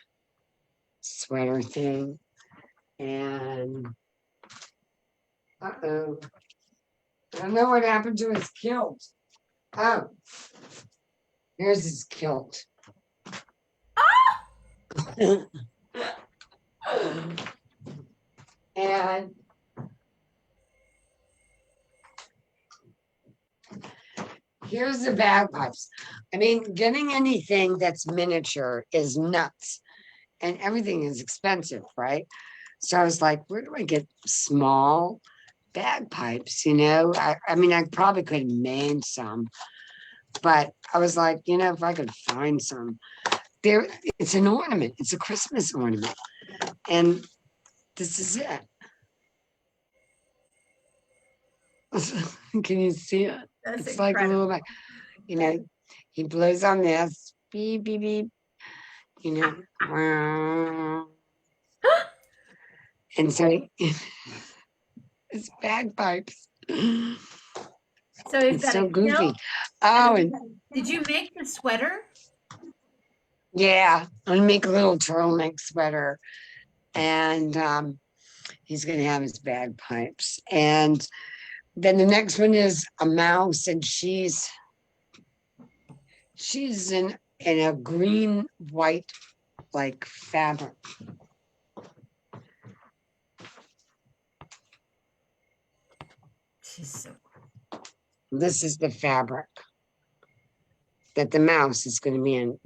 sweater thing. And uh-oh. I don't know what happened to his kilt. Oh, here's his kilt. And here's the bagpipes. I mean, getting anything that's miniature is nuts, and everything is expensive, right? So I was like, where do I get small bagpipes? I mean, I probably could have made some, but I was like, if I could find some, there, it's an ornament. It's a Christmas ornament, and this is it. Can you see it? That's It's like a little, incredible. he blows on this, beep, beep, beep, wow. And so it's bagpipes. So he's It's got so a goofy. kilt. Oh, and Did you make the sweater? yeah, I'm gonna make a little turtleneck sweater, and he's gonna have his bagpipes. And then the next one is a mouse, and she's in a green white like fabric. She's so This is the fabric that the mouse is going to be in.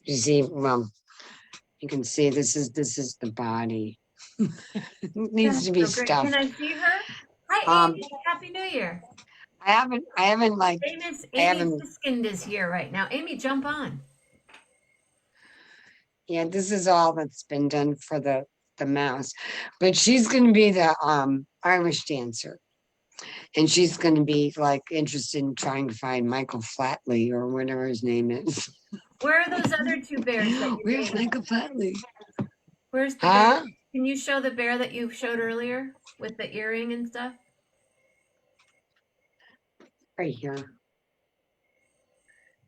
You see, well, you can see this is the body. It needs That's to be so great. stuffed. Can I see her? Hi, Um, Amy. Happy New Year. I haven't like, Amy I haven't- Siskind is here right now. Amy, jump on. yeah, this is all that's been done for the mouse, but she's going to be the Irish dancer. And she's going to be like interested in trying to find Michael Flatley or whatever his name is. Where are those other two bears that you Where's made? Michael Flatley? Where's the Huh? bear? Can you show the bear that you showed earlier with the earring and stuff? Right here.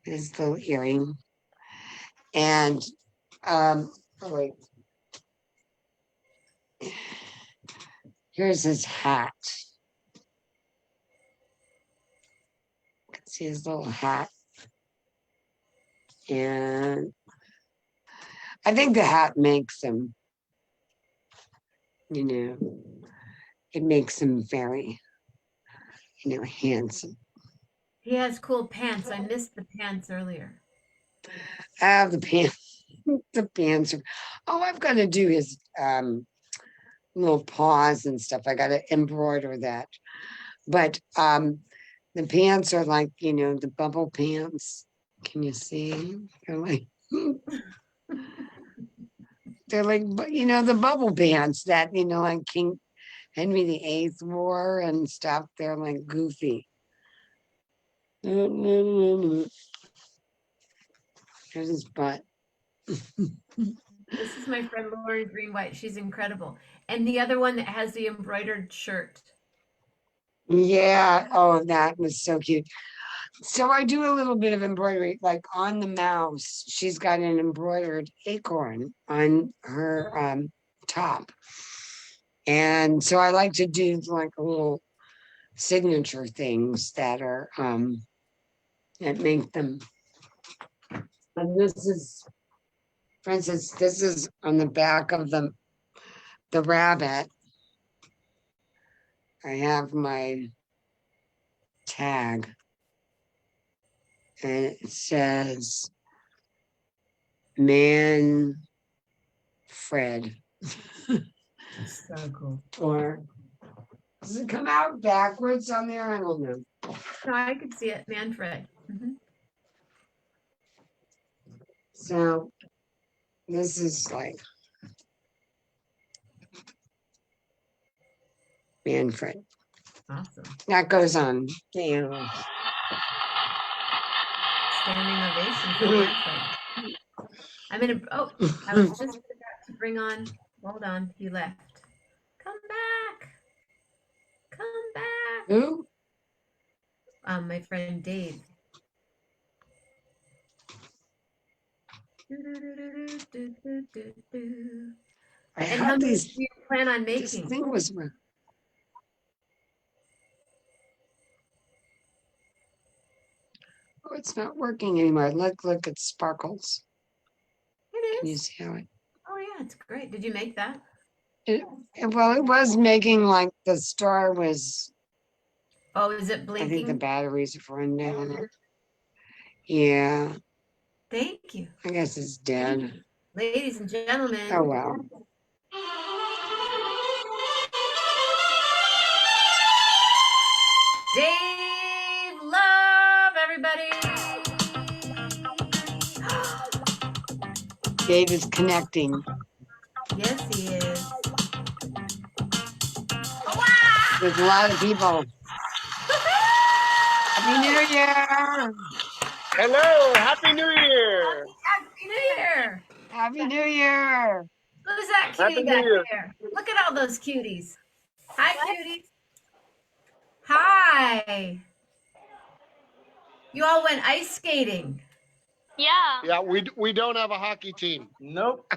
His little earring. And oh wait. Here's his hat. You can see his little hat. And I think the hat makes him, it makes him very, handsome. He has cool pants. I missed the pants earlier. I have the pants, the pants. Oh, I've got to do his little paws and stuff. I got to embroider that. But the pants are like, the bubble pants. Can you see? They're like, the bubble pants that, like King Henry VIII wore and stuff. They're like goofy. Here's his butt. This is my friend Lori Greenwhite. She's incredible. And the other one that has the embroidered shirt. Yeah. Oh, that was so cute. So I do a little bit of embroidery, like on the mouse. She's got an embroidered acorn on her top. And so I like to do like a little signature things that are that make them. And this is, for instance, this is on the back of the rabbit. I have my tag. And it says Man Fred. So cool. Or does it come out backwards on there? I don't know. No, I could see it. Manfred. Mhm. So this is like Manfred. Awesome. That goes on. Standing ovation for Manfred. I was just about to bring on, hold on, he left. Come back. Come back. Who? My friend Dave. I And how had many these. do you plan on This making? thing was. Oh, it's not working anymore. Look, it sparkles. It Can you is. see how it? Oh yeah, it's great. Did you make that? Well, it was making like the star was. Oh, is it I think the blinking? batteries have run down. Yeah, Thank you. I guess it's dead. Ladies and gentlemen. Oh, well. Dave Love, everybody. Dave is connecting. Yes, he is. There's a lot of people. Happy New Year! Hello, Happy New Year. Happy New Year. Happy New Year! Who's that Happy cutie New back Year. there? Look at all those cuties. Hi, cuties. Hi. You all went ice skating. Yeah. Yeah, we don't have a hockey team. Nope.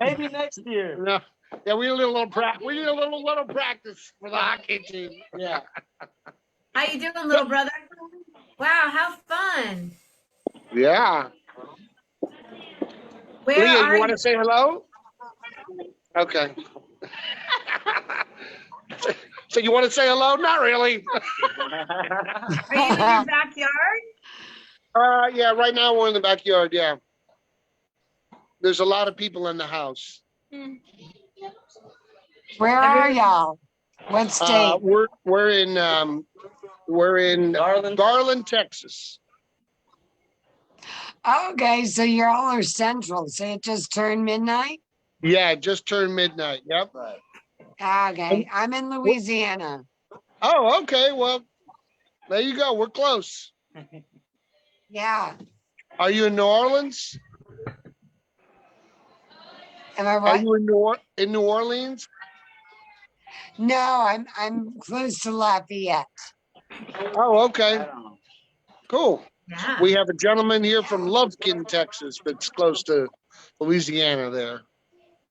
Maybe next year. No. Yeah, we need a little practice. We need a little practice for the hockey team. Yeah. How you doing, little brother? Wow, how fun. Yeah. Where Leah, are you want to say hello? Okay. So you want to say hello? Not really. Are you in your backyard? Yeah, right now we're in the backyard. Yeah. There's a lot of people in the house. Where are y'all? What state? We're in Garland, Texas. Okay, so you're all are central. So it just turned midnight? Yeah, it just turned midnight. Yep. Okay, I'm in Louisiana. Oh, okay. Well, there you go. We're close. Yeah. Are you in New Orleans? Am I Are right? you in New Orleans? No, I'm close to Lafayette. Oh, okay. Cool. Yeah. We have a gentleman here from Lovekin, Texas, that's close to Louisiana there.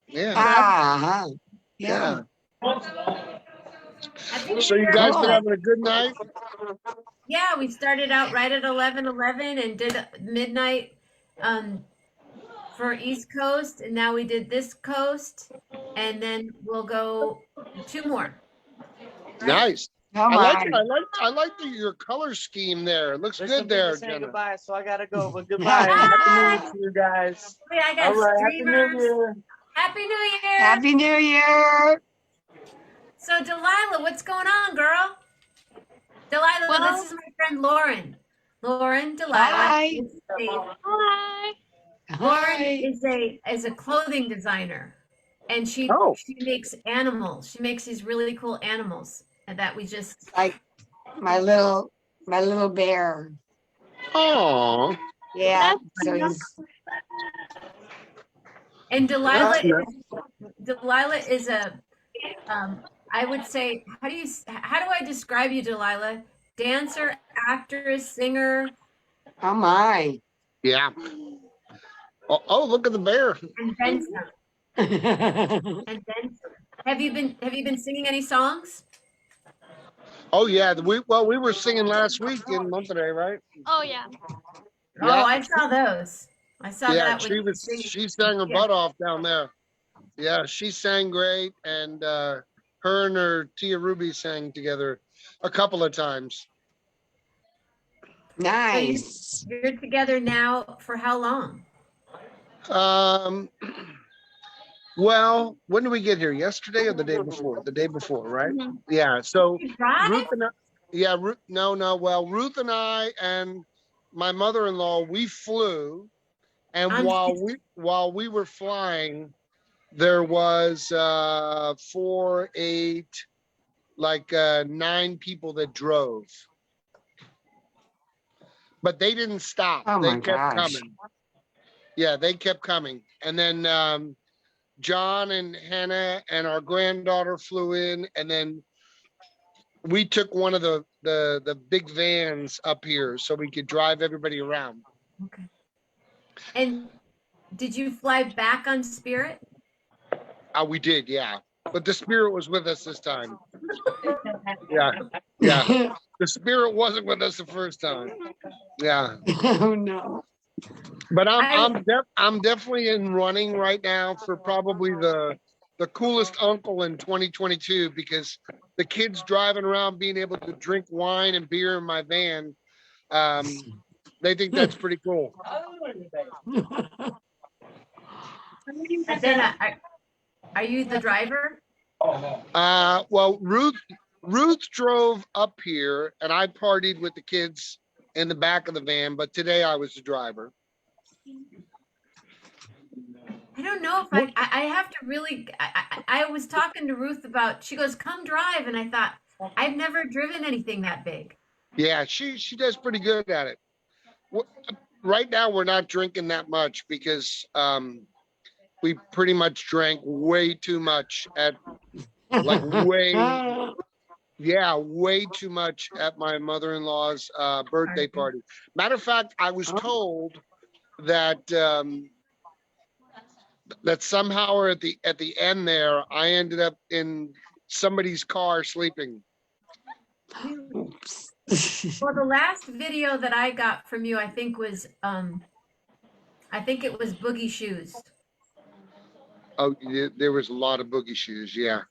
Yeah. Uh-huh. Yeah. Happy So you New guys Year. been having a good night? Yeah, we started out right at 11:11 and did midnight for East Coast, and now we did this coast, and then we'll go 2 more. Right? Nice. Oh I my. like your color scheme there. It looks There's good some people there, saying Jenna. goodbye, so I gotta go. But goodbye. Happy New Year to you guys. Wait, I got All right. Happy streamers. New Year. Happy New Year. Happy New Year. So Delilah, what's going on, girl? Delilah, Well- this is my friend Lauren. Lauren, Delilah. Hi. is a- Hi. Lauren Hi. is a clothing designer, and she Oh. makes animals. She makes these really cool animals that we just. Like my little bear. Oh, Yeah. That's So nice. he's And Delilah That's Delilah is a I would say how do I describe you, Delilah? Dancer, actress, singer, oh my. yeah. Oh, look at the bear. and then some. And then some. Have you been singing any songs? Oh yeah, we were singing last week in Monterey, right? Oh yeah. Oh, Yeah. I saw those. I saw Yeah, that. when she sang her Yeah. butt off down there. Yeah, she sang great, and her and her Tia Ruby sang together a couple of times. Nice. You're together now for how long? Well, when did we get here? Yesterday or the day before? The day before, right? Mhm. Yeah. So You drive? Ruth and I, yeah, no. Well, Ruth and I and my mother-in-law, we flew, and I'm- while we were flying, there was 4, 8, like 9 people that drove, but they didn't stop. Oh They my kept gosh. coming. Yeah, they kept coming, and then John and Hannah and our granddaughter flew in, and then we took one of the big vans up here so we could drive everybody around. Okay. And did you fly back on Spirit? We did, yeah. But the Spirit was with us this time. Yeah, yeah. The Spirit wasn't with us the first time. Yeah. Oh no. But I'm definitely in running right now for probably the coolest uncle in 2022, because the kids driving around being able to drink wine and beer in my van, They think that's pretty cool. And then, are you the driver? Well, Ruth drove up here and I partied with the kids in the back of the van, but today I was the driver. I don't know if I have to really, I was talking to Ruth about, she goes, come drive. And I thought, I've never driven anything that big. Yeah, she does pretty good at it. Right now, we're not drinking that much because we pretty much drank way too much at like way too much at my mother-in-law's birthday party. Matter of fact, I was told that that somehow or at the end there, I ended up in somebody's car sleeping. Oops. Well, the last video that I got from you, I think it was Boogie Shoes. Oh, there was a lot of boogie shoes. Yeah,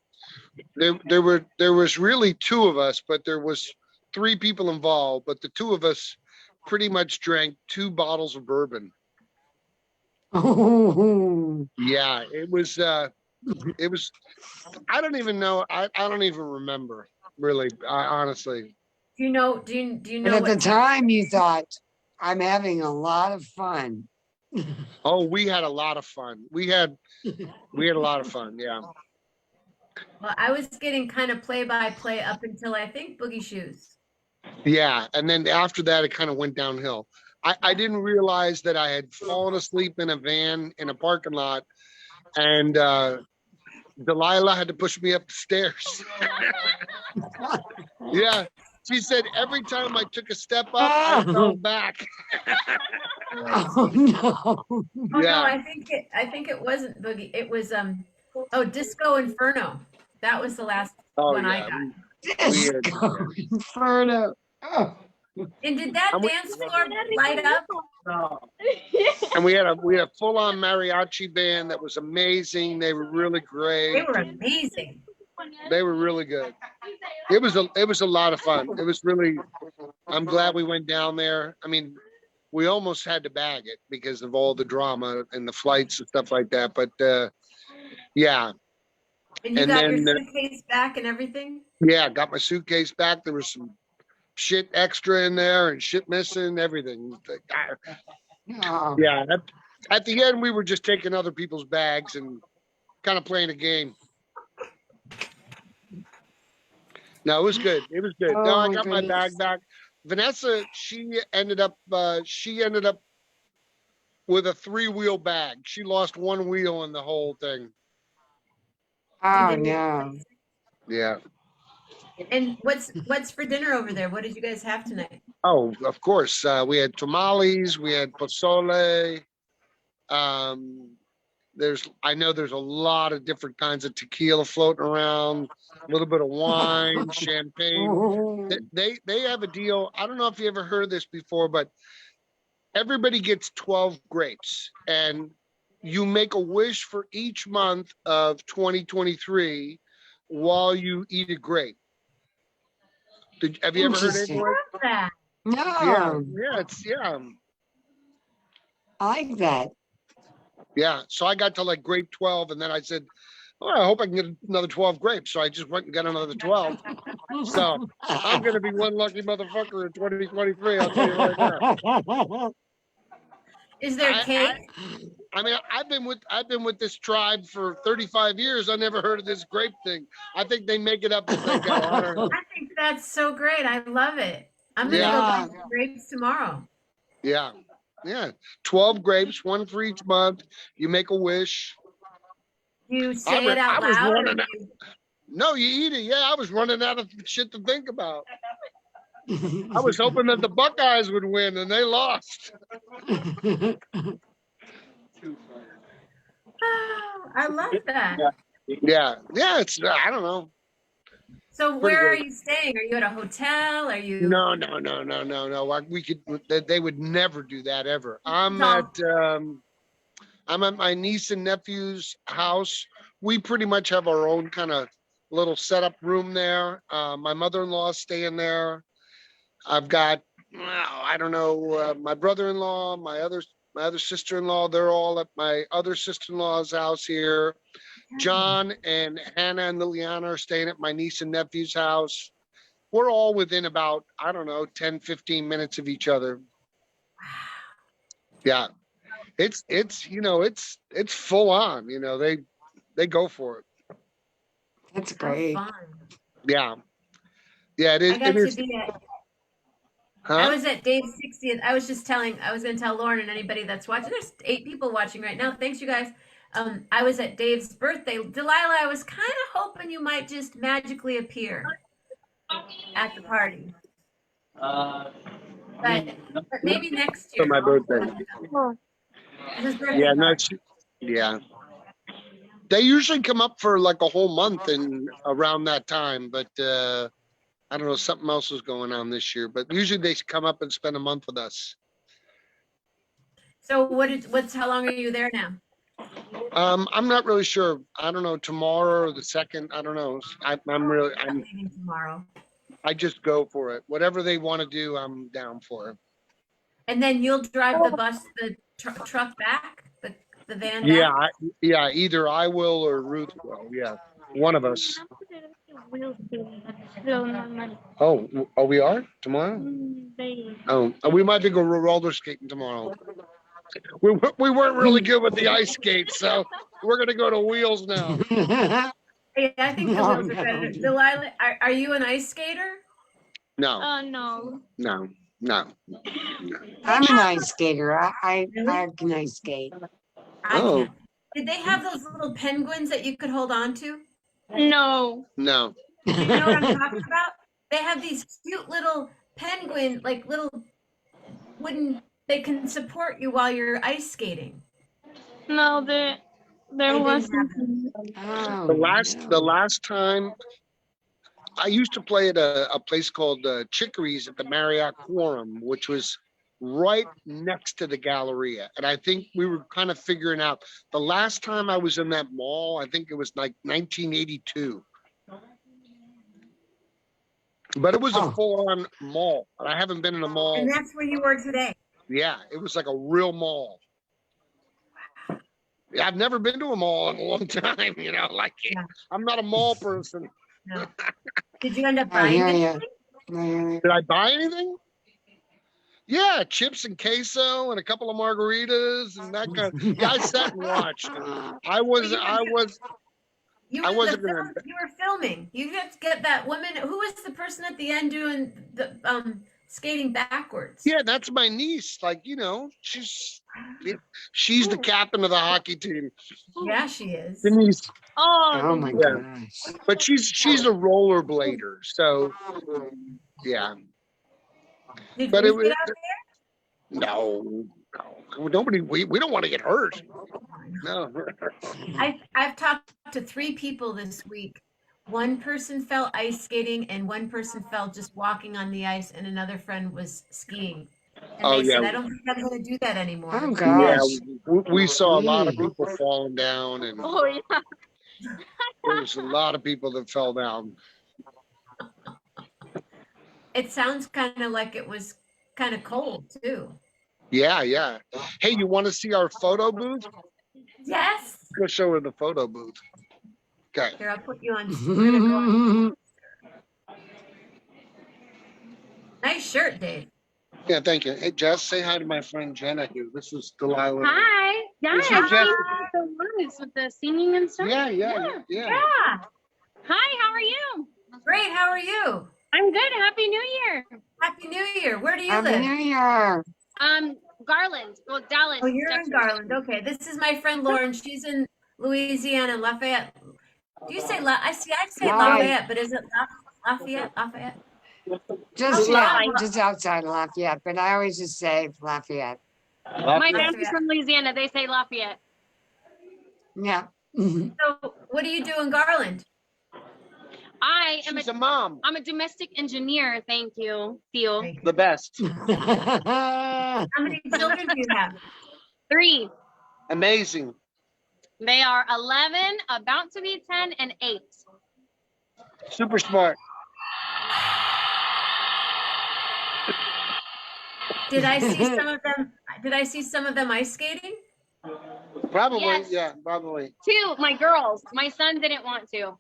there was really two of us, but there was three people involved. But the two of us pretty much drank 2 bottles of bourbon. Oh, Yeah, it was. I don't even know. I don't even remember really. Honestly. Do you know and at the time you thought, I'm having a lot of fun. Oh, we had a lot of fun. We had a lot of fun. Yeah. Well, I was getting kind of play-by-play up until I think Boogie Shoes. Yeah, and then after that, it kind of went downhill. I didn't realize that I had fallen asleep in a van in a parking lot, and Delilah had to push me up the stairs. Yeah, she said every time I took a step up, I fell back. Oh no. Oh Yeah. no, I think it wasn't Boogie. It was Disco Inferno. That was the last one I got. Disco Inferno. Oh. And did that dance floor light up? And we had a full-on mariachi band that was amazing. They were really great. They were amazing. They were really good. It was a lot of fun. It was really. I'm glad we went down there. I mean, we almost had to bag it because of all the drama and the flights and stuff like that. But yeah. And you got your suitcase back and everything? Yeah, got my suitcase back. There was some shit extra in there and shit missing, everything. Oh. Yeah, at the end, we were just taking other people's bags and kind of playing a game. No, it was good. It was good. No, I got my bag back. Vanessa, she ended up with a 3-wheel bag. She lost 1 wheel in the whole thing. Oh no. Yeah. And what's for dinner over there? What did you guys have tonight? Oh, of course. We had tamales, we had pozole. I know there's a lot of different kinds of tequila floating around, a little bit of wine, champagne. They have a deal. I don't know if you ever heard of this before, but everybody gets 12 grapes and you make a wish for each month of 2023 while you eat a grape. Have you ever heard anything like that? No. Yeah. I like that. Yeah. So I got to like grape 12 and then I said, oh, I hope I can get another 12 grapes. So I just went and got another 12. So I'm going to be one lucky motherfucker in 2023. I'll tell you right now. Is there cake? I mean, I've been with this tribe for 35 years. I never heard of this grape thing. I think they make it up as they go. I don't know. I think that's so great. I love it. I'm gonna go buy some grapes tomorrow. Yeah. 12 grapes, 1 for each month. You make a wish. You say it out loud. No, you eat it. Yeah, I was running out of shit to think about. I was hoping that the Buckeyes would win, and they lost. Oh, I love that. Yeah. It's I don't know. So where are you staying? Are you at a hotel? Are you? No. They would never do that ever. I'm at my niece and nephew's house. We pretty much have our own kind of little setup room there. My mother-in-law's staying there. I've got I don't know, my brother-in-law, my other sister-in-law, they're all at my other sister-in-law's house here. John and Hannah and Liliana are staying at my niece and nephew's house. We're all within about, I don't know, 10, 15 minutes of each other. Yeah. It's full on, they go for it. That's How great. fun. Yeah. Yeah, it is. I got It to is. be at, Huh? I was at Dave's 60th. I was going to tell Lauren and anybody that's watching. There's 8 people watching right now. Thanks, you guys. I was at Dave's birthday. Delilah, I was kind of hoping you might just magically appear at the party. But maybe next year. For my birthday. His birthday Yeah, no, party. yeah. They usually come up for like a whole month and around that time, but I don't know, something else was going on this year. But usually they come up and spend a month with us. So how long are you there now? I'm not really sure. I don't know, tomorrow or the second. I don't know. I'm Leaving tomorrow. I just go for it. Whatever they want to do, I'm down for it. And then you'll drive the truck back, the van back? Yeah, either I will or Ruth will. Yeah, one of us. Oh, we are tomorrow? Oh, we might be going roller skating tomorrow. We weren't really good with the ice skates, so we're gonna go to wheels now. Yeah, I think the wheels are better. Delilah, are you an ice skater? No, No. no. I'm an ice skater. I can ice skate. I Oh. can't. Did they have those little penguins that you could hold on to? No. No. You know what I'm talking about? They have these cute little penguin, like little wooden, they can support you while you're ice skating. No, there They wasn't. Oh, The last time I used to play at a place called Chicory's at the Marriott Quorum, which was right next to the Galleria. And I think we were kind of figuring out the last time I was in that mall, I think it was like 1982. But it was a full-on mall. I haven't been in a mall. And that's where you were today. Yeah, it was like a real mall. Yeah, I've never been to a mall in a long time, Yeah. I'm not a mall person. No. Did you end up I buying hear anything? you. Did I buy anything? Yeah, chips and queso and a couple of margaritas and that kind of. Yeah, I sat and watched. You wasn't were gonna. filming. You had to get that woman. Who was the person at the end doing the skating backwards? Yeah, that's my niece. She's the captain of the hockey team. Yeah, she is. Denise, Oh my Yeah. gosh. but she's a rollerblader, so yeah. Did But we it was get out no. Nobody. We don't want to get hurt. No. I've talked to 3 people this week. One person fell ice skating and one person fell just walking on the ice, and another friend was skiing. And Oh, they said, yeah. I don't think I'm going to do that anymore. Oh Yeah, gosh. we saw a lot of people falling down, and Oh yeah. there was a lot of people that fell down. It sounds kind of like it was kind of cold too. Yeah, yeah. Hey, you want to see our photo booth? Yes. Go show her the photo booth. Okay. Here, I'll put you on. We're gonna go on. Nice shirt, Dave. Yeah, thank you. Hey, Jess, say hi to my friend Jenna here. This is Delilah. Hi. Yeah, This is I Jeff. think the ones with the singing and stuff. Yeah. Yeah. Hi, how are you? Great. How are you? I'm good. Happy New Year. Happy New Year. Where do you Happy live? New Year. Garland. Well, Dallas. Oh, you're in Texas. Garland. Okay. This is my friend Lauren. She's in Louisiana, Lafayette. Do you say I say Right. Lafayette, but is it Lafayette? Lafayette? Just Lafayette. just outside Lafayette, but I always just say Lafayette. My family's Lafayette. from Louisiana. They say Lafayette. Yeah. So what do you do in Garland? I am She's a mom. I'm a domestic engineer. Thank you, Theo. The best. How many children do you have? 3. Amazing. They are 11, about to be 10, and 8. Super smart. Did I see some of them? Did I see some of them ice skating? Probably, Yes. yeah, probably. Two, my girls. My son didn't want to.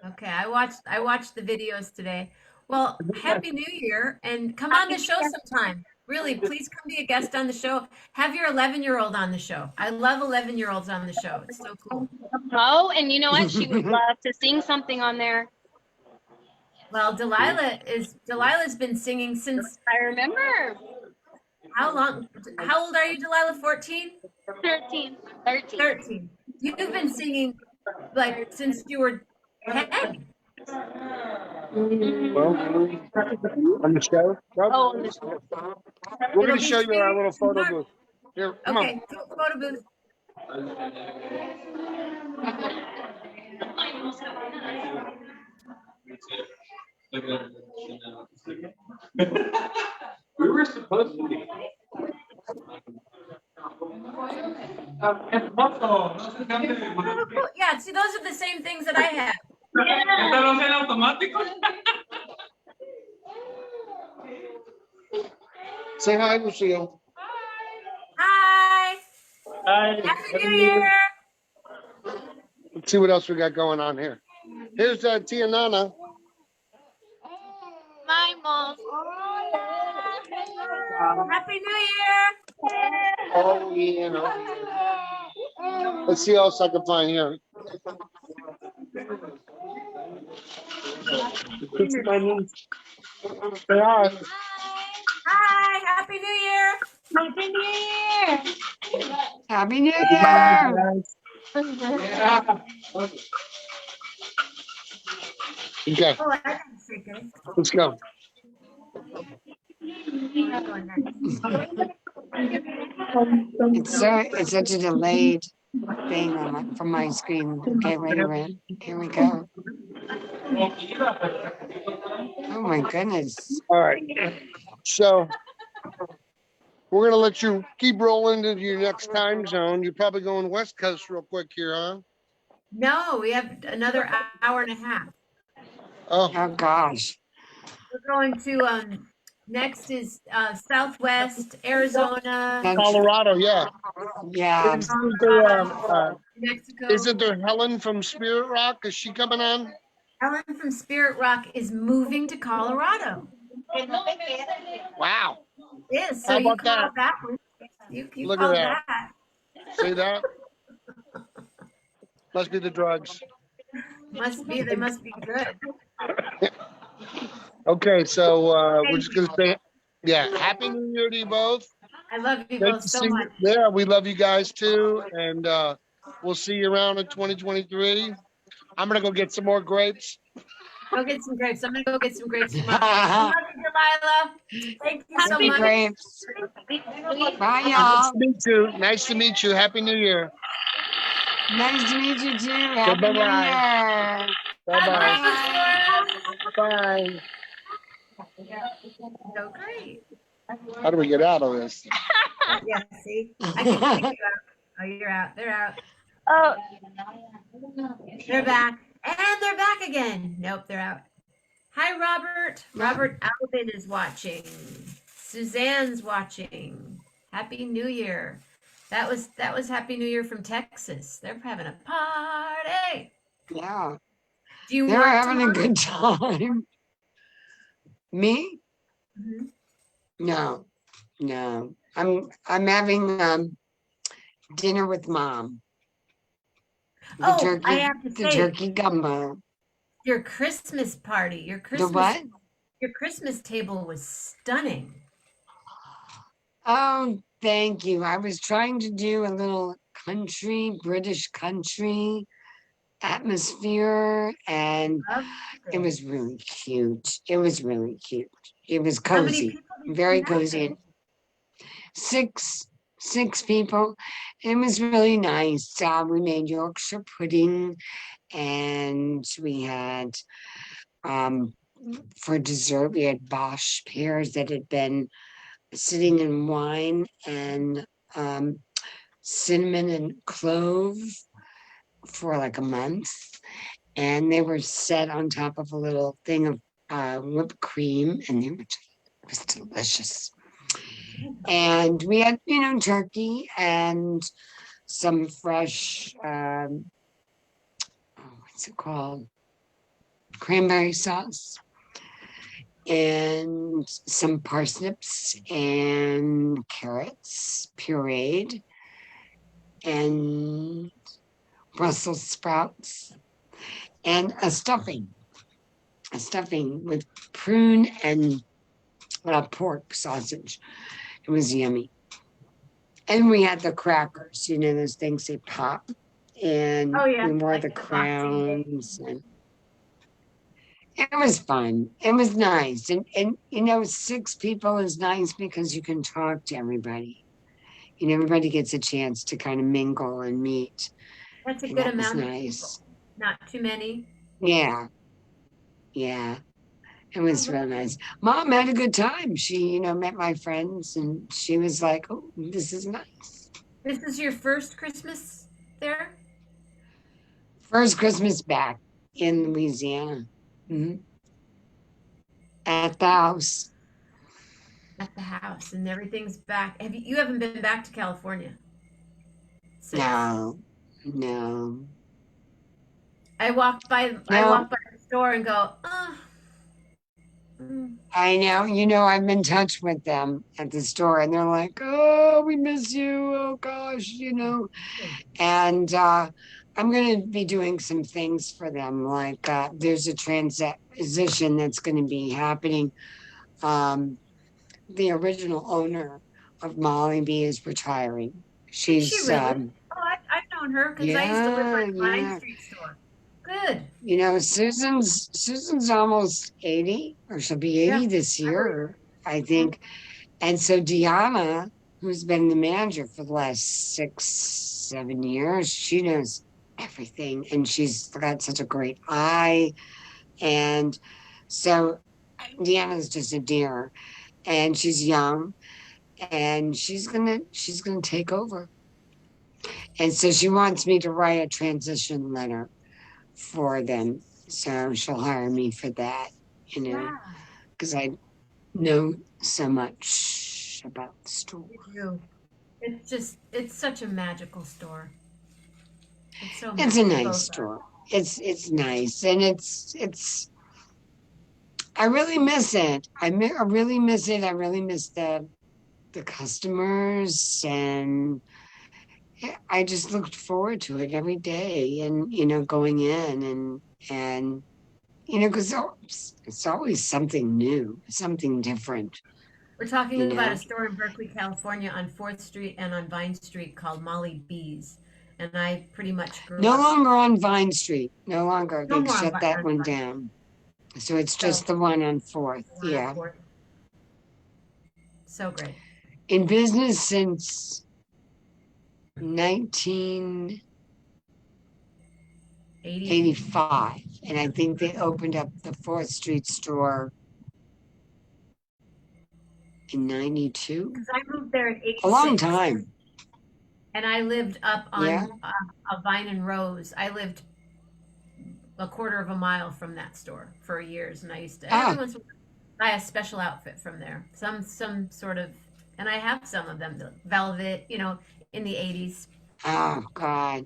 Okay, I watched the videos today. Well, Happy New Year and come on the show sometime. Really, please come be a guest on the show. Have your 11-year-old on the show. I love 11-year-olds on the show. It's so cool. Oh, and you know what? She would love to sing something on there. Well, Delilah's been singing since I remember. how long? How old are you, Delilah? 14? 13. 13. You've been singing like since you were 10. Well, on the show? Oh, on the show. We're It'll gonna be show you our little photo March. booth. Here, come on. Okay, photo booth. We were supposed to be. Oh, cool. Yeah, see, those are the same things that I have. Say hi, Lucille. Hi. Hi. Happy New Year. Let's see what else we got going on here. Here's Tia Nana. My mom. Happy New Year. Oh, yeah. Let's see what else I can find here. Say hi. Hi. Happy New Year. Happy New Year. Happy New Year. Okay, Oh, I didn't say good. let's go. I'm going next. It's such a delayed thing on from my screen. Okay, wait a minute. Here we go. Oh my goodness. All right. So we're gonna let you keep rolling into your next time zone. You're probably going West Coast real quick here, huh? No, we have another hour and a half. Oh, Oh gosh. We're going to next is Southwest Arizona, Colorado, yeah. Yeah. Isn't there, Mexico. isn't there Helen from Spirit Rock? Is she coming on? Ellen from Spirit Rock is moving to Colorado. Wow. It is. How So you about called that? that one. You Look at called that. that. See that? Must be the drugs. Must be. They must be good. Okay, so we're just gonna say, yeah, Happy New Year to you both. I love you Great both to so see you. much. Yeah, we love you guys too, and we'll see you around in 2023. I'm gonna go get some more grapes. Go get some grapes. I'm gonna go get some grapes tomorrow. I love you, Delilah. Thank you so Happy much. grapes. Bye, Nice y'all. to meet you. Nice to meet you. Happy New Year. Nice to meet you too. Happy New bye-bye. Year. Bye-bye. Bye. Bye. So great. How do we get out of this? Yeah, see? I can take you out. Oh, you're out. They're out. Oh, They're back. And they're back again. Nope, they're out. Hi, Robert. Robert Alvin is watching. Suzanne's watching. Happy New Year. That was Happy New Year from Texas. They're having a party. Yeah. Do you They're want having a to good time. Me? Mhm. No. No. I'm having dinner with mom. The Oh, turkey, I have to the say, turkey gumbo. your Christmas party, your Christmas, The what? your Christmas table was stunning. Oh, thank you. I was trying to do a little British country atmosphere, and Loved it was really cute. It was really cute. It was How many cozy, people did very you have? cozy. Six people. It was really nice. We made Yorkshire pudding, and we had for dessert we had Bosch pears that had been sitting in wine, and cinnamon and clove for like a month, and they were set on top of a little thing of whipped cream, and they were It was delicious. And we had, turkey and some fresh, what's it called? Cranberry sauce and some parsnips and carrots pureed and Brussels sprouts and a stuffing with prune and pork sausage. It was yummy. And we had the crackers, those things they pop. And Oh, yeah, we wore like the the Boxing Day. crowns. And it was fun. It was nice. And 6 people is nice because you can talk to everybody. Everybody gets a chance to kind of mingle and meet. That's a And good that was amount of nice. people. Not too many. Yeah. Yeah. It was real nice. Mom had a good time. She, met my friends and she was like, oh, this is nice. This is your first Christmas there? First Christmas back in Louisiana. Mhm. At the house. At the house, and everything's back. You haven't been back to California since? No. I walk by the store and go, I know, I'm in touch with them at the store and they're like, oh, we miss you. Oh gosh, and I'm going to be doing some things for them. Like there's a transition that's going to be happening. The original owner of Molly B is retiring. Is she really? I've known her because I used to live by the Vine Street store. Good. Susan's almost 80, or she'll be 80 this year, I think. And so Deanna, who's been the manager for the last 6-7 years, she knows everything, and she's got such a great eye. And so Deanna's just a dear, and she's young, and she's gonna take over. And so she wants me to write a transition letter for them. So she'll hire me for that, because I know so much about the store. You do. It's such a magical store. It's a nice store. It's nice, and it's. I really miss it. I really miss it. I really miss the customers, and I just looked forward to it every day, and going in and because it's always something new, something different. We're talking about a store in Berkeley, California, on 4th Street and on Vine Street called Molly B's, and I pretty much grew no up. longer on Vine Street. No longer. No They've more shut that on one Vine. down. So it's just the one on 4th. Yeah. So great. In business since 1985, and I think they opened up the 4th Street store in 92. Because I moved there in 86. A long time. And I lived up on a Vine and Rose. I lived a quarter of a mile from that store for years, and I used to every once in a while buy a special outfit from there. Some sort of, and I have some of them, the velvet, in the 80s. Oh God.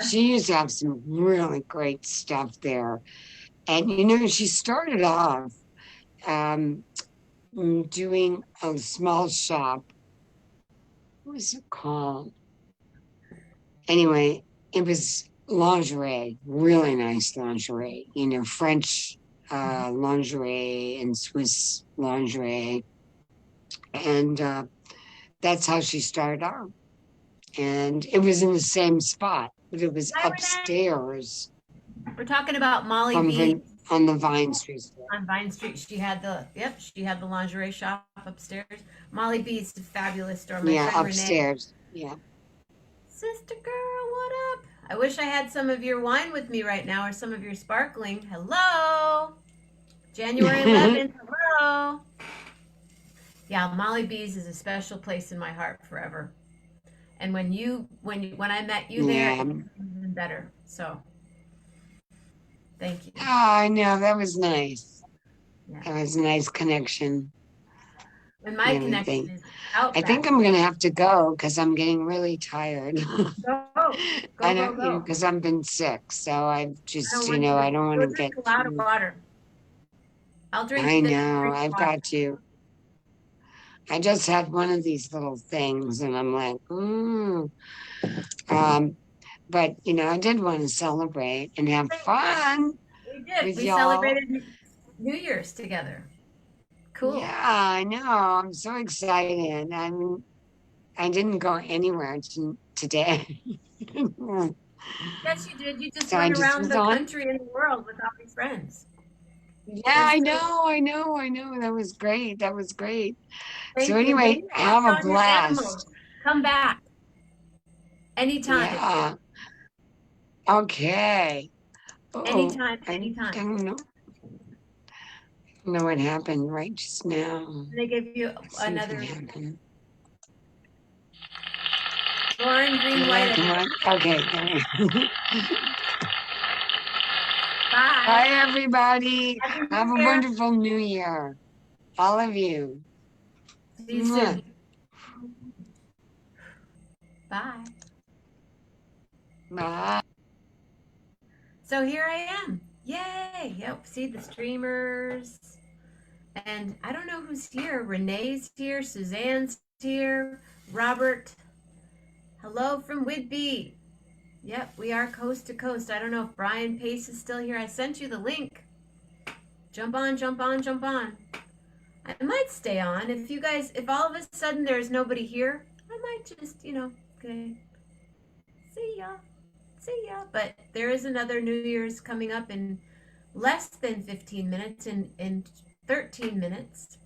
She used to have some really great stuff there. And she started off doing a small shop. What was it called? Anyway, it was lingerie, really nice lingerie, French lingerie and Swiss lingerie. And that's how she started out. And it was in the same spot, but it was upstairs. We're talking about Molly B. On the Vine Street store. On Vine Street, she had the lingerie shop upstairs. Molly B is a fabulous store. My friend upstairs. Renee, yeah. Sister girl, what up? I wish I had some of your wine with me right now, or some of your sparkling. Hello, January 11th. Hello. Yeah, Molly B's is a special place in my heart forever. And when I met you there, it was even better. So, thank you. Oh, I know, that was nice. Yeah. That was a nice connection. And my really connection think. is out. I think I'm gonna have to go because I'm getting really tired. Go, I go, go, don't, go. because I've been sick, so I've I just, don't want you I to don't want go to drink get a lot of too. water. I'll drink. I this, know, drink I've water. got to. I just had one of these little things, and I'm like, but I did want to celebrate and have fun We did. with We y'all. celebrated New Year's together. Cool. Yeah, I know. I'm so excited. I didn't go anywhere today. Yes, you did. You just So I went just around was the on. country and the world with all your friends. Yeah, It was I cool. know. That was great. That was great. Thank So you. anyway, Maybe have a on your blast. animals. Come back anytime. Yeah. Okay. Oh, Anytime, I anytime. don't know what happened right just now. They give you Something another happened. Lauren Green White. Okay. Bye. Bye, everybody. Happy New Have a Year. wonderful new year. All of you. See you soon. Bye. Bye. So here I am. Yay. Yep. See the streamers. And I don't know who's here. Renee's here. Suzanne's here. Robert. Hello from Whidbey. Yep, we are coast to coast. I don't know if Brian Pace is still here. I sent you the link. Jump on, jump on, jump on. I might stay on. If all of a sudden there's nobody here, I might just, okay. See ya. See ya. But there is another New Year's coming up in less than 15 minutes, in 13 minutes.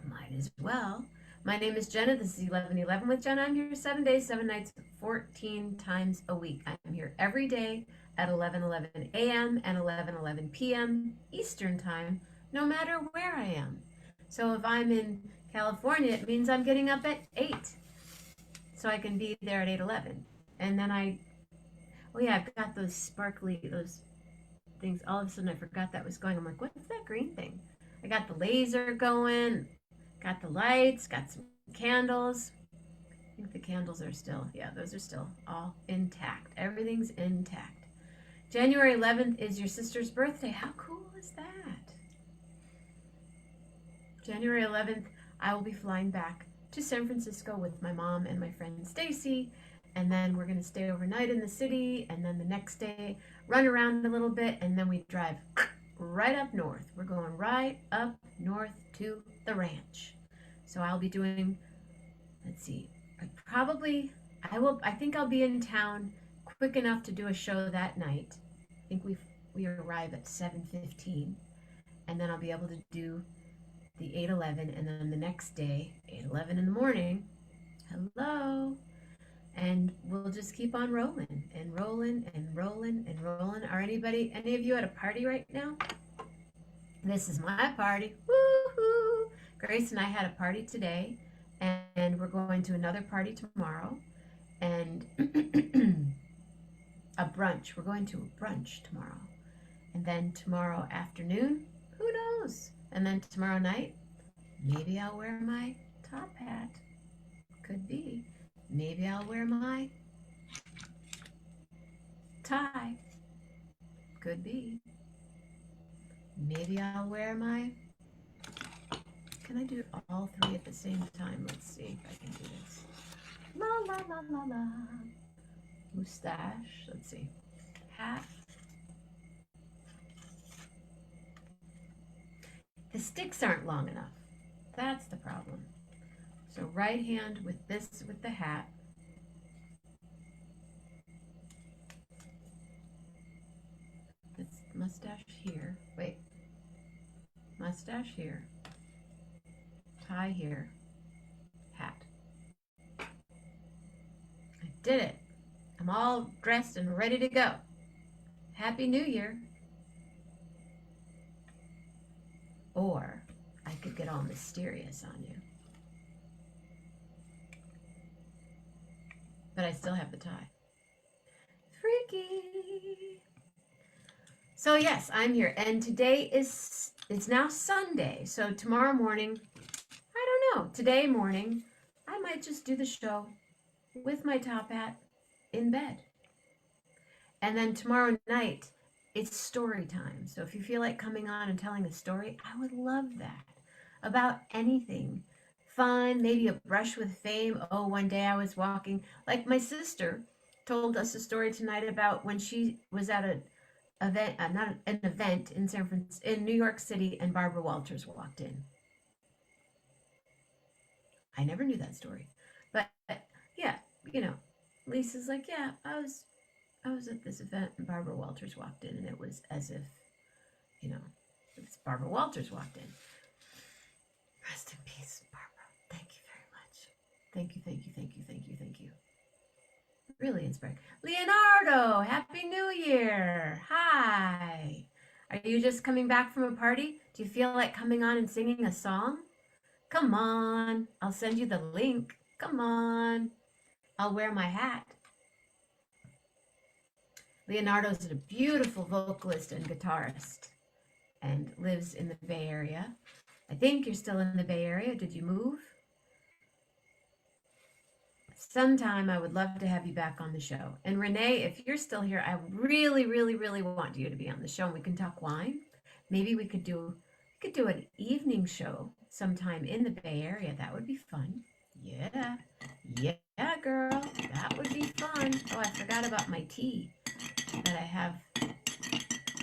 Might as well. My name is Jenna. This is 1111 with Jenna. I'm here 7 days, 7 nights, 14 times a week. I'm here every day at 11:11 a.m. and 11:11 p.m. Eastern Time, no matter where I am. So if I'm in California, it means I'm getting up at 8. So I can be there at 8:11. And then I've got those sparkly, those things. All of a sudden I forgot that was going. I'm like, what's that green thing? I got the laser going. Got the lights, got some candles. I think the candles are still, those are still all intact. Everything's intact. January 11th is your sister's birthday. How cool is that? January 11th, I will be flying back to San Francisco with my mom and my friend Stacy. And then we're going to stay overnight in the city. And then the next day, run around a little bit. And then we drive right up north. We're going right up north to the ranch. So I'll be doing, let's see, I think I'll be in town quick enough to do a show that night. I think we arrive at 7:15, and then I'll be able to do the 8:11, and then the next day, 8:11 in the morning, hello, and we'll just keep on rolling and rolling and rolling and rolling. Are any of you at a party right now? This is my party. Woohoo! Grace and I had a party today, and we're going to another party tomorrow, and a brunch. We're going to a brunch tomorrow. And then tomorrow afternoon, who knows? And then tomorrow night, maybe I'll wear my top hat. Could be. Maybe I'll wear my tie. Could be. Maybe I'll wear my... Can I do all three at the same time? Let's see if I can do this. La la la la la. Mustache. Let's see. Hat. The sticks aren't long enough. That's the problem. So right hand with the hat. This mustache here. Wait. Mustache here. Tie here. Hat. I did it. I'm all dressed and ready to go. Happy New Year. Or I could get all mysterious on you. But I still have the tie. Freaky. So yes, I'm here. And today it's now Sunday. So tomorrow morning, I don't know. Today morning, I might just do the show with my top hat in bed. And then tomorrow night, it's story time. So if you feel like coming on and telling a story, I would love that. About anything. Fun, maybe a brush with fame. Oh, one day I was walking, like my sister told us a story tonight about when she was at an event, not an event in in New York City, and Barbara Walters walked in. I never knew that story, but yeah, you know, Lisa's like, yeah, I was at this event and Barbara Walters walked in, and it was as if, you know, it's Barbara Walters walked in. Rest in peace, Barbara. Thank you very much. Thank you, thank you, thank you, thank you, thank you. Really inspiring. Leonardo, Happy New Year. Hi. Are you just coming back from a party? Do you feel like coming on and singing a song? Come on. I'll send you the link. Come on. I'll wear my hat. Leonardo's a beautiful vocalist and guitarist and lives in the Bay Area. I think you're still in the Bay Area. Did you move? Sometime I would love to have you back on the show. And Renee, if you're still here, I really, really, really want you to be on the show and we can talk wine. Maybe we could do an evening show sometime in the Bay Area. That would be fun. Yeah, girl, that would be fun. Oh, I forgot about my tea that I have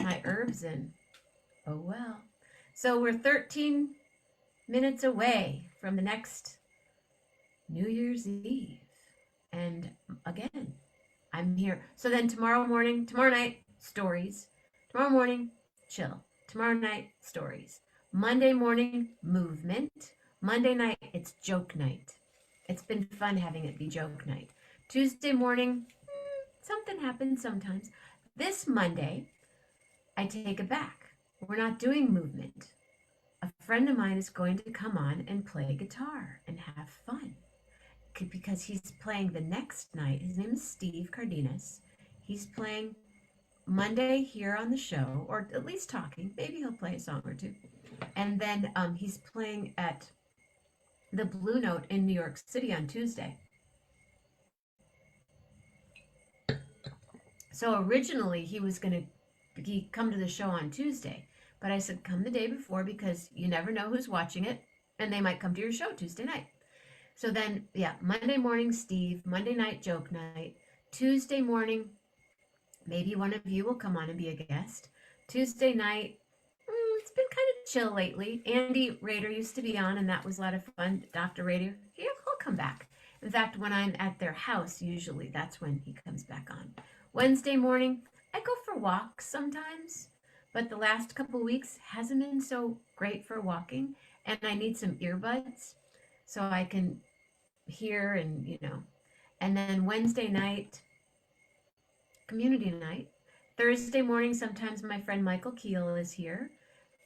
my herbs in. Oh, well. So we're 13 minutes away from the next New Year's Eve. And again, I'm here. So then tomorrow night, stories. Tomorrow morning, chill. Tomorrow night, stories. Monday morning, movement. Monday night, it's joke night. It's been fun having it be joke night. Tuesday morning, something happens sometimes. This Monday, I take it back. We're not doing movement. A friend of mine is going to come on and play guitar and have fun. Because he's playing the next night. His name is Steve Cardenas. He's playing Monday here on the show, or at least talking. Maybe he'll play a song or two. And then he's playing at the Blue Note in New York City on Tuesday. So originally he was going to come to the show on Tuesday. But I said, come the day before because you never know who's watching it. And they might come to your show Tuesday night. So then, yeah, Monday morning, Steve. Monday night, joke night. Tuesday morning, maybe one of you will come on and be a guest. Tuesday night, it's been kind of chill lately. Andy Rader used to be on, and that was a lot of fun. Dr. Rader, he'll come back. In fact, when I'm at their house, usually that's when he comes back on. Wednesday morning, I go for walks sometimes, but the last couple of weeks hasn't been so great for walking, and I need some earbuds so I can hear and, you know. And then Wednesday night, community night. Thursday morning, sometimes my friend Michael Keel is here.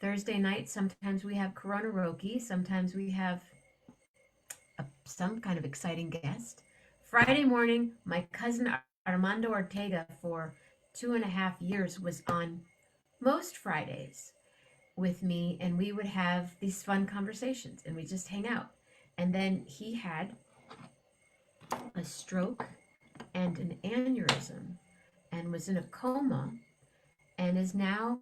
Thursday night, sometimes we have Corona Roki. Sometimes we have some kind of exciting guest. Friday morning, my cousin Armando Ortega for 2.5 years was on most Fridays with me, and we would have these fun conversations and we just hang out. And then he had a stroke and an aneurysm and was in a coma and is now,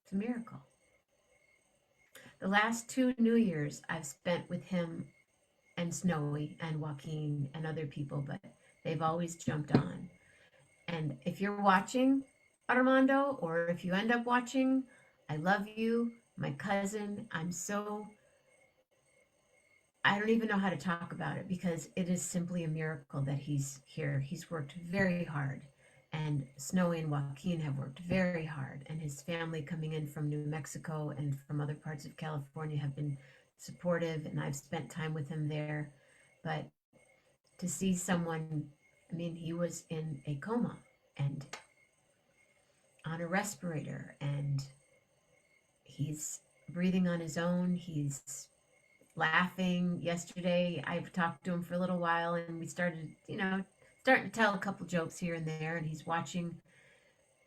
it's a miracle. The last 2 New Year's I've spent with him and Snowy and Joaquin and other people, but they've always jumped on. And if you're watching, Armando, or if you end up watching, I love you, my cousin. I don't even know how to talk about it because it is simply a miracle that he's here. He's worked very hard, and Snowy and Joaquin have worked very hard, and his family coming in from New Mexico and from other parts of California have been supportive, and I've spent time with him there. But to see someone, I mean, he was in a coma and on a respirator, and he's breathing on his own. He's laughing. Yesterday, I talked to him for a little while, and we started to tell a couple jokes here and there, and he's watching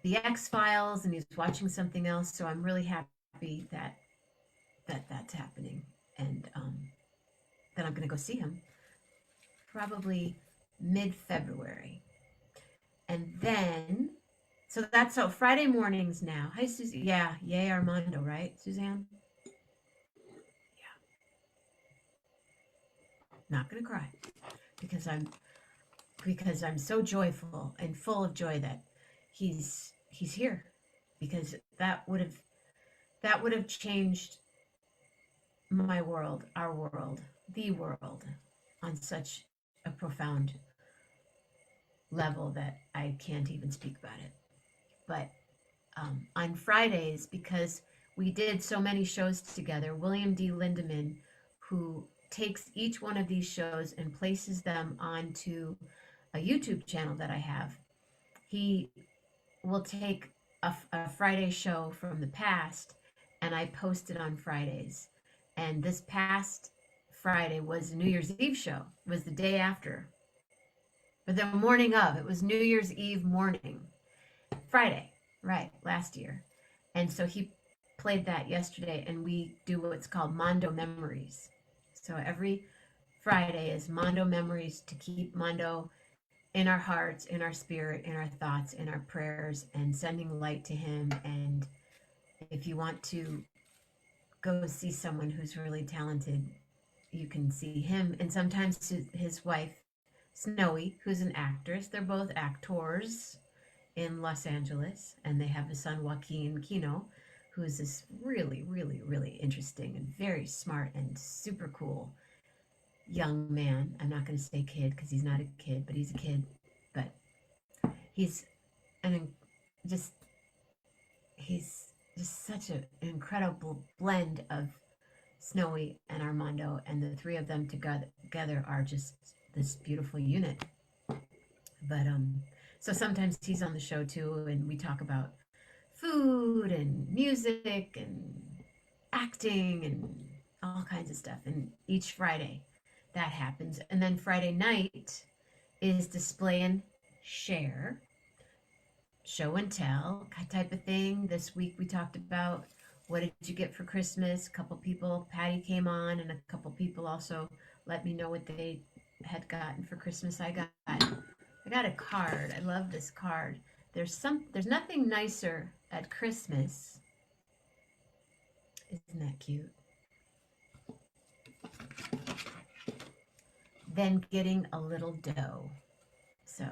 the X-Files, and he's watching something else, so I'm really happy happy that that's happening, and that I'm going to go see him probably mid-February. And then, so that's so Friday mornings now. Hi, Susie. Yeah, yay Armando, right, Suzanne? Yeah. Not gonna cry because I'm so joyful and full of joy that he's here, because that would have changed my world, our world, the world, on such a profound level that I can't even speak about it. But on Fridays, because we did so many shows together, William D. Lindemann, who takes each one of these shows and places them onto a YouTube channel that I have, he will take a Friday show from the past, and I post it on Fridays. And this past Friday was New Year's Eve show. It was the day after, but the morning of. It was New Year's Eve morning, Friday, right, last year. And so he played that yesterday, and we do what's called Mondo Memories. So every Friday is Mondo Memories, to keep Mondo in our hearts, in our spirit, in our thoughts, in our prayers, and sending light to him. And if you want to go see someone who's really talented, you can see him, and sometimes his wife, Snowy, who's an actress. They're both actors in Los Angeles, and they have a son, Joaquin Kino, who is this really, really, really interesting and very smart and super cool young man. I'm not going to say kid because he's not a kid, but he's a kid. But he's he's just such an incredible blend of Snowy and Armando, and the three of them together are just this beautiful unit. But so sometimes he's on the show too, and we talk about food and music and acting and all kinds of stuff. And each Friday that happens. And then Friday night is display and share, show and tell type of thing. This week we talked about what did you get for Christmas. A couple people, Patty came on, and a couple people also let me know what they had gotten for Christmas. I got a card. I love this card. There's nothing nicer at Christmas. Isn't that cute? Than getting a little dough. So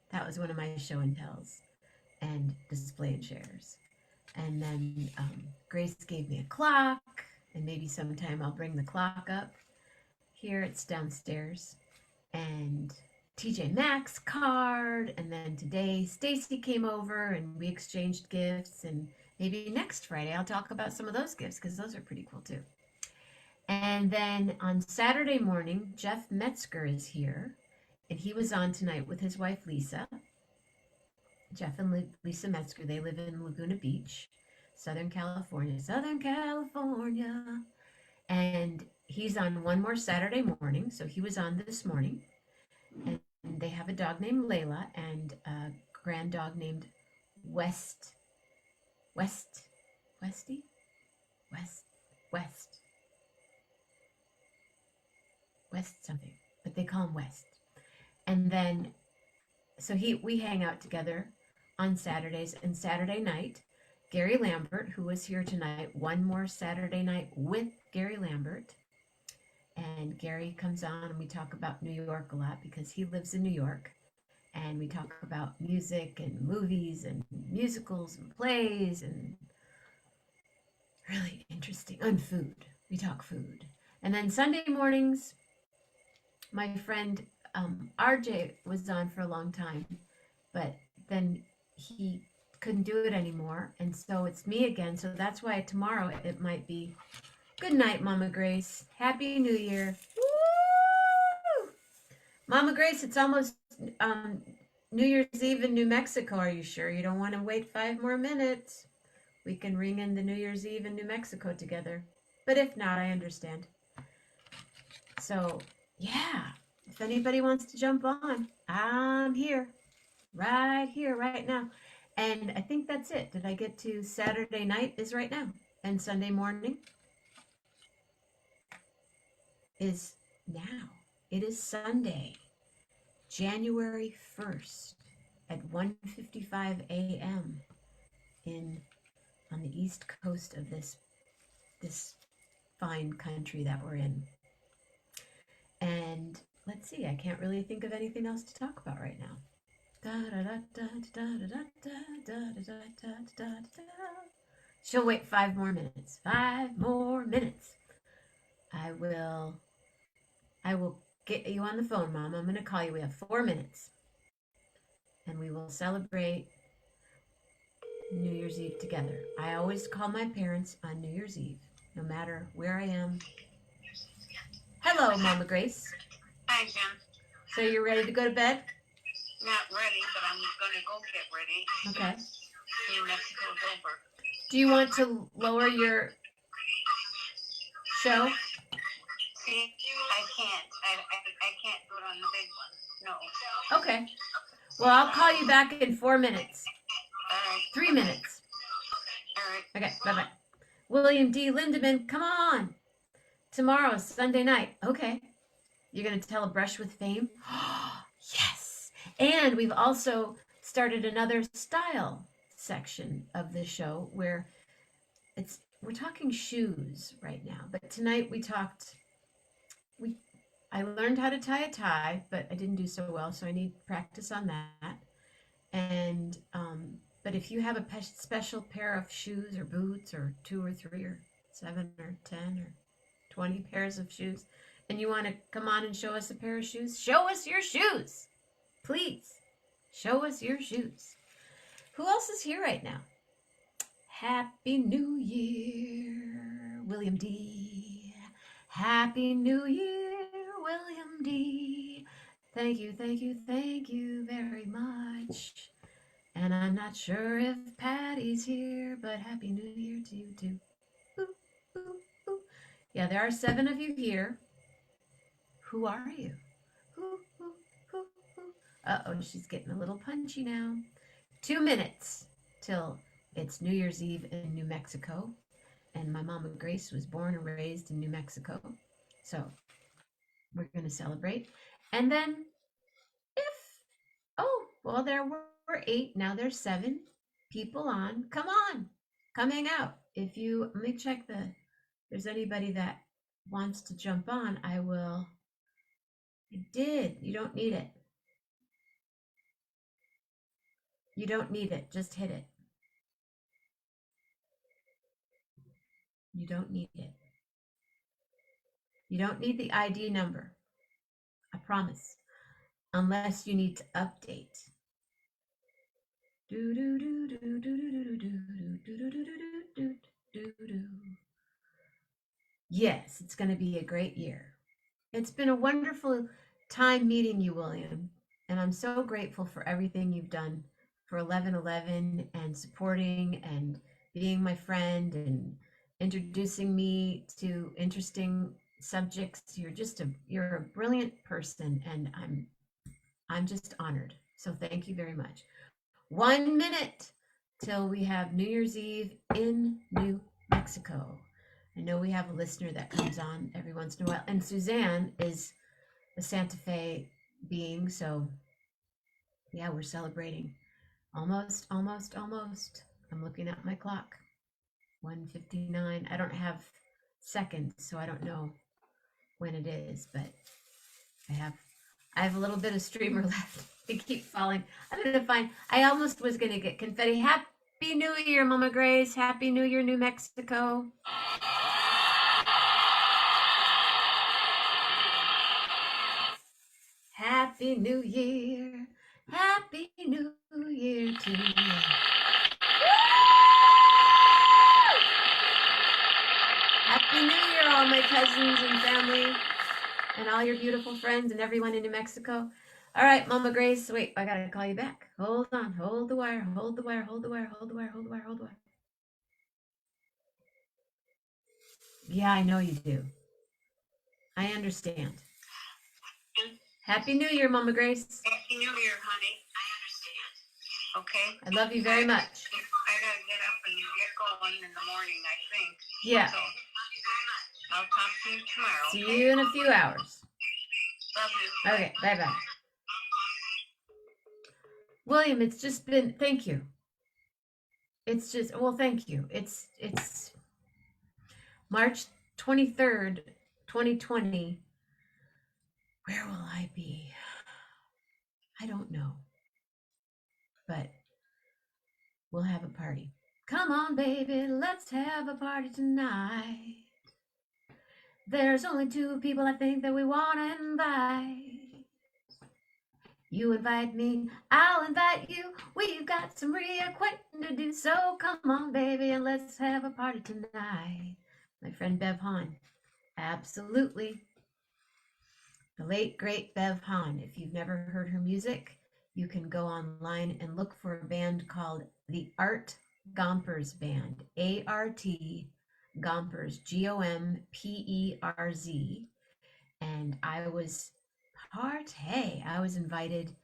that was one of my show and tells and display and shares. And then Grace gave me a clock, and maybe sometime I'll bring the clock up here. It's downstairs. And TJ Maxx card. And then today Stacy came over and we exchanged gifts. And maybe next Friday I'll talk about some of those gifts, because those are pretty cool too. And then on Saturday morning, Jeff Metzger is here, and he was on tonight with his wife Lisa. Jeff and Lisa Metzger, they live in Laguna Beach, Southern California. And he's on one more Saturday morning, so he was on this morning. And they have a dog named Layla and a grand dog named West something, but they call him West. And then, so we hang out together on Saturdays. And Saturday night, Gary Lambert, who was here tonight, one more Saturday night with Gary Lambert. And Gary comes on and we talk about New York a lot because he lives in New York. And we talk about music and movies and musicals and plays and really interesting, and food. We talk food. And then Sunday mornings, my friend RJ was on for a long time, but then he couldn't do it anymore. And so it's me again. So that's why tomorrow it might be good night, Mama Grace. Happy New Year. Woo! Mama Grace, it's almost New Year's Eve in New Mexico. Are you sure you don't want to wait 5 more minutes? We can ring in the New Year's Eve in New Mexico together. But if not, I understand. So, yeah, if anybody wants to jump on, I'm here, right now. And I think that's it. Did I get to Saturday night is right now. And Sunday morning is now. It is Sunday, January 1st at 1:55 a.m. on the east coast of this fine country that we're in. And let's see, I can't really think of anything else to talk about right now. She'll wait 5 more minutes. 5 more minutes. I will get you on the phone, Mom. I'm going to call you. We have 4 minutes. And we will celebrate New Year's Eve together. I always call my parents on New Year's Eve, no matter where I am. Hello, Mama Grace. Hi, Jim. So you're ready to go to bed? Not ready, but I'm gonna go get ready. Okay. New Mexico's over. Do you want to lower your show? See, I can't. I can't do it on the big one. No. Okay. Well, I'll call you back in 4 minutes. All right. 3 minutes. All right. Okay, bye-bye. William D. Lindemann, come on. Tomorrow, Sunday night. Okay. You're going to tell a brush with fame? Yes. And we've also started another style section of the show where we're talking shoes right now. But tonight I learned how to tie a tie, but I didn't do so well, so I need practice on that. And but if you have a special pair of shoes or boots or 2 or 3 or 7 or 10 or 20 pairs of shoes, and you want to come on and show us a pair of shoes, show us your shoes. Please, show us your shoes. Who else is here right now? Happy New Year, William D. Happy New Year, William D. Thank you, thank you, thank you very much. And I'm not sure if Patty's here, but Happy New Year to you too. Ooh, ooh, ooh. Yeah, there are 7 of you here. Who are you? Ooh, ooh, ooh, ooh. Uh-oh, she's getting a little punchy now. 2 minutes till it's New Year's Eve in New Mexico. And my mama Grace was born and raised in New Mexico. So we're going to celebrate. And then there were 8, now there's 7 people on. Come on, come hang out. Let me check if there's anybody that wants to jump on. I did. You don't need it. You don't need it. Just hit it. You don't need it. You don't need the ID number. I promise. Unless you need to update. Yes, it's going to be a great year. It's been a wonderful time meeting you, William. And I'm so grateful for everything you've done for 1111 and supporting and being my friend and introducing me to interesting subjects. You're a brilliant person, and I'm just honored. So thank you very much. 1 minute till we have New Year's Eve in New Mexico. I know we have a listener that comes on every once in a while, and Suzanne is a Santa Fe being, so yeah, we're celebrating. Almost. I'm looking at my clock. 1:59. I don't have seconds, so I don't know when it is, but I have a little bit of streamer left. I keep falling. I almost was gonna get confetti. Happy New Year, Mama Grace. Happy New Year, New Mexico. Happy New Year. Happy New Year to you. Happy New Year, all my cousins and family and all your beautiful friends and everyone in New Mexico. All right, Mama Grace, wait, I gotta call you back. Hold on, hold the wire, hold the wire, hold the wire, hold the wire, hold the wire, hold the wire. Yeah, I know you do. I understand. Happy New Year, Mama Grace. Happy New Year, honey. I Okay? I love you very much. I gotta get up and get going in the morning, I think. Yeah. So, I'll talk to you tomorrow. See okay? you in a few hours. Love you. Okay, bye-bye. William, it's just been, thank you. It's just, well, thank you. It's March 23rd, 2020. Where will I be? I don't know. But we'll have a party. Come on, baby, let's have a party tonight. There's only 2 people I think that we want to invite. You invite me, I'll invite you. We've got some reacquainting to do, so come on, baby, and let's have a party tonight. My friend Bev Hahn. Absolutely. The late, great Bev Hahn. If you've never heard her music, you can go online and look for a band called the Art Gompers Band. A-R-T Gompers, G-O-M-P-E-R-Z. And I was invited.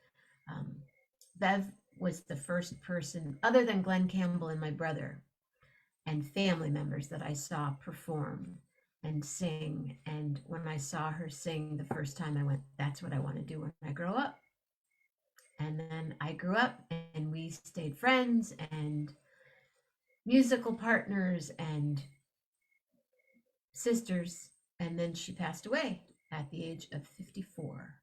Bev was the first person, other than Glenn Campbell and my brother and family members, that I saw perform and sing. And when I saw her sing the first time, I went, that's what I want to do when I grow up. And then I grew up and we stayed friends and musical partners and sisters. And then she passed away at the age of 54.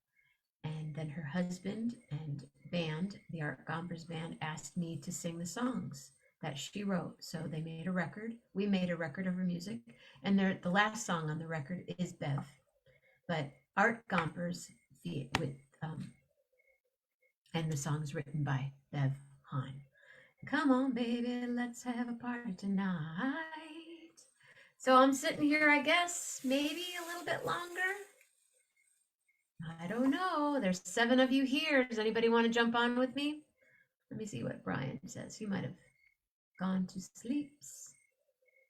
And then her husband and band, the Art Gompers Band, asked me to sing the songs that she wrote. So they made a record. We made a record of her music. And the last song on the record is Bev. But Art Gompers, and the song's written by Bev Hahn. Come on, baby, let's have a party tonight. So I'm sitting here, I guess, maybe a little bit longer. I don't know. There's 7 of you here. Does anybody want to jump on with me? Let me see what Brian says. He might have gone to sleep,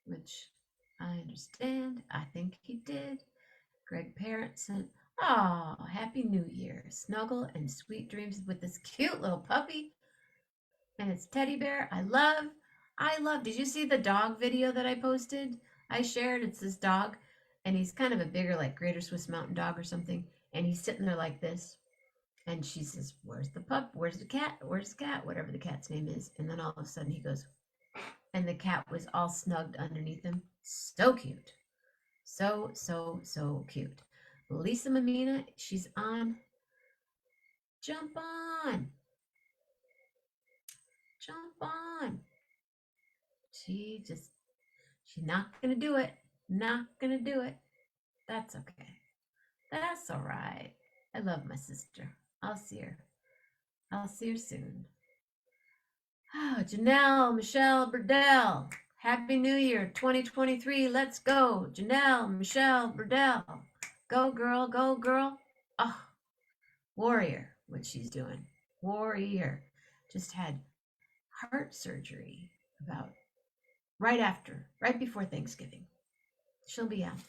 which I understand. I think he did. Greg Parent sent, oh, Happy New Year. Snuggle and sweet dreams with this cute little puppy. And it's teddy bear. I love. Did you see the dog video that I posted? I shared. It's this dog. And he's kind of a bigger, like Greater Swiss Mountain Dog or something. And he's sitting there like this. And she says, where's the pup? Where's the cat? Where's the cat? Whatever the cat's name is. And then all of a sudden he goes, and the cat was all snugged underneath him. So cute. So, so, so cute. Lisa Mamina, she's on. Jump on. Jump on. She's not going to do it. Not going to do it. That's okay. That's all right. I love my sister. I'll see her. I'll see her soon. Oh, Janelle, Michelle, Burdell. Happy New Year 2023. Let's go. Janelle, Michelle, Burdell. Go, girl. Go, girl. Oh, warrior, what she's doing. Warrior. Just had heart surgery right before Thanksgiving. She'll be out.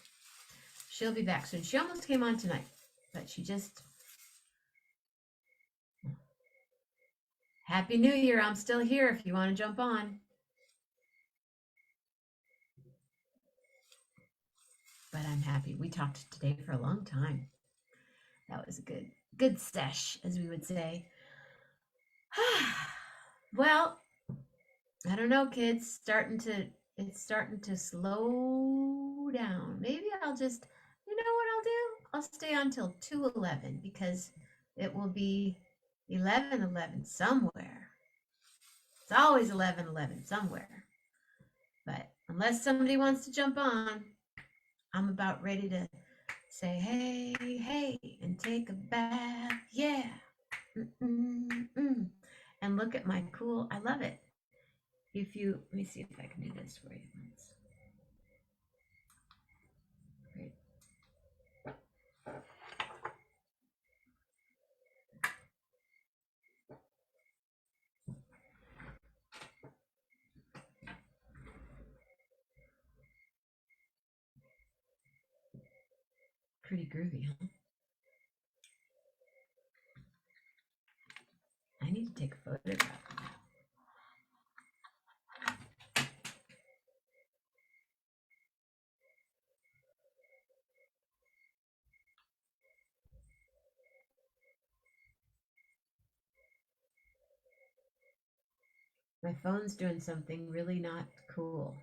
She'll be back soon. She almost came on tonight, but she just... Happy New Year. I'm still here if you want to jump on. But I'm happy. We talked today for a long time. That was a good sesh, as we would say. Well, I don't know, kids. It's starting to slow down. Maybe I'll just, you know what I'll do? I'll stay on till 2:11 because it will be 11:11 somewhere. It's always 11:11 somewhere. But unless somebody wants to jump on, I'm about ready to say, hey, hey, and take a bath. Yeah. And look at my cool, I love it. Let me see if I can do this for you once. Great. Pretty groovy, huh? I need to take a photograph of that. my phone's doing something really not cool.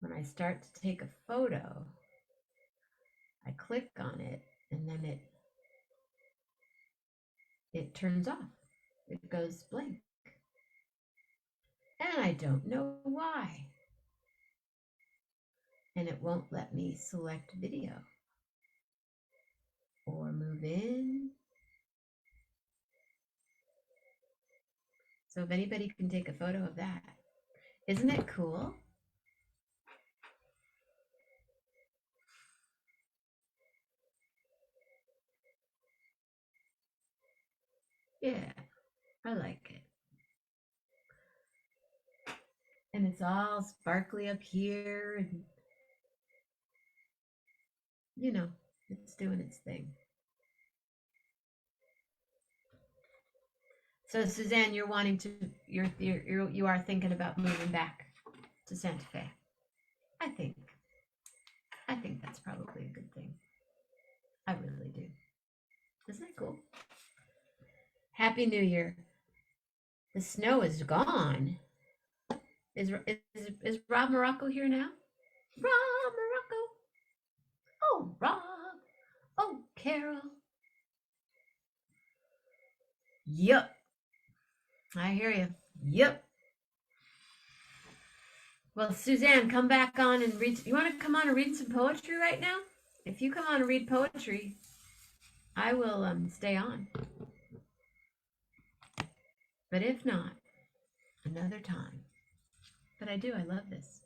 When I start to take a photo, I click on it and then it turns off. It goes blank. And I don't know why. And it won't let me select video or move in. So if anybody can take a photo of that, isn't it cool? Yeah, I like it. And it's all sparkly up here, and you know, it's doing its thing. So Suzanne, you're wanting to, you are thinking about moving back to Santa Fe. I think that's probably a good thing. I really do. Isn't it cool? Happy New Year. The snow is gone. Is Rob Morocco here now? Rob Morocco. Oh, Rob. Oh, Carol. Yup. I hear you. Yup. Well, Suzanne, come back on and read. You want to come on and read some poetry right now? If you come on and read poetry, I will stay on. But if not, another time. But I do. I love this.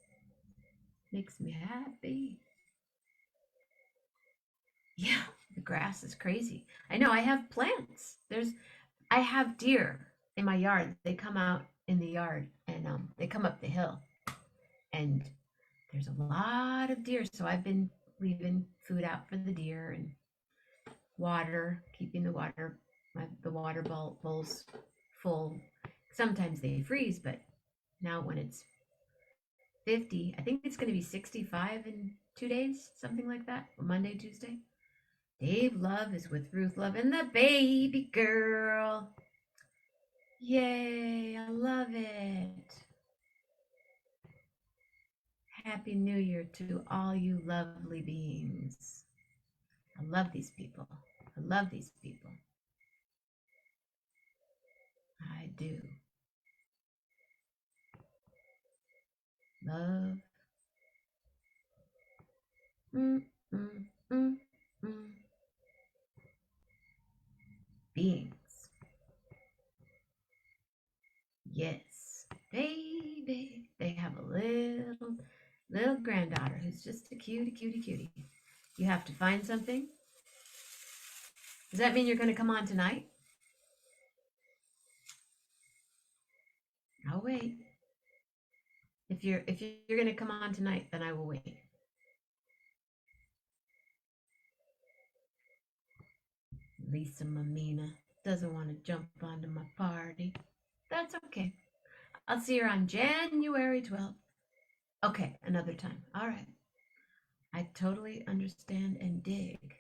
Makes me happy. Yeah, the grass is crazy. I know. I have plants. I have deer in my yard. They come out in the yard and they come up the hill. And there's a lot of deer. So I've been leaving food out for the deer and water, keeping the water bowls full. Sometimes they freeze, but now when it's 50, I think it's going to be 65 in 2 days, something like that, Monday, Tuesday. Dave Love is with Ruth Love and the baby girl. Yay, I love it. Happy New Year to all you lovely beings. I love these people. I love these people. I do. Love. Beings. Yes, baby. They have a little granddaughter who's just a cutie. You have to find something. Does that mean you're going to come on tonight? I'll wait. If you're going to come on tonight, then I will wait. Lisa Mamina doesn't want to jump onto my party. That's okay. I'll see her on January 12th. Okay, another time. All right. I totally understand and dig.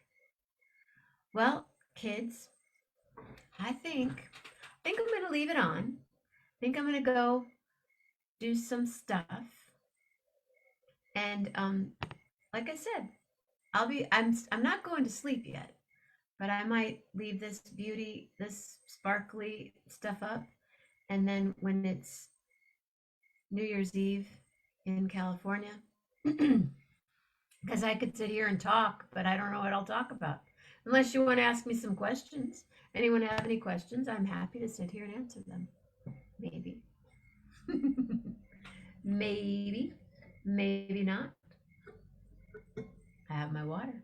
Well, kids, I think I'm going to leave it on. I think I'm going to go do some stuff. And like I said, I'm not going to sleep yet, but I might leave this sparkly stuff up. And then when it's New Year's Eve in California, because I could sit here and talk, but I don't know what I'll talk about. Unless you want to ask me some questions. Anyone have any questions? I'm happy to sit here and answer them. Maybe. Maybe not. I have my water.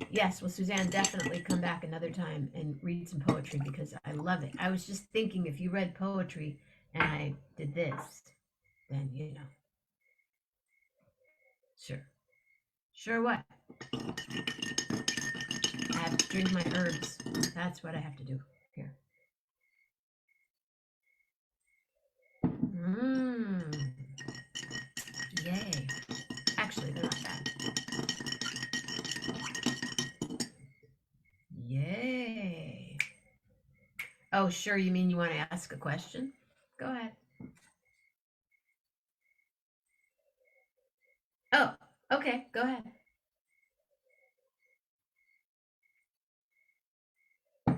Yes, well, Suzanne, definitely come back another time and read some poetry because I love it. I was just thinking if you read poetry and I did this, then, you know. Sure what? I have to drink my herbs. That's what I have to do here. Yay. Actually, they're not bad. Yay. Oh, sure. You mean you want to ask a question? Go ahead. Oh, okay. Go ahead. Let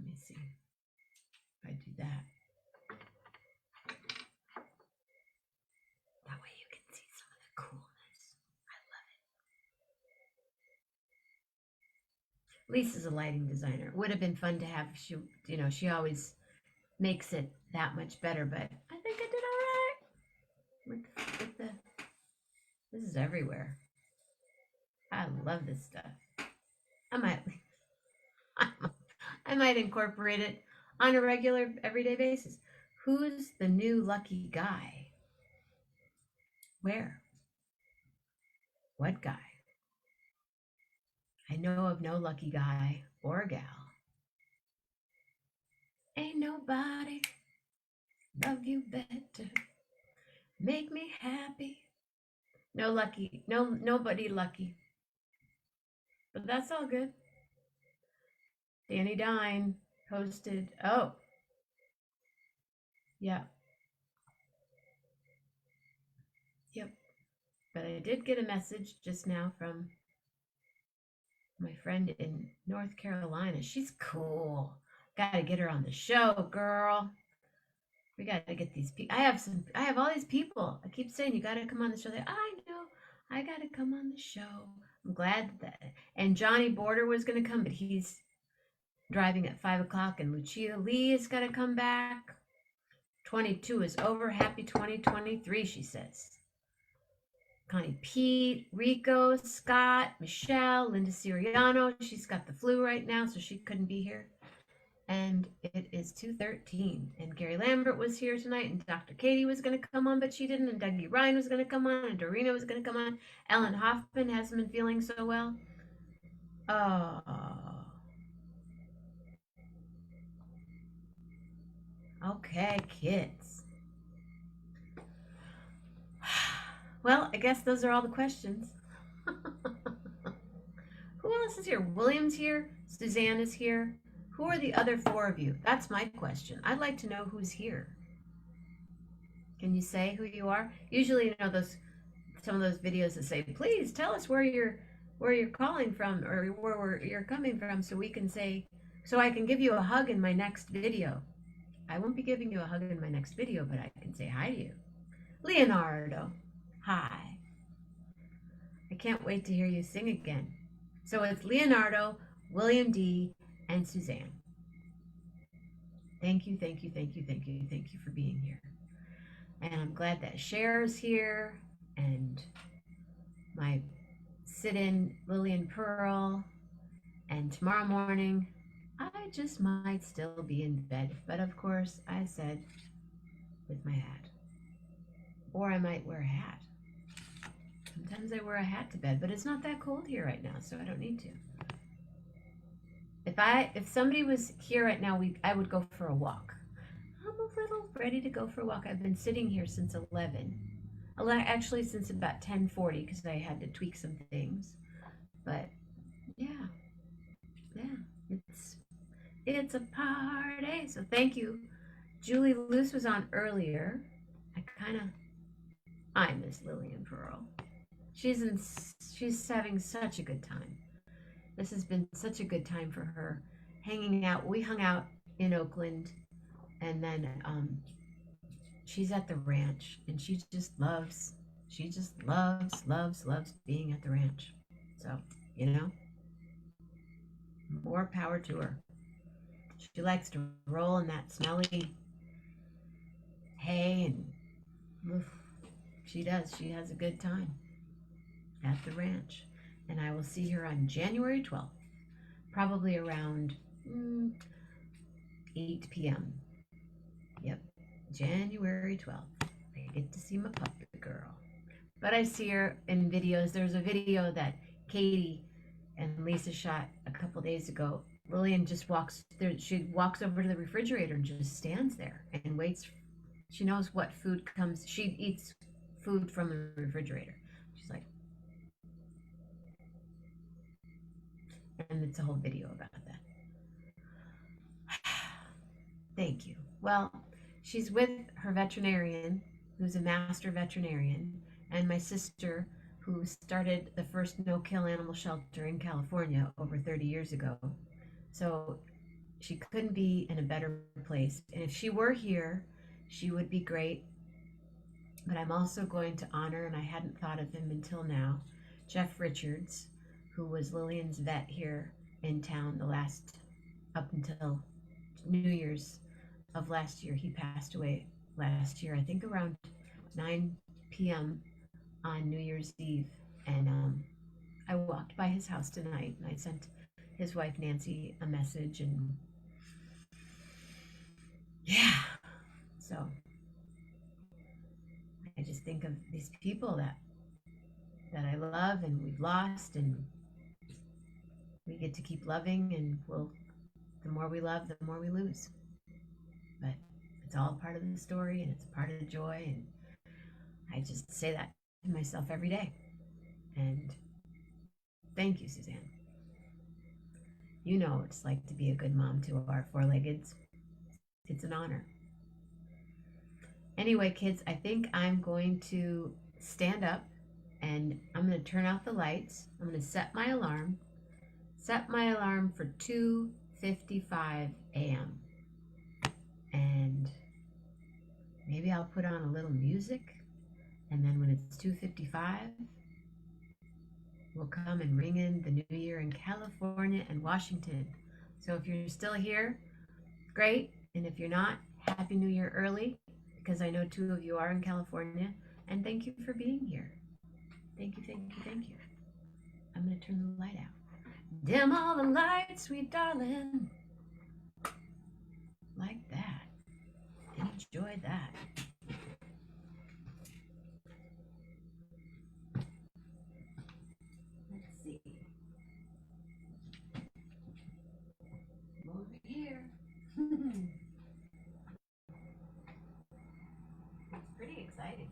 me see if I do that. That way you can see some of the coolness. I love it. Lisa's a lighting designer. Would have been fun to have. She always makes it that much better, but I think I did all right. This is everywhere. I love this stuff. I might incorporate it on a regular everyday basis. Who's the new lucky guy? Where? What guy? I know of no lucky guy or gal. Ain't nobody love you better. Make me happy. Nobody lucky. But that's all good. Danny Dine posted. Oh. Yeah. Yep. But I did get a message just now from my friend in North Carolina. She's cool. Gotta get her on the show, girl. We gotta get these people. I have all these people. I keep saying you gotta come on the show. I know. I gotta come on the show. I'm glad that. And Johnny Border was gonna come, but he's driving at 5 o'clock. And Lucia Lee is gonna come back. 22 is over. Happy 2023, she says. Connie Pete, Rico, Scott, Michelle, Linda Siriano. She's got the flu right now, so she couldn't be here. And it is 2:13. And Gary Lambert was here tonight, and Dr. Katie was going to come on, but she didn't. And Dougie Ryan was going to come on, and Dorina was going to come on. Ellen Hoffman hasn't been feeling so well. Oh. Okay, kids. Well, I guess those are all the questions. Who else is here? William's here. Suzanne is here. Who are the other 4 of you? That's my question. I'd like to know who's here. Can you say who you are? Usually, some of those videos that say, "Please tell us where you're calling from or where you're coming from, so we can say, so I can give you a hug in my next video." I won't be giving you a hug in my next video, but I can say hi to you. Leonardo, hi. I can't wait to hear you sing again. So it's Leonardo, William D, and Suzanne. Thank you for being here. And I'm glad that Cher's here, and my sit-in Lillian Pearl. And tomorrow morning, I just might still be in bed. But of course, I said with my hat. Or I might wear a hat. Sometimes I wear a hat to bed, but it's not that cold here right now, so I don't need to. If somebody was here right now, I would go for a walk. I'm a little ready to go for a walk. I've been sitting here since 11. Actually, since about 10:40 because I had to tweak some things. But yeah, it's a party. So thank you. Julie Luce was on earlier. I miss Lillian Pearl. She's having such a good time. This has been such a good time for her, hanging out. We hung out in Oakland, and then she's at the ranch, and she just loves being at the ranch. So, more power to her. She likes to roll in that smelly hay, and she does. She has a good time at the ranch. And I will see her on January 12th, probably around 8 p.m. Yep, January 12th. I get to see my puppy girl. But I see her in videos. There's a video that Katie and Lisa shot a couple days ago. Lillian just walks there. She walks over to the refrigerator and just stands there and waits. She knows what food comes. She eats food from the refrigerator. She's like, And it's a whole video about that. Thank you. Well, she's with her veterinarian, who's a master veterinarian, and my sister, who started the first no-kill animal shelter in California over 30 years ago. So she couldn't be in a better place. And if she were here, she would be great. But I'm also going to honor, and I hadn't thought of him until now, Jeff Richards, who was Lillian's vet here in town up until New Year's of last year. He passed away last year, I think around 9 p.m. on New Year's Eve. And I walked by his house tonight, and I sent his wife Nancy a message, and yeah, so I just think of these people that I love and we've lost, and we get to keep loving, and the more we love, the more we lose. But it's all part of the story, and it's a part of the joy, and I just say that to myself every day. And thank you, Suzanne. You know what it's like to be a good mom to our four-leggeds. It's an honor. Anyway, kids, I think I'm going to stand up, and I'm going to turn out the lights. I'm going to set my alarm for 2:55 a.m. And maybe I'll put on a little music, and then when it's 2:55, we'll come and ring in the new year in California and Washington. So if you're still here, great. And if you're not, Happy New Year early, because I know 2 of you are in California. And thank you for being here. Thank you, thank you, thank you. I'm going to turn the light out. Dim all the lights, sweet darling. Like that. Enjoy that. Let's see. Over here. It's pretty exciting.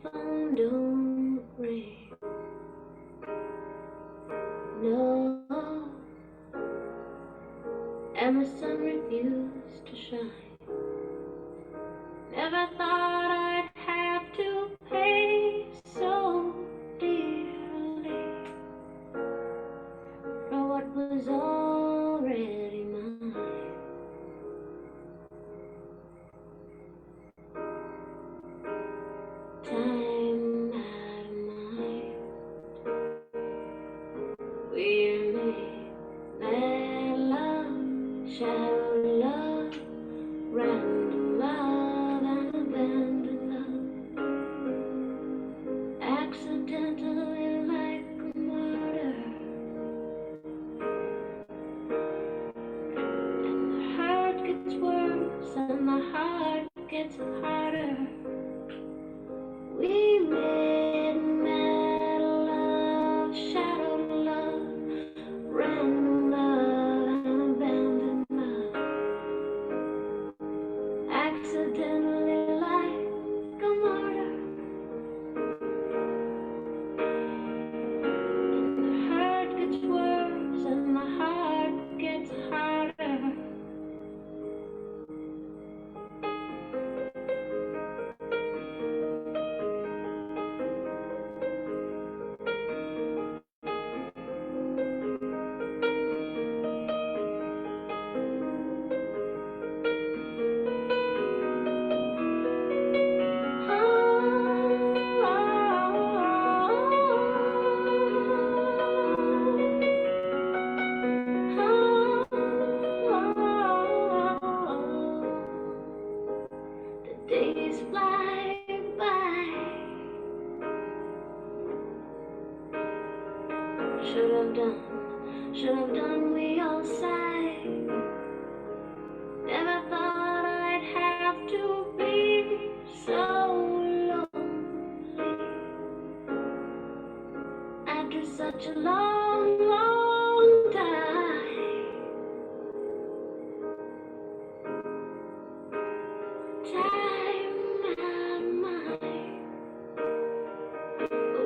Phone don't ring. No, and the sun refused to shine. Never thought I'd have to pay so dearly for what was already mine. Time out of mind. We made mad love, shallow love, random love, and abandoned love. Accidentally like a murder. And the hurt gets worse and the heart gets harder. We made mad love, shadowed love, random love, and abandoned love. Accidentally like a murder. And the hurt gets worse and the heart gets harder. The days fly by. Should have done, we all sigh. Never thought I'd have to be so lonely after such a long, long time. Time out of mind.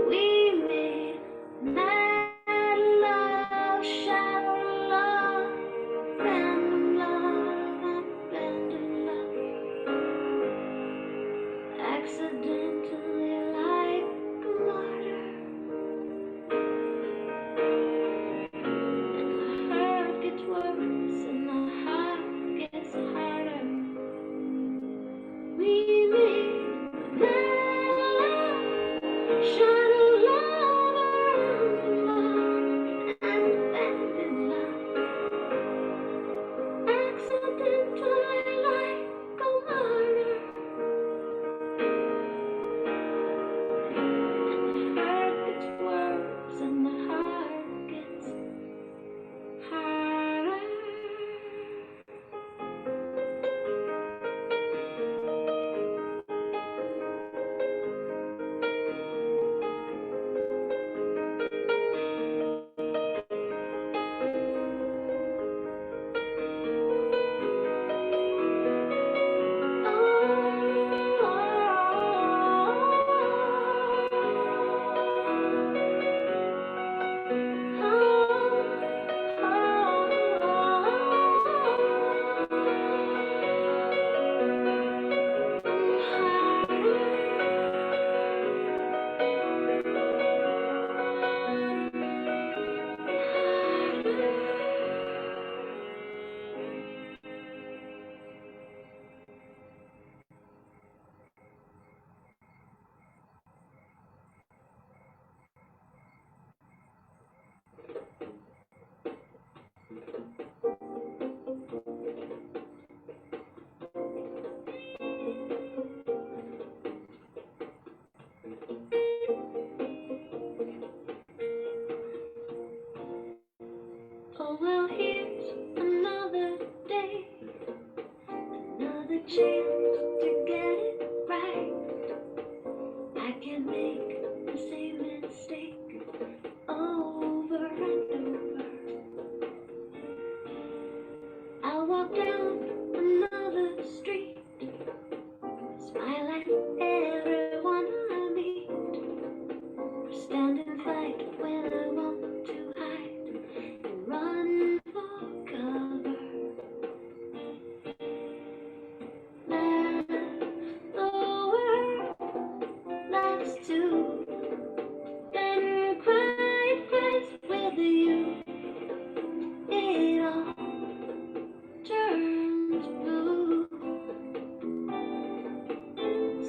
We made mad love, shallow love, random love, abandoned love. Accidentally like a murder. And the hurt gets worse and the heart gets harder. We made mad love, shadow love, around love, and abandoned love. Accidentally like a murder.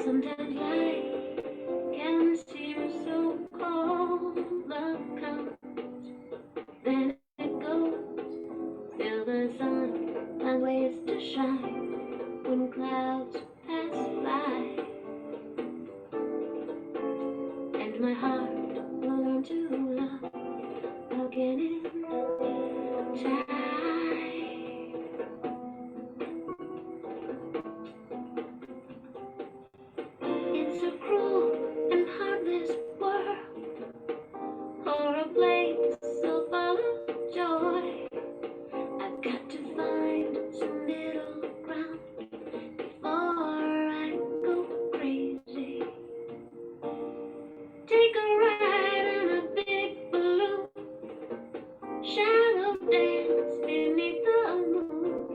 Sometimes life can seem so cold. Love comes, then it goes. Still the sun finds ways to shine when clouds pass by. And my heart will learn to love again in time. It's a cruel and heartless world, or a place so full of joy. I've got to find some middle ground before I go crazy. Take a ride in a big balloon, shallow dance beneath the moon.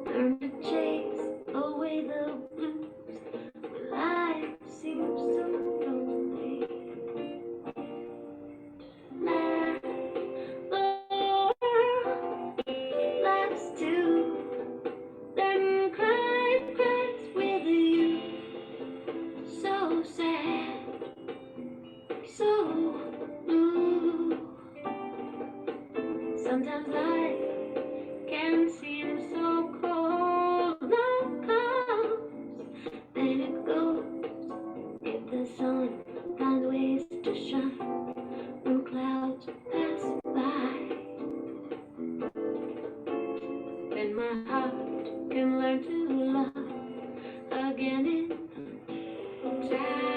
Learn to chase away the blues when life seems so lonely. Let the world laughs too, then cries with you. So sad, so blue. Sometimes life can seem so cold. Love comes, then it goes. If the sun finds ways to shine when clouds pass by, then my heart can learn to love again in time.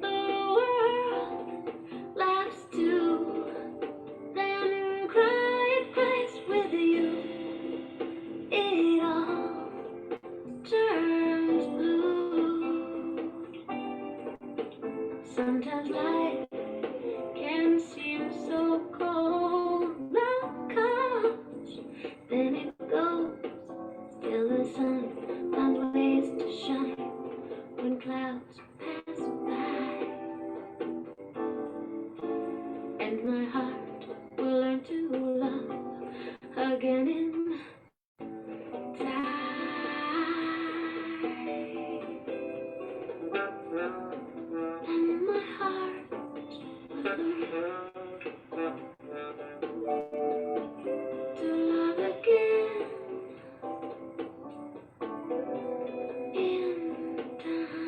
The world laughs too, then cries with you. It all turns blue. Sometimes life can seem so cold. Love comes, then it goes. Still the sun finds ways to shine when clouds pass by. And my heart will learn to love again in time. And my heart will learn to love again in time.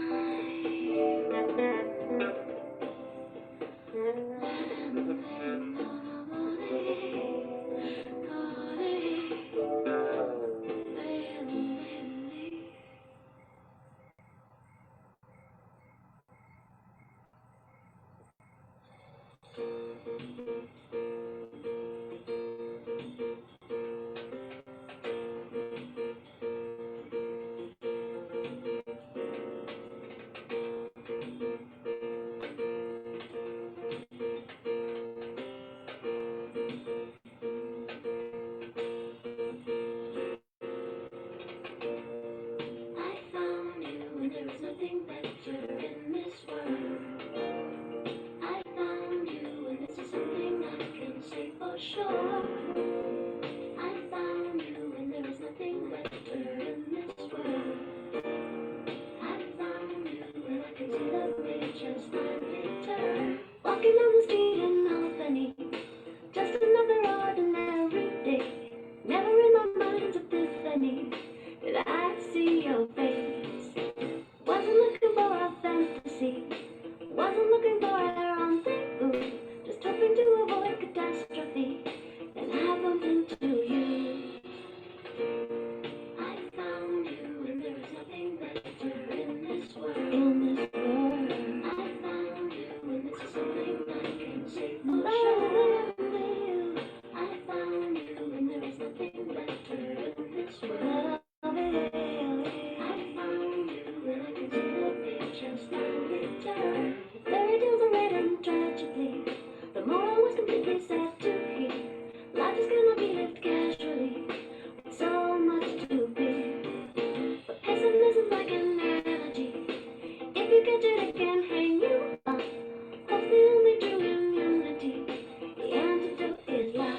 I found you and there was nothing better in this world. I found you and this is something I catch it again, hang you up. Hope the only true immunity, the antidote is love.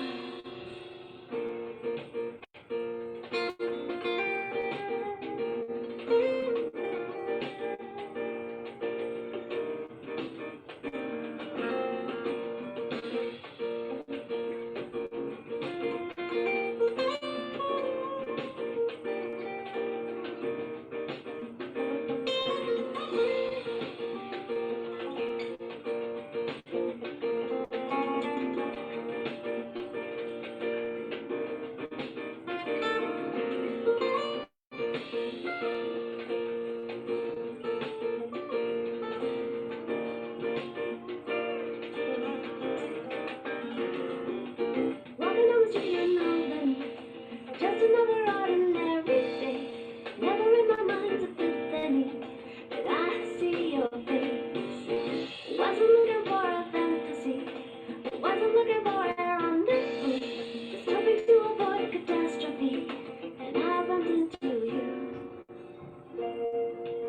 Walking down the street in Albany, just another ordinary day. Never in my mind's epiphany did I see your face. Wasn't looking for a fantasy, wasn't looking for a rendezvous. Just hoping to avoid catastrophe, and I bumped into you.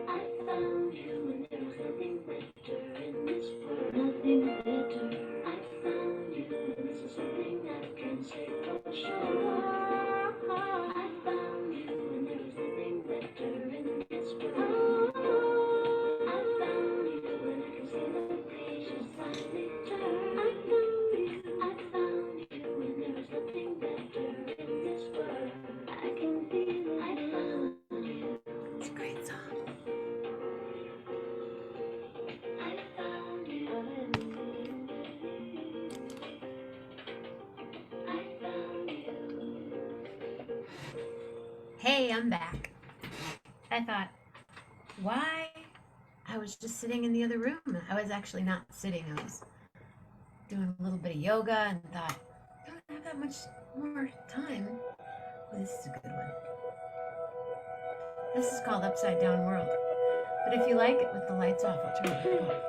I found you, and there was nothing better in this world, nothing better. I found you, and this is something I can say for sure. I found you, and there was nothing better in this world. I found you, and I can see the pages finally turn. I found you, and there was nothing better in this world. I can feel it. I found you. It's a great song. I found you. I found you. Hey, I'm back. I thought, why? I was just sitting in the other room. I was actually not sitting. I was doing a little bit of yoga and thought, I don't have that much more time. Well, this is a good one. This is called Upside Down World. But if you like it with the lights off, I'll turn it off.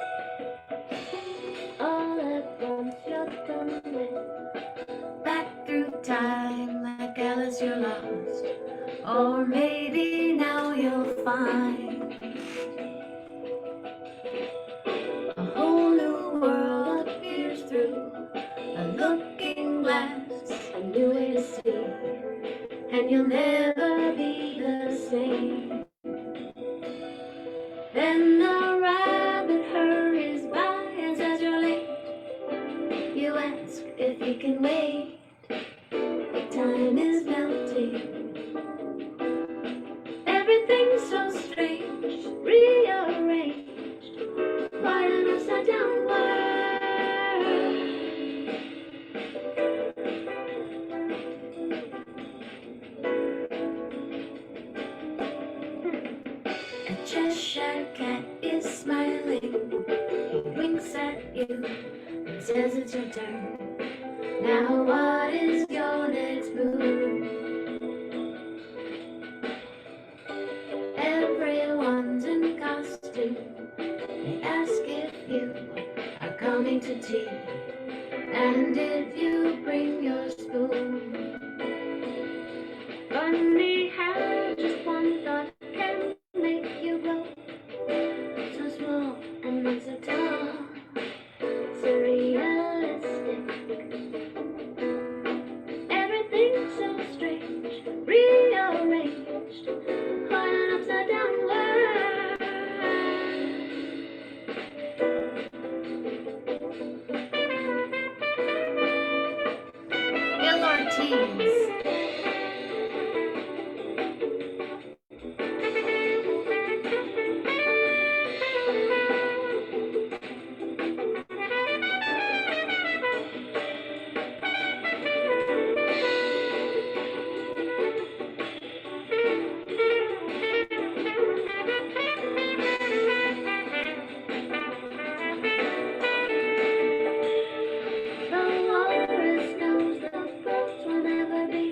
All at once you're tumbling Back through time like Alice, you're lost. Or maybe now you'll find a whole new world appears through a looking glass, a new way to see, and you'll never be the same. Then the rabbit hurries by and says you're late. You ask if you can wait. Time is melting. Everything's so strange, rearranged. Quite an upside down world. A Cheshire cat is smiling. He winks at you and says it's your turn. Now what is your next move? Everyone's in costume. They ask if you are coming to tea, and if you bring your spoon. Funny how just one thought can make you grow so small and not so tall. Surrealistic. Everything's so strange, rearranged. Quite an upside down world. Bill Ortiz. The walrus knows the folks will never be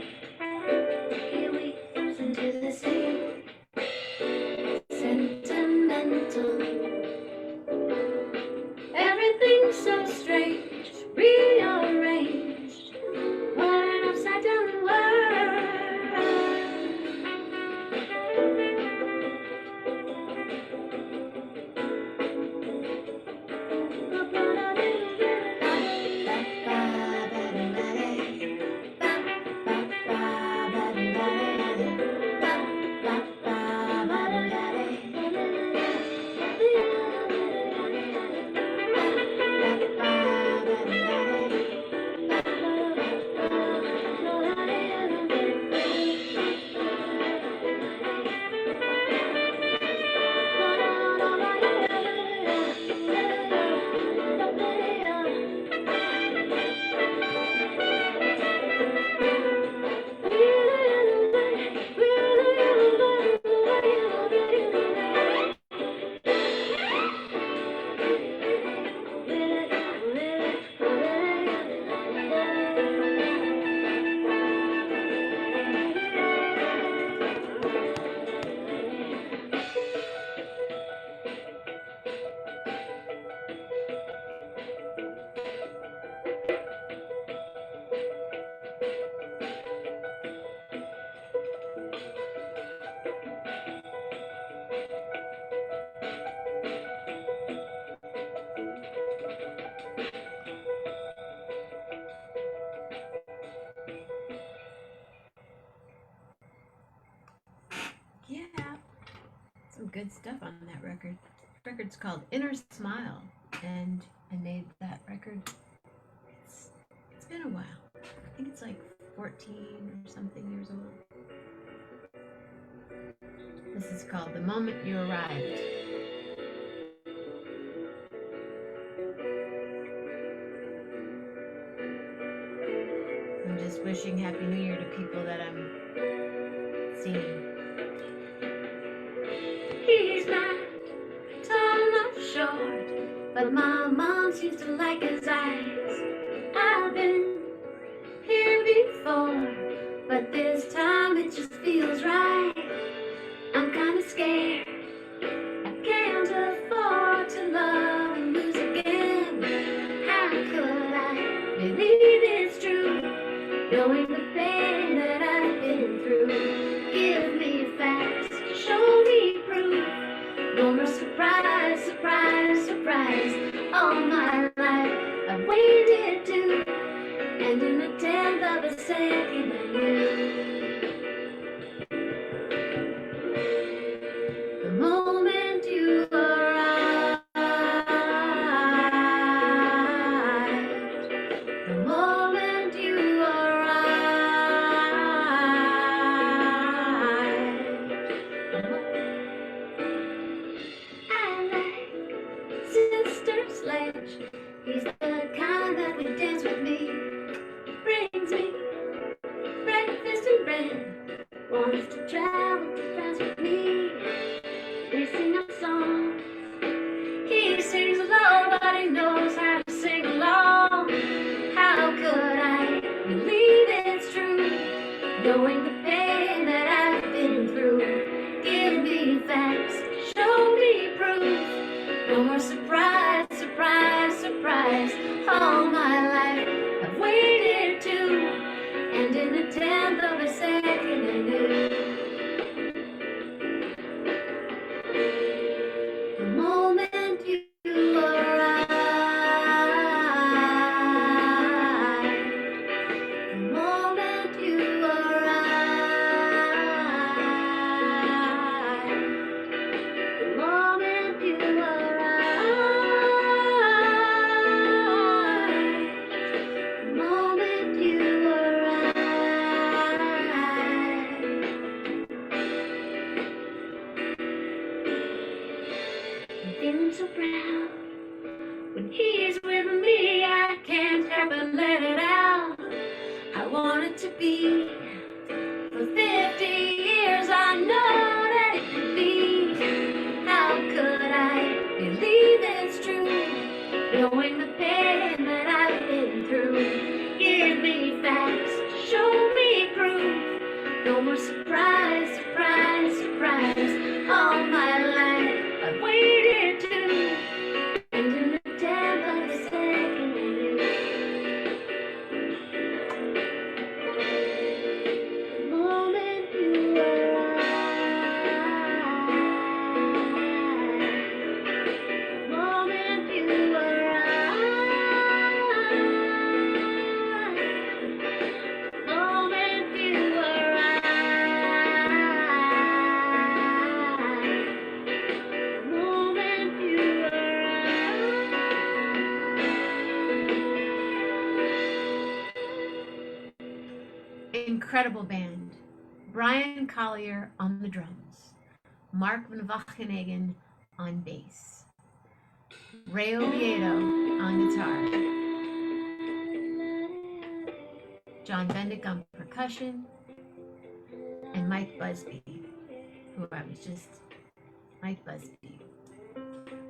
good stuff on that record. The record's called Inner Smile, and I made that record. It's been a while. I think it's like 14 or something years old. This is called The Moment You Arrived. I'm just wishing Happy New Year to people that I'm seeing. He's not tall, not short, but my mom seems to like his eyes. I've been here before, but this time it just feels right. I'm kinda scared, I can't afford to love and lose again. How could I believe it's true, knowing the pain that I've been through? Give me facts, show me proof, no more surprise, surprise, surprise. All my life I've waited to, and in a tenth of a second I knew. The moment you arrived, the moment you arrived, I like Sister Sledge. He's the kind that would dance with me, brings me breakfast and bread, wants to travel to France with me. We sing a song, he sings along, but he knows how to sing along. How could I believe it's true, knowing the pain that I've been through? Give me facts, show me proof, no more surprise, surprise, surprise. All my life I've waited to, and in a tenth of a second I knew. The moment you arrived, the moment you arrived, the moment you arrived, the moment you arrived. I'm feeling so proud when he's with me. I can't help but let it out. I want it to be for 50 years. I know that it could be. How could I believe it's true, knowing the pain that I've been through? Give me facts, show me proof, no more surprise, surprise, surprise. All my life I've waited to, and in the tenth of a second I knew. The moment you arrived, the moment you arrived, the moment you arrived, the moment you arrived. Incredible band. Brian Collier on the drums, Mark Van Wachenhagen on bass, Ray Oviedo on guitar, John Bendick on percussion, and Mike Busby, who I was just, Mike Busby.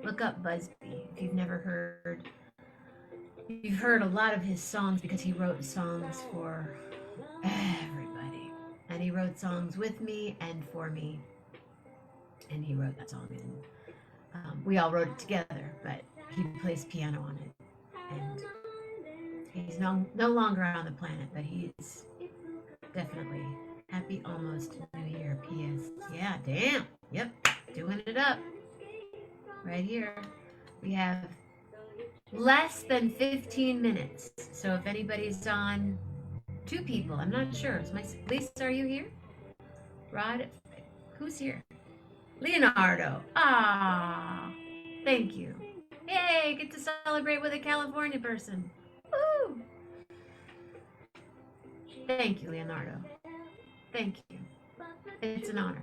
Look up Busby if you've never heard. You've heard a lot of his songs because he wrote songs for everybody. And he wrote songs with me and for me. And he wrote that song, and we all wrote it together, but he plays piano on it. And he's no longer on the planet, but he's definitely happy almost New Year. P.S. Yeah, damn. Yep, doing it up. Right here. We have less than 15 minutes. So if anybody's on, 2 people, I'm not sure. Is Lisa, are you here? Rod, who's here? Leonardo. Ah, thank you. Yay, get to celebrate with a California person. Woo! Thank you, Leonardo. Thank you. It's an honor.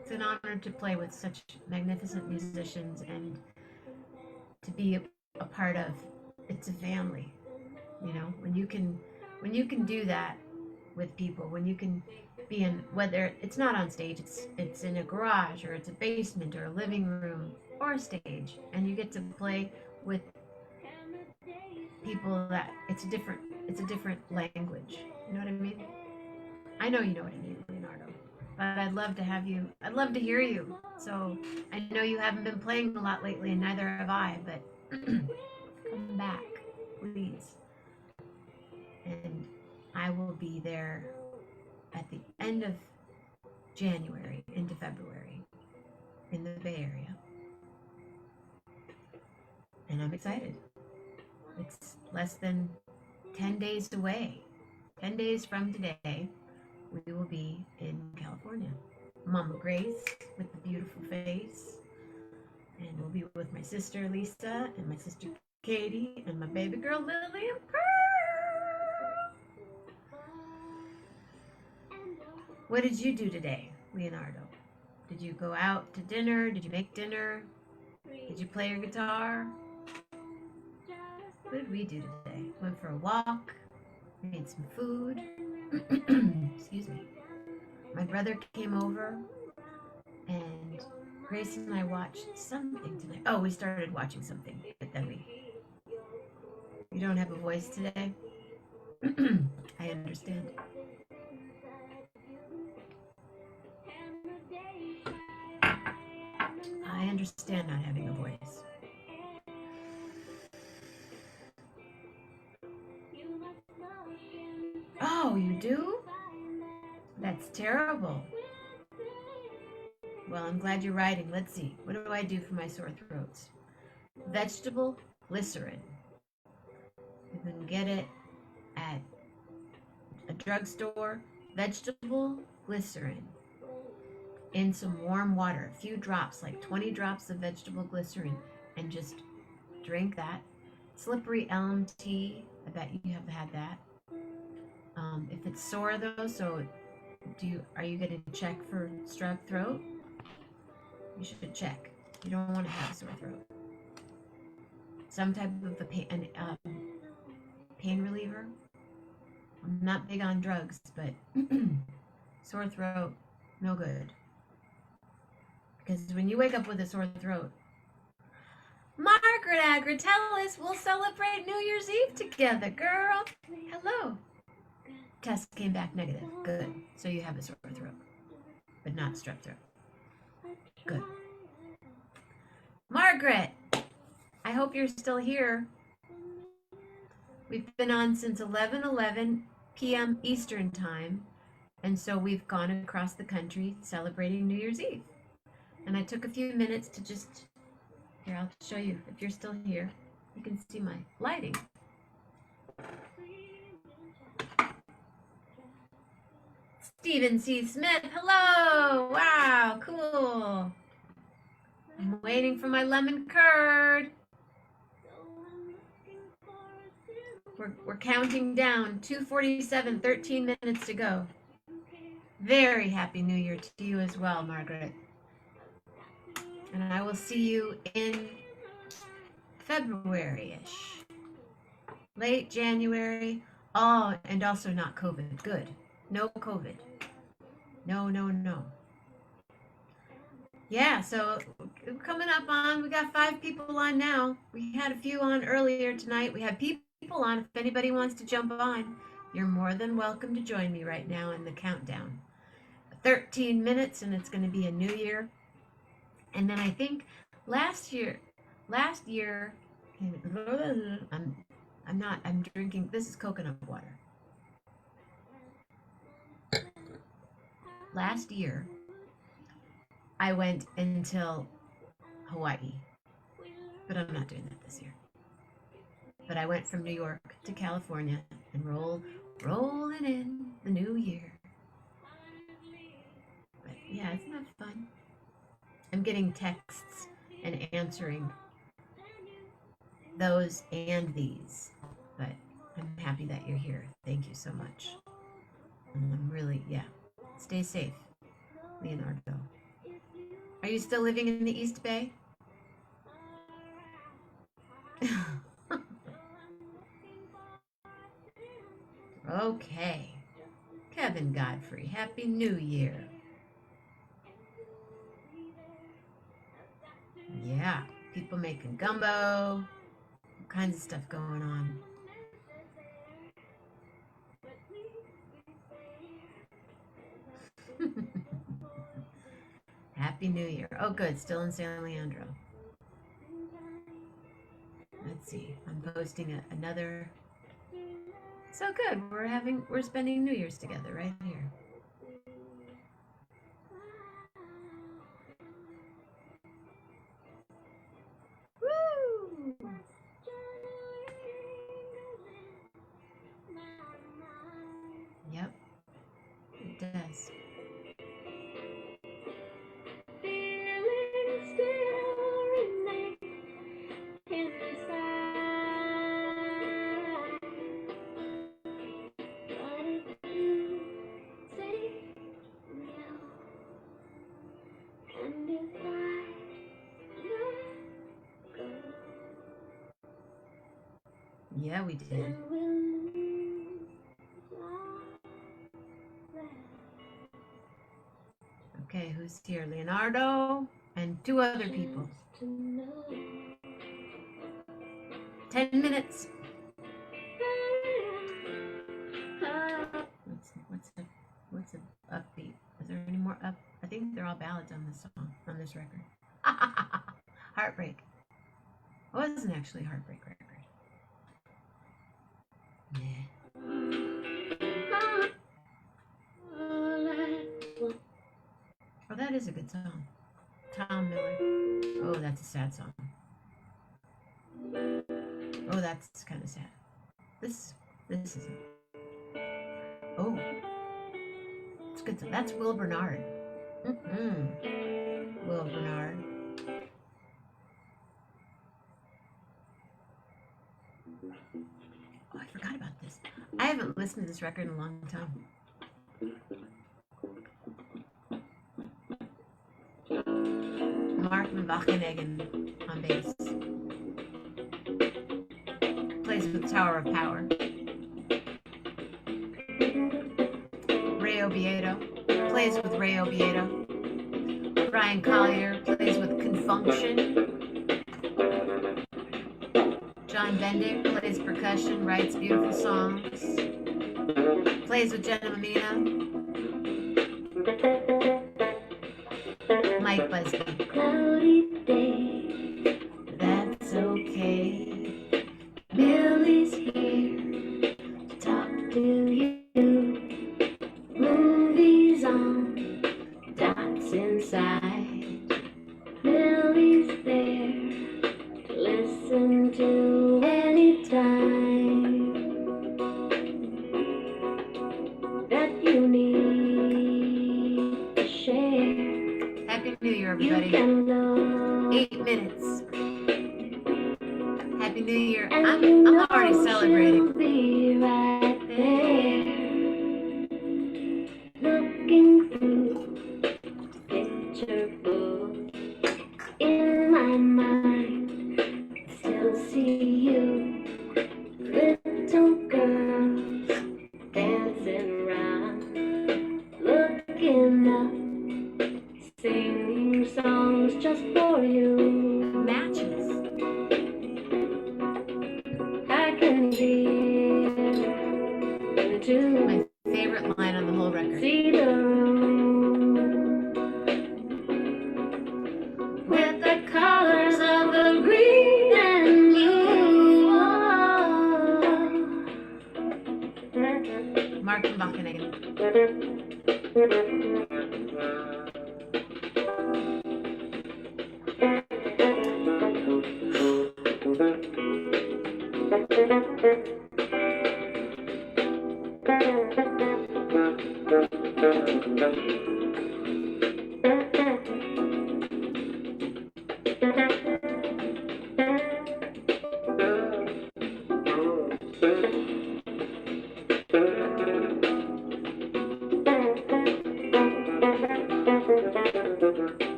It's an honor to play with such magnificent musicians and to be a part of. It's a family. You know, when you can do that with people, when you can be in, whether it's not on stage, it's in a garage or it's a basement or a living room or a stage, and you get to play with people that it's a different language. You know what I mean? I know you know what I mean, Leonardo. But I'd love to hear you. So I know you haven't been playing a lot lately, and neither have I, but come back, please. And I will be there at the end of January into February in the Bay Area. And I'm excited. It's less than 10 days away. 10 days from today, we will be in California. Mama Grace with the beautiful face. And we'll be with my sister Lisa and my sister Katie and my baby girl Lily and Pearl. What did you do today, Leonardo? Did you go out to dinner? Did you make dinner? Did you play your guitar? What did we do today? Went for a walk, made some food. Excuse me. My brother came over and Grace and I watched something tonight. Oh, we started watching something, but then you don't have a voice today? I understand. I understand not having a voice. Oh, you do? That's terrible. Well, I'm glad you're writing. Let's see. What do I do for my sore throats? Vegetable glycerin. You can get it at a drugstore. Vegetable glycerin in some warm water. A few drops, like 20 drops of vegetable glycerin, and just drink that. Slippery elm tea. I bet you have had that. If it's sore though, so are you going to check for strep throat? You should check. You don't want to have a sore throat. Some type of a pain reliever. I'm not big on drugs, but sore throat, no good. Because when you wake up with a sore throat, Margaret Agratellis, we'll celebrate New Year's Eve together, girl. Hello. Test came back negative. Good. So you have a sore throat, but not strep throat. Good. Margaret, I hope you're still here. We've been on since 11:11 p.m. Eastern Time, and so we've gone across the country celebrating New Year's Eve. And I took a few minutes to just, here, I'll show you. If you're still here, you can see my lighting. Stephen C. Smith, hello! Wow, cool. I'm waiting for my lemon curd. We're counting down. 2:47, 13 minutes to go. Very happy New Year to you as well, Margaret. And I will see you in February-ish. Late January. Oh, and also not COVID. Good. No COVID. No. Yeah, so coming up on, we got 5 people on now. We had a few on earlier tonight. We have people on. If anybody wants to jump on, you're more than welcome to join me right now in the countdown. 13 minutes and it's going to be a new year. And then I think last year, I'm drinking, this is coconut water. Last year, I went until Hawaii, but I'm not doing that this year. But I went from New York to California and rolling in the new year. But yeah, isn't that fun? I'm getting texts and answering those and these, but I'm happy that you're here. Thank you so much. And I'm really, yeah. Stay safe, Leonardo. Are you still living in the East Bay? Okay. Kevin Godfrey, Happy New Year. Yeah, people making gumbo, all kinds of stuff going on. Happy New Year. Oh, good. Still in San Leandro. Let's see. I'm posting another. So good. We're spending New Year's together right here. Woo! Yep. It does. Feelings still remain inside. But if you say no, and if I let go, Yeah, we did. then we'll lose all that. Okay, who's here? Leonardo and two other people. To know 10 minutes. What's a upbeat? Is there any more up? I think they're all ballads on this song, on this record. Heartbreak. It wasn't actually a heartbreak record. Yeah. Oh, that is a good song. Tom Miller. Oh, that's a sad song. Oh, that's kind of sad. This isn't. Oh, it's good. That's Will Bernard. Will Bernard. Oh, I forgot about this. I haven't listened to this record in a long time. Martin Wageningen on bass. Plays with Tower of Power. Ray Obiedo plays with Ray Obiedo. Brian Collier plays with Confunction. John Bendick plays percussion, writes beautiful songs. Plays with Jenna Mamina. Mike Busby. cloudy day. That's okay. Billy's here to talk to you. Movies on, dots inside. Billy's there to listen to anytime that you need to share. Happy New Year, You everybody. can love 8 minutes. Happy New Year. and I'm you know already she'll celebrating. be right there, looking through picture book. In my mind, I still see you, little girls dancing around, looking up, singing songs just for you. Matches. I can hear into My favorite line on the whole record. see the room with the colors of the green and blue. Martin Wageningen.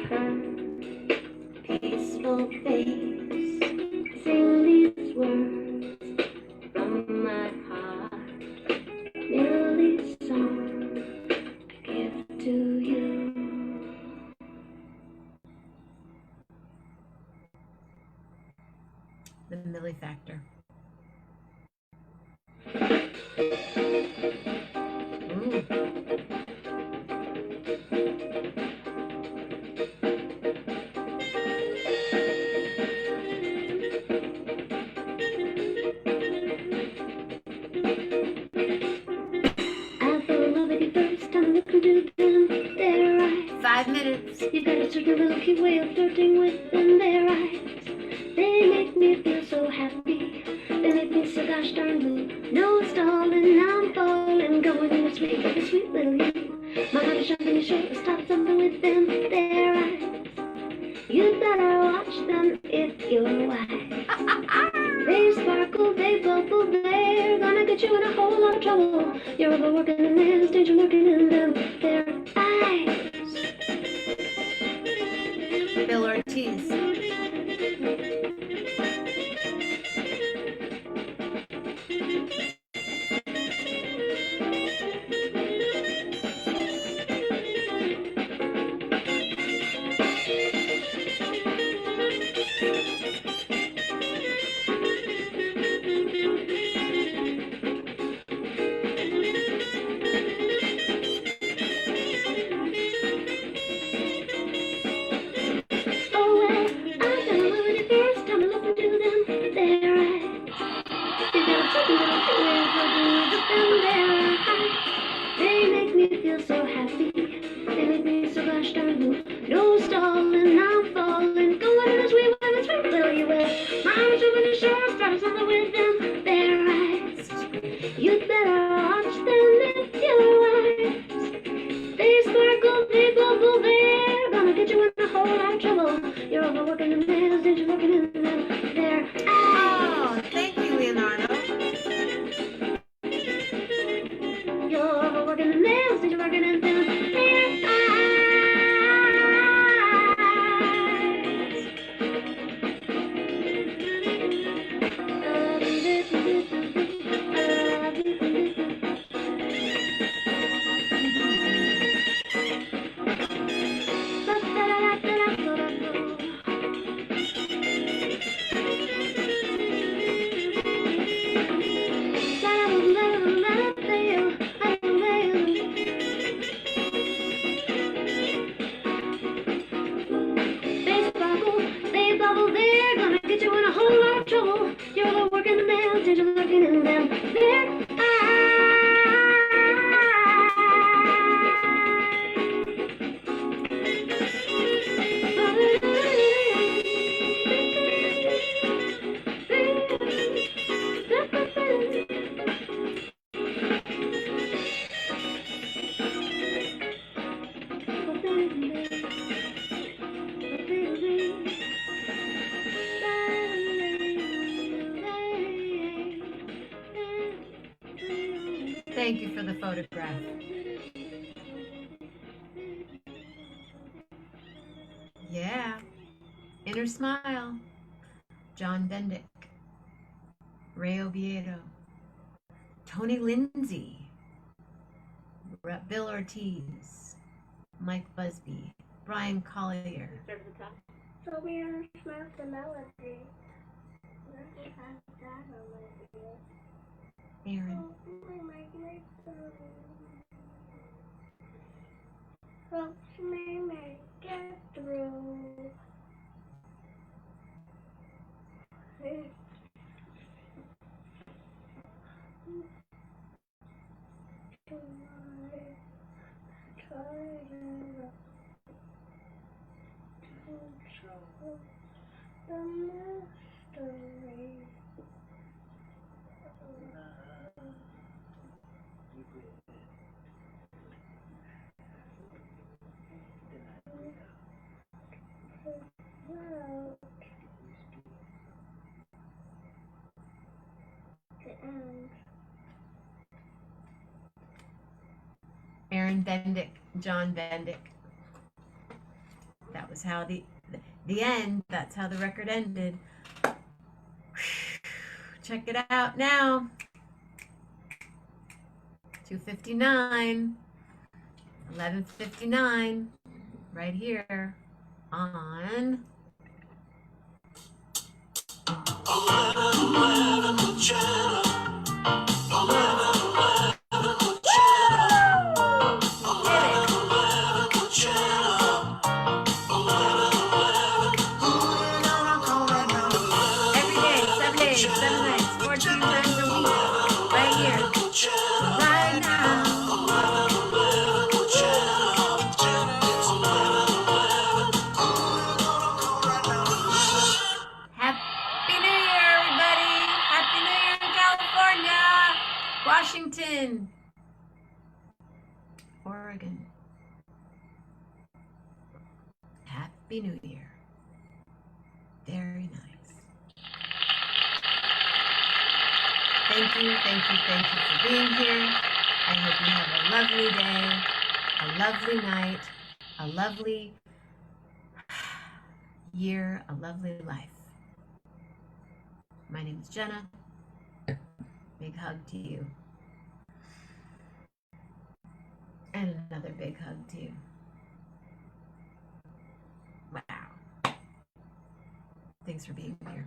her peaceful face. Sing these words from my heart. Merely song give to you. The Millie Factor. Ooh. I fell in love with you first time I looked into them, their eyes. 5 minutes. You've got a certain little cute way of flirting with them, their eyes. They make me feel so happy. They make me so gosh darn blue. No stalling, I'm falling, going in the sweet little you. My heart is jumping, sure to start something with them, their eyes. You'd better watch them if you're wise. They sparkle, they bubble, they're gonna get you in a whole lot of trouble. You're overworking and there's danger lurking in them, their eyes. Bill Ortiz. They make me feel so happy. They make me so gosh darn blue. No stalling, I'm falling. Going in a sweet will you will. I'm jumping sure start something with them, their eyes. You'd better watch them if you're wise. They sparkle, they bubble, they're gonna get you in a whole lot of trouble. You're overworking the nails, did you looking in them, their eyes. Oh, thank you, Leonardo. You're working the nails, did you working in them, their eyes. They sparkle, they bubble, they're gonna get you in a whole lot of trouble. You're working the nails, did you looking in them, their Thank you for the photograph. Yeah. Inner Smile. John Bendick. Ray Oviedo. Tony Lindsay. Bill Ortiz. Mike Busby. Brian Collier. So we are smile the melody. Aaron. Helps me make it through. The mystery. Aaron Bendick. John Bendick. That was was how the end. That's how the record ended. Check it out now. 2:59, 11:59, right here on. Every day, 7 days, 7 nights, 14 times a week, right here, right now. Happy New Year, everybody! Happy New Year in California, Washington, Oregon. Happy New Year. Very nice. Thank you for being here. I hope you have a lovely day, a lovely night, a lovely year, a lovely life. My name is Jenna. Big hug to you. And another big hug to you. Wow. Thanks for being here.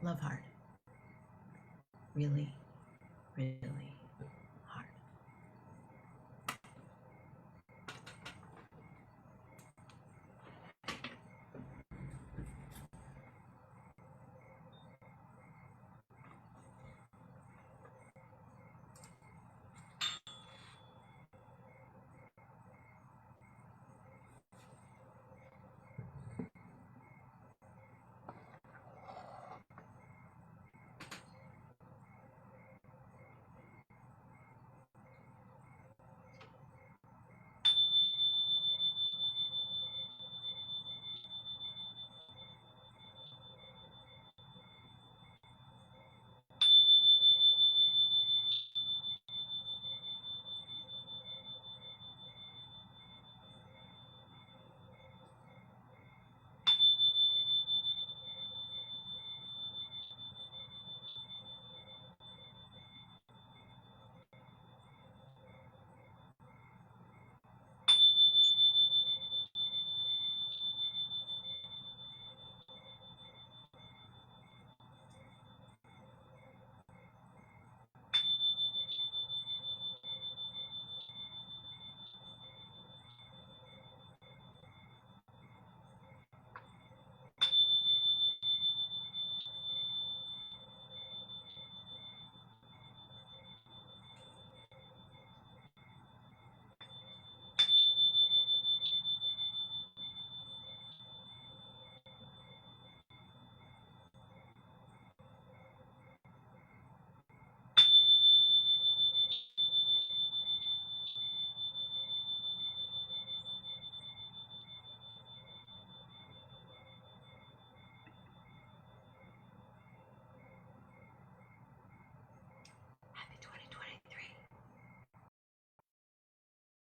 Love hard. Really, really.